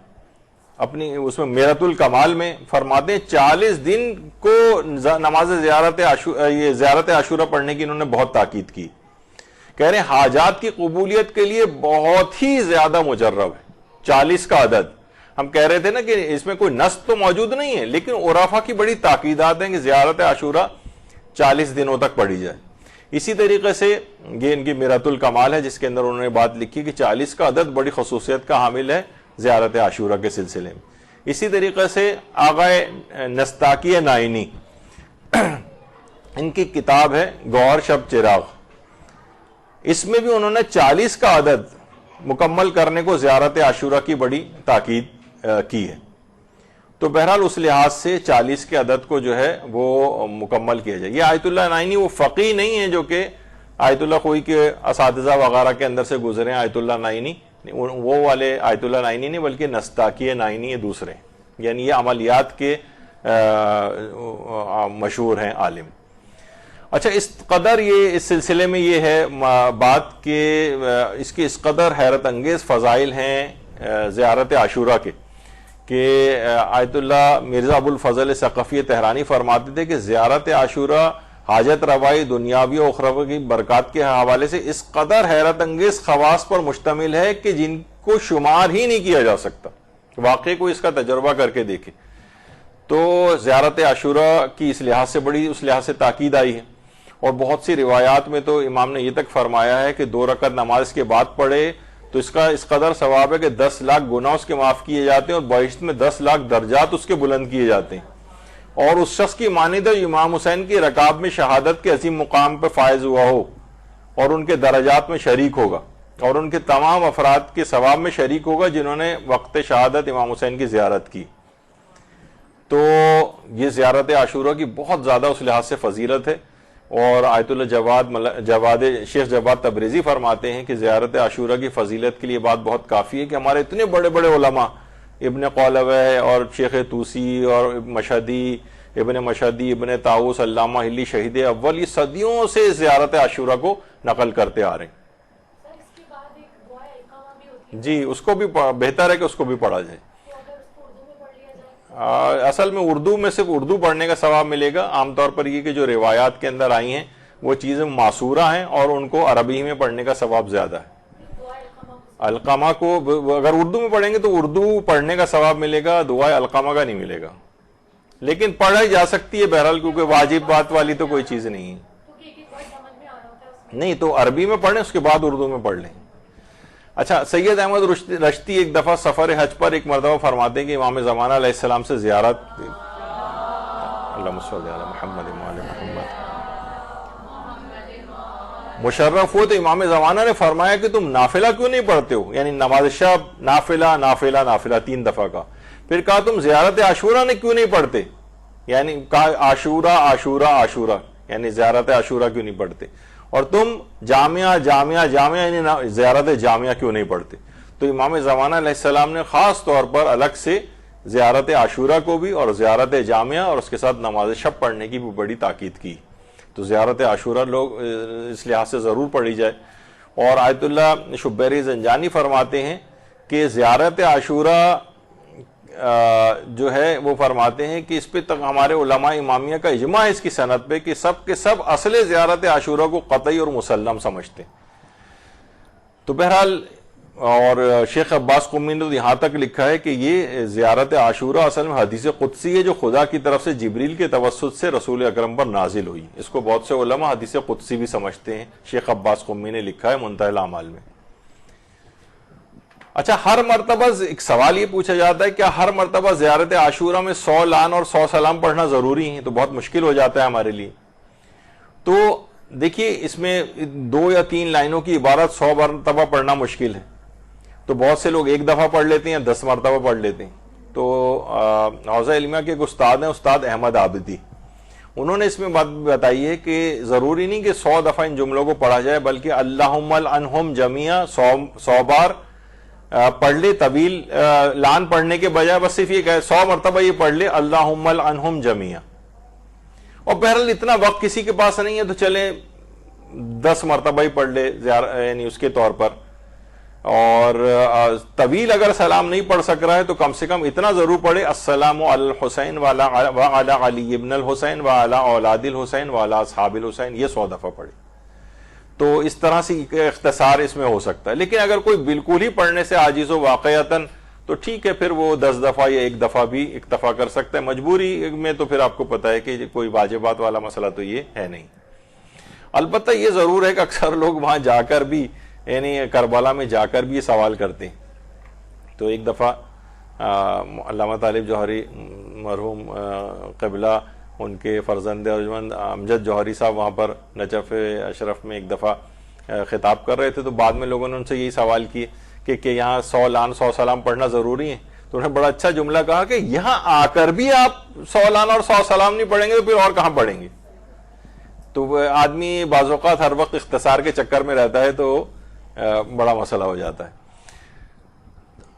اپنی اس میں میرۃ الکمال میں فرماتے ہیں 40 دن کو نماز زیارت عاشورہ پڑھنے کی انہوں نے بہت تاکید کی. کہہ رہے ہیں حاجات کی قبولیت کے لیے بہت ہی زیادہ مجرب ہے 40 کا عدد. ہم کہہ رہے تھے نا کہ اس میں کوئی نص تو موجود نہیں ہے، لیکن عرفاء کی بڑی تاکیدات ہیں کہ زیارت عاشورہ 40 دنوں تک پڑھی جائے. اسی طریقے سے یہ ان کی میرۃ الکمال ہے جس کے اندر انہوں نے بات لکھی کہ 40 کا عدد بڑی خصوصیت کا حامل ہے زیارت عاشورہ کے سلسلے میں. اسی طریقے سے آغا نستاکی نائینی ان کی کتاب ہے گوہر شب چراغ، اس میں بھی انہوں نے 40 کا عدد مکمل کرنے کو زیارت عاشورہ کی بڑی تاکید کی ہے. تو بہرحال اس لحاظ سے 40 کے عدد کو جو ہے وہ مکمل کیا جائے. یہ آیت اللہ نائینی وہ فقی نہیں ہے جو کہ آیت اللہ خوئی کے اساتذہ وغیرہ کے اندر سے گزرے ہیں. آیت اللہ نائینی وہ والے آیت اللہ نائینی نہیں بلکہ نستاکی نائینی یہ دوسرے، یعنی یہ عملیات کے مشہور ہیں عالم. اچھا اس قدر یہ اس سلسلے میں یہ ہے بات کہ اس کی اس قدر حیرت انگیز فضائل ہیں زیارت عاشورہ کے کہ آیت اللہ مرزا ابو الفضل ثقفی تہرانی فرماتے تھے کہ زیارت عاشورہ حاجت روائی دنیاوی و اخروی کی برکات کے حوالے سے اس قدر حیرت انگیز خواص پر مشتمل ہے کہ جن کو شمار ہی نہیں کیا جا سکتا. واقعی کوئی اس کا تجربہ کر کے دیکھے تو زیارت عاشورہ کی اس لحاظ سے بڑی اس لحاظ سے تاکید آئی ہے. اور بہت سی روایات میں تو امام نے یہ تک فرمایا ہے کہ 2 رکعت نماز کے بعد پڑھے تو اس کا اس قدر ثواب ہے کہ 10 لاکھ گناہ اس کے معاف کیے جاتے ہیں اور بہشت میں 10 لاکھ درجات اس کے بلند کیے جاتے ہیں. اور اس شخص کی مانند امام حسین کی رکاب میں شہادت کے عظیم مقام پہ فائز ہوا ہو اور ان کے درجات میں شریک ہوگا اور ان کے تمام افراد کے ثواب میں شریک ہوگا جنہوں نے وقت شہادت امام حسین کی زیارت کی. تو یہ زیارت عاشورہ کی بہت زیادہ اس لحاظ سے فضیلت ہے. اور آیت اللہ شیخ جواد تبریزی فرماتے ہیں کہ زیارت عاشورہ کی فضیلت کے لیے بات بہت کافی ہے کہ ہمارے اتنے بڑے بڑے علماء ابن قولوہ اور شیخ طوسی اور مشہدی ابن طاؤس علامہ ہلی شہید اول یہ صدیوں سے زیارت عاشورہ کو نقل کرتے آ رہے ہیں. جی اس کو بھی بہتر ہے کہ اس کو بھی پڑھا جائے. اصل میں اردو میں صرف اردو پڑھنے کا ثواب ملے گا. عام طور پر یہ کہ جو روایات کے اندر آئی ہیں وہ چیزیں معصورہ ہیں اور ان کو عربی میں پڑھنے کا ثواب زیادہ ہے. علقمہ کو اگر اردو میں پڑھیں گے تو اردو پڑھنے کا ثواب ملے گا، دعائے علقمہ کا نہیں ملے گا، لیکن پڑھائی جا سکتی ہے بہرحال کیونکہ واجب بات والی تو کوئی چیز نہیں ہے. نہیں تو عربی میں پڑھیں اس کے بعد اردو میں پڑھ لیں. اچھا سید احمد رشتی ایک دفعہ سفر حج پر ایک مرتبہ فرماتے ہیں کہ امام زمانہ علیہ السلام سے زیارت اللہم صلی علی محمد وعلی محمد مشرف ہو تو امام زمانہ نے فرمایا کہ تم نافلہ کیوں نہیں پڑھتے ہو، یعنی نماز شب نافلہ نافلہ نافلہ 3 دفعہ کا. پھر کہا تم زیارت عاشورہ نے کیوں نہیں پڑھتے، یعنی کہا عاشورہ عاشورہ عاشورہ یعنی زیارت عاشورہ کیوں نہیں پڑھتے، اور تم جامعہ جامعہ جامعہ یعنی زیارت جامعہ کیوں نہیں پڑھتے. تو امام زمانہ علیہ السلام نے خاص طور پر الگ سے زیارت عاشورہ کو بھی اور زیارت جامعہ اور اس کے ساتھ نماز شب پڑھنے کی بھی بڑی تاکید کی. تو زیارت عاشورہ لوگ اس لحاظ سے ضرور پڑھی جائے. اور آیت اللہ شبیری زنجانی فرماتے ہیں کہ زیارت عاشورہ جو ہے وہ فرماتے ہیں کہ اس پہ تک ہمارے علماء امامیہ کا اجماع ہے اس کی سند پہ کہ سب کے سب اصل زیارت عاشورہ کو قطعی اور مسلم سمجھتے ہیں. تو بہرحال اور شیخ عباس قمی نے یہاں تک لکھا ہے کہ یہ زیارت عاشورہ اصل میں حدیث قدسی ہے جو خدا کی طرف سے جبریل کے توسط سے رسول اکرم پر نازل ہوئی. اس کو بہت سے علماء حدیث قدسی بھی سمجھتے ہیں. شیخ عباس قمی نے لکھا ہے منتہی الاعمال میں. اچھا، ہر مرتبہ ایک سوال یہ پوچھا جاتا ہے کیا ہر مرتبہ زیارت عاشورہ میں 100 لعن اور 100 سلام پڑھنا ضروری ہے؟ تو بہت مشکل ہو جاتا ہے ہمارے لیے. تو دیکھیے اس میں 2 یا 3 لائنوں کی عبارت 100 مرتبہ پڑھنا مشکل ہے. تو بہت سے لوگ ایک دفعہ پڑھ لیتے ہیں یا 10 مرتبہ پڑھ لیتے ہیں. تو حوزہ علمیہ کے ایک استاد ہیں، استاد احمد عابدی، انہوں نے اس میں بات بتائی ہے کہ ضروری نہیں کہ 100 دفعہ ان جملوں کو پڑھا جائے، بلکہ اللہم العنہم جمیعا 100 بار پڑھ لے. طویل لعن پڑھنے کے بجائے بس صرف یہ کہ 100 مرتبہ یہ پڑھ لے اللہم العنہم جمیعا. اور بہرحال اتنا وقت کسی کے پاس نہیں ہے تو چلے 10 مرتبہ ہی پڑھ لے یعنی اس کے طور پر. اور طویل اگر سلام نہیں پڑھ سک رہا ہے تو کم سے کم اتنا ضرور پڑھے السلام علی الحسین وعلی علی ابن الحسین وعلی اولاد الحسین وعلی اصحاب الحسین، یہ 100 دفعہ پڑھے. تو اس طرح سے اختصار اس میں ہو سکتا ہے. لیکن اگر کوئی بالکل ہی پڑھنے سے عاجز ہو واقعتاً تو ٹھیک ہے، پھر وہ 10 دفعہ یا 1 دفعہ بھی اکتفا کر سکتا ہے. مجبوری میں تو پھر آپ کو پتہ ہے کہ کوئی واجبات والا مسئلہ تو یہ ہے نہیں. البتہ یہ ضرور ہے کہ اکثر لوگ وہاں جا کر بھی یعنی کربلا میں جا کر بھی یہ سوال کرتے ہیں. تو ایک دفعہ علامہ طالب جوہری مرحوم قبلہ ان کے فرزند ارجمند امجد جوہری صاحب وہاں پر نجف اشرف میں ایک دفعہ خطاب کر رہے تھے. تو بعد میں لوگوں نے ان سے یہی سوال کیے کہ یہاں 100 لعن 100 سلام پڑھنا ضروری ہے. تو انہوں نے بڑا اچھا جملہ کہا کہ یہاں آ کر بھی آپ 100 لعن اور 100 سلام نہیں پڑھیں گے تو پھر اور کہاں پڑھیں گے؟ تو آدمی بعض اوقات ہر وقت اختصار کے چکر میں رہتا ہے تو بڑا مسئلہ ہو جاتا ہے.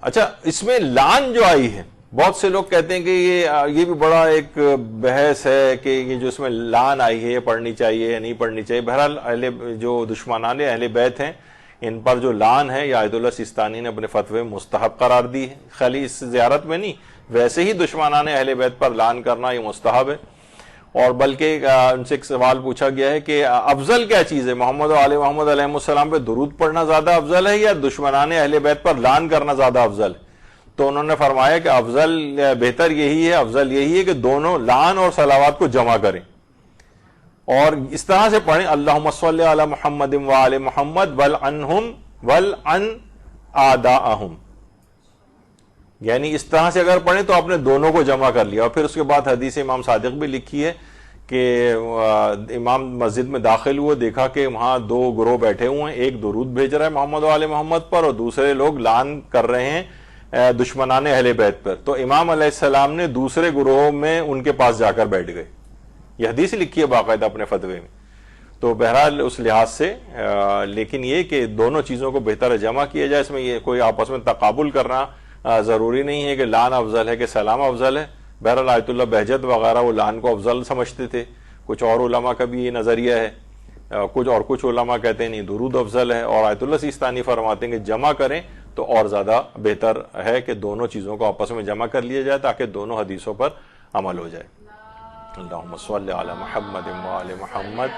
اچھا، اس میں لعن جو آئی ہے بہت سے لوگ کہتے ہیں کہ یہ بھی بڑا ایک بحث ہے کہ یہ جو اس میں لعن آئی ہے یہ پڑھنی چاہیے یا نہیں پڑھنی چاہیے. بہرحال جو دشمنان اہل بیت ہیں ان پر جو لعن ہے یہ آیت اللہ سیستانی نے اپنے فتوے میں مستحب قرار دی ہے. خالی اس زیارت میں نہیں، ویسے ہی دشمنان اہل بیت پر لعن کرنا یہ مستحب ہے. اور بلکہ ان سے ایک سوال پوچھا گیا ہے کہ افضل کیا چیز ہے، محمد و آل محمد علیہ السلام پہ درود پڑھنا زیادہ افضل ہے یا دشمنان اہل بیت پر لعن کرنا زیادہ افضل ہے؟ تو انہوں نے فرمایا کہ بہتر یہی ہے، افضل یہی ہے کہ دونوں لعن اور صلوات کو جمع کریں اور اس طرح سے پڑھیں اللہم صلی علی محمد وآل محمد والعنہم والعن آداءہم. یعنی اس طرح سے اگر پڑھیں تو آپ نے دونوں کو جمع کر لیا. اور پھر اس کے بعد حدیث امام صادق بھی لکھی ہے کہ امام مسجد میں داخل ہوئے، دیکھا کہ وہاں 2 گروہ بیٹھے ہوئے ہیں، ایک درود بھیج رہا ہے محمد و آل محمد پر اور دوسرے لوگ لعن کر رہے ہیں دشمنان اہل بیت پر. تو امام علیہ السلام نے دوسرے گروہ میں ان کے پاس جا کر بیٹھ گئے. یہ حدیث لکھی ہے باقاعدہ اپنے فتوے میں. تو بہرحال اس لحاظ سے لیکن یہ کہ دونوں چیزوں کو بہتر جمع کیا جائے. اس میں یہ کوئی آپس میں تقابل کرنا ضروری نہیں ہے کہ لعن افضل ہے کہ سلام افضل ہے. بہرحال آیت اللہ بہجت وغیرہ وہ لعن کو افضل سمجھتے تھے. کچھ اور علماء کا بھی یہ نظریہ ہے. کچھ علماء کہتے ہیں نہیں درود افضل ہے. اور آیت اللہ سیستانی فرماتے ہیں کہ جمع کریں تو اور زیادہ بہتر ہے کہ دونوں چیزوں کو آپس میں جمع کر لیا جائے تاکہ دونوں حدیثوں پر عمل ہو جائے. اللہم صلی علی محمد وآل محمد.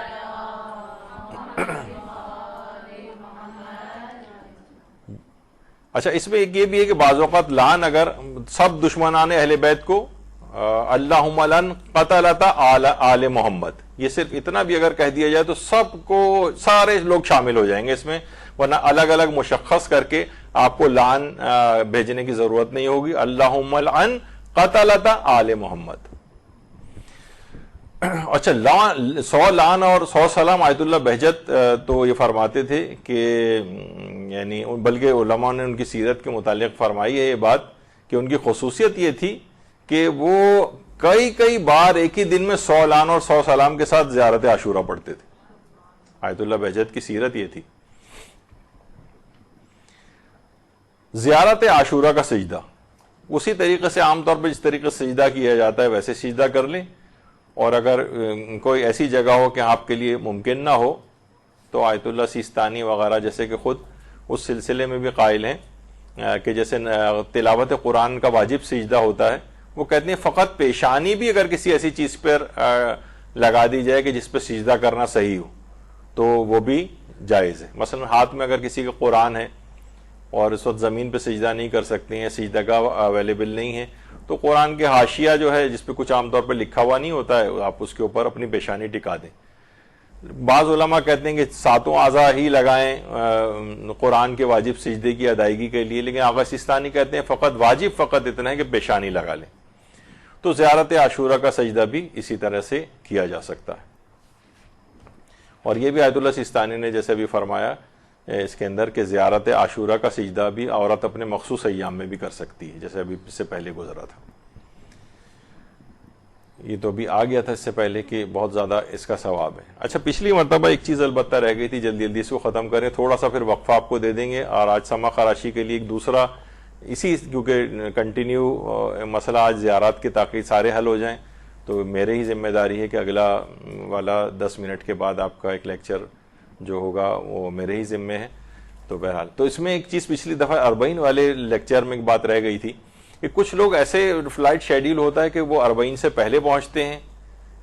اچھا، اس میں ایک یہ بھی ہے کہ بعض اوقات لعن اگر سب دشمنان اہل بیت کو اللہم لن قتلت آل محمد یہ صرف اتنا بھی اگر کہہ دیا جائے تو سب کو سارے لوگ شامل ہو جائیں گے اس میں. ورنہ الگ الگ مشخص کر کے آپ کو لعن بھیجنے کی ضرورت نہیں ہوگی. اللہم لن قتلت آل محمد. اچھا، 100 لعن اور 100 سلام آیت اللہ بہجت تو یہ فرماتے تھے کہ یعنی بلکہ علماء نے ان کی سیرت کے متعلق فرمائی ہے یہ بات کہ ان کی خصوصیت یہ تھی کہ وہ کئی بار ایک ہی دن میں 100 لعن اور 100 سلام کے ساتھ زیارت عاشورہ پڑھتے تھے. آیت اللہ بہجت کی سیرت یہ تھی. زیارت عاشورہ کا سجدہ اسی طریقے سے عام طور پہ جس طریقے سے سجدہ کیا جاتا ہے ویسے سجدہ کر لیں، اور اگر کوئی ایسی جگہ ہو کہ آپ کے لیے ممکن نہ ہو تو آیت اللہ سیستانی وغیرہ جیسے کہ خود اس سلسلے میں بھی قائل ہیں کہ جیسے تلاوت قرآن کا واجب سجدہ ہوتا ہے، وہ کہتے ہیں فقط پیشانی بھی اگر کسی ایسی چیز پر لگا دی جائے کہ جس پہ سجدہ کرنا صحیح ہو تو وہ بھی جائز ہے۔ مثلا ہاتھ میں اگر کسی کا قرآن ہے اور اس وقت زمین پہ سجدہ نہیں کر سکتے ہیں، سجدہ کا اویلیبل نہیں ہے، تو قرآن کے حاشیہ جو ہے جس پہ کچھ عام طور پہ لکھا ہوا نہیں ہوتا ہے، آپ اس کے اوپر اپنی پیشانی ٹکا دیں۔ بعض علماء کہتے ہیں کہ ساتوں اعضاء ہی لگائیں قرآن کے واجب سجدے کی ادائیگی کے لیے، لیکن آغا سیستانی کہتے ہیں فقط واجب فقط اتنا ہے کہ پیشانی لگا لیں۔ تو زیارت عاشورہ کا سجدہ بھی اسی طرح سے کیا جا سکتا ہے، اور یہ بھی آیت اللہ سیستانی نے جیسے بھی فرمایا اس کے اندر کہ زیارت عاشورہ کا سجدہ بھی عورت اپنے مخصوص ایام میں بھی کر سکتی ہے، جیسے ابھی اس سے پہلے گزرا تھا۔ یہ تو بھی آ گیا تھا اس سے پہلے کہ بہت زیادہ اس کا ثواب ہے۔ اچھا، پچھلی مرتبہ ایک چیز البتہ رہ گئی تھی، جلدی جلدی اس کو ختم کریں، تھوڑا سا پھر وقفہ آپ کو دے دیں گے، اور آج سما خراشی کے لیے ایک دوسرا اسی کیونکہ کنٹینیو مسئلہ آج زیارات کے تاکہ سارے حل ہو جائیں، تو میرے ہی ذمہ داری ہے کہ اگلا والا 10 منٹ کے بعد آپ کا ایک لیکچر جو ہوگا وہ میرے ہی ذمہ ہے۔ تو بہرحال تو اس میں ایک چیز پچھلی دفعہ 40 والے لیکچر میں ایک بات رہ گئی تھی کہ کچھ لوگ ایسے فلائٹ شیڈیول ہوتا ہے کہ وہ 40 سے پہلے پہنچتے ہیں،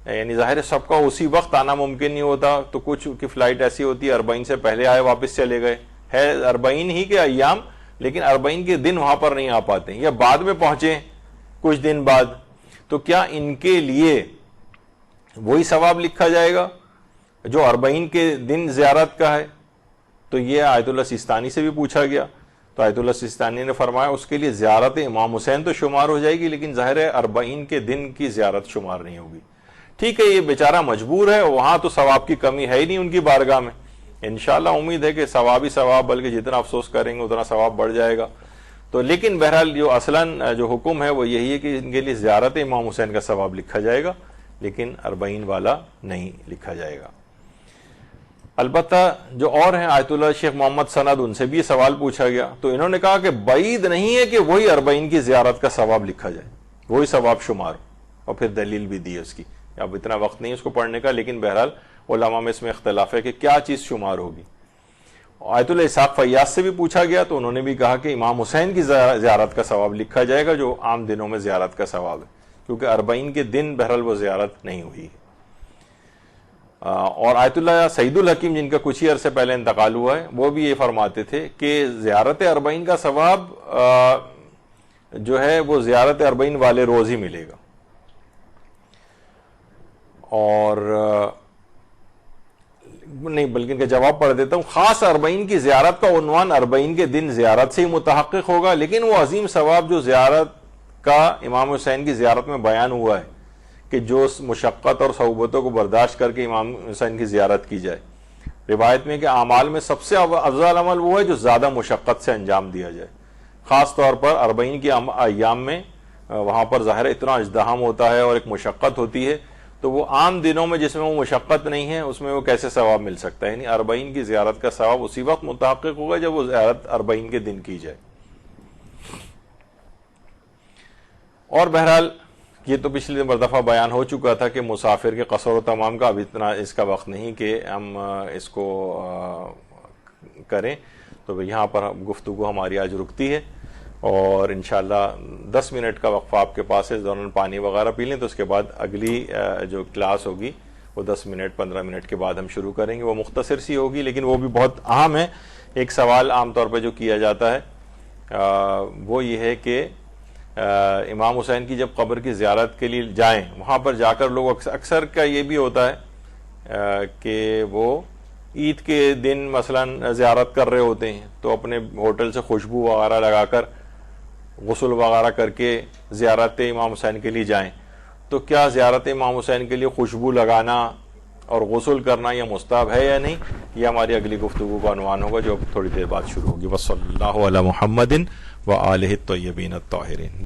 یعنی ظاہر ہے سب کا اسی وقت آنا ممکن نہیں ہوتا، تو کچھ کی فلائٹ ایسی ہوتی ہے 40 سے پہلے آئے واپس چلے گئے، ہے 40 ہی کے ایام لیکن 40 کے دن وہاں پر نہیں آ پاتے ہیں، یا بعد میں پہنچے کچھ دن بعد، تو کیا ان کے لیے وہی ثواب لکھا جائے گا جو 40 کے دن زیارت کا ہے؟ تو یہ آیت اللہ سیستانی سے بھی پوچھا گیا، تو آیت اللہ سیستانی نے فرمایا اس کے لیے زیارت امام حسین تو شمار ہو جائے گی، لیکن ظاہر ہے 40 کے دن کی زیارت شمار نہیں ہوگی۔ ٹھیک ہے، یہ بیچارہ مجبور ہے، وہاں تو ثواب کی کمی ہے ہی نہیں ان کی بارگاہ میں، انشاءاللہ امید ہے کہ ثواب ہی ثواب، بلکہ جتنا افسوس کریں گے اتنا ثواب بڑھ جائے گا۔ تو لیکن بہرحال جو اصلاً جو حکم ہے وہ یہی ہے کہ ان کے لیے زیارت امام حسین کا ثواب لکھا جائے گا، لیکن 40 والا نہیں لکھا جائے گا۔ البتہ جو اور ہیں آیت اللہ شیخ محمد سند، ان سے بھی یہ سوال پوچھا گیا، تو انہوں نے کہا کہ بعید نہیں ہے کہ وہی 40 کی زیارت کا ثواب لکھا جائے، وہی ثواب شمار ہو، اور پھر دلیل بھی دی ہے اس کی۔ اب اتنا وقت نہیں اس کو پڑھنے کا، لیکن بہرحال علماء میں اس میں اختلاف ہے کہ کیا چیز شمار ہوگی۔ آیت اللہ اسحاق فیاض سے بھی پوچھا گیا، تو انہوں نے بھی کہا کہ امام حسین کی زیارت کا ثواب لکھا جائے گا جو عام دنوں میں زیارت کا ثواب ہے، کیونکہ 40 کے دن بہرحال وہ زیارت نہیں ہوئی ہے۔ اور آیت اللہ سعید الحکیم جن کا کچھ ہی عرصے پہلے انتقال ہوا ہے، وہ بھی یہ فرماتے تھے کہ زیارت 40 کا ثواب جو ہے وہ زیارت 40 والے روز ہی ملے گا، اور نہیں بلکہ ان کا جواب پڑھ دیتا ہوں۔ خاص 40 کی زیارت کا عنوان 40 کے دن زیارت سے ہی متحقق ہوگا، لیکن وہ عظیم ثواب جو زیارت کا امام حسین کی زیارت میں بیان ہوا ہے کہ جو مشقت اور صعوبتوں کو برداشت کر کے امام حسین کی زیارت کی جائے، روایت میں کہ اعمال میں سب سے افضل عمل وہ ہے جو زیادہ مشقت سے انجام دیا جائے، خاص طور پر 40 کے ایام میں وہاں پر ظاہر اتنا ازدحام ہوتا ہے اور ایک مشقت ہوتی ہے، تو وہ عام دنوں میں جس میں وہ مشقت نہیں ہے اس میں وہ کیسے ثواب مل سکتا ہے؟ یعنی 40 کی زیارت کا ثواب اسی وقت متحقق ہوگا جب وہ زیارت 40 کے دن کی جائے۔ اور بہرحال یہ تو پچھلی دفعہ بیان ہو چکا تھا کہ مسافر کے قصر و تمام کا اب اتنا اس کا وقت نہیں کہ ہم اس کو کریں، تو یہاں پر گفتگو ہماری آج رکتی ہے، اور انشاءاللہ 10 منٹ کا وقفہ آپ کے پاس ہے، دوران پانی وغیرہ پی لیں، تو اس کے بعد اگلی جو کلاس ہوگی وہ 10 منٹ 15 منٹ کے بعد ہم شروع کریں گے، وہ مختصر سی ہوگی لیکن وہ بھی بہت اہم ہے۔ ایک سوال عام طور پہ جو کیا جاتا ہے وہ یہ ہے کہ امام حسین کی جب قبر کی زیارت کے لیے جائیں، وہاں پر جا کر لوگ اکثر کا یہ بھی ہوتا ہے کہ وہ عید کے دن مثلا زیارت کر رہے ہوتے ہیں، تو اپنے ہوٹل سے خوشبو وغیرہ لگا کر غسل وغیرہ کر کے زیارت امام حسین کے لیے جائیں، تو کیا زیارت امام حسین کے لیے خوشبو لگانا اور غسل کرنا یہ مستحب ہے یا نہیں؟ یہ ہماری اگلی گفتگو کا عنوان ہوگا جو اب تھوڑی دیر بعد شروع ہوگی۔ وصلی اللہ علی محمد وآلہ الطیبین الطاہرین۔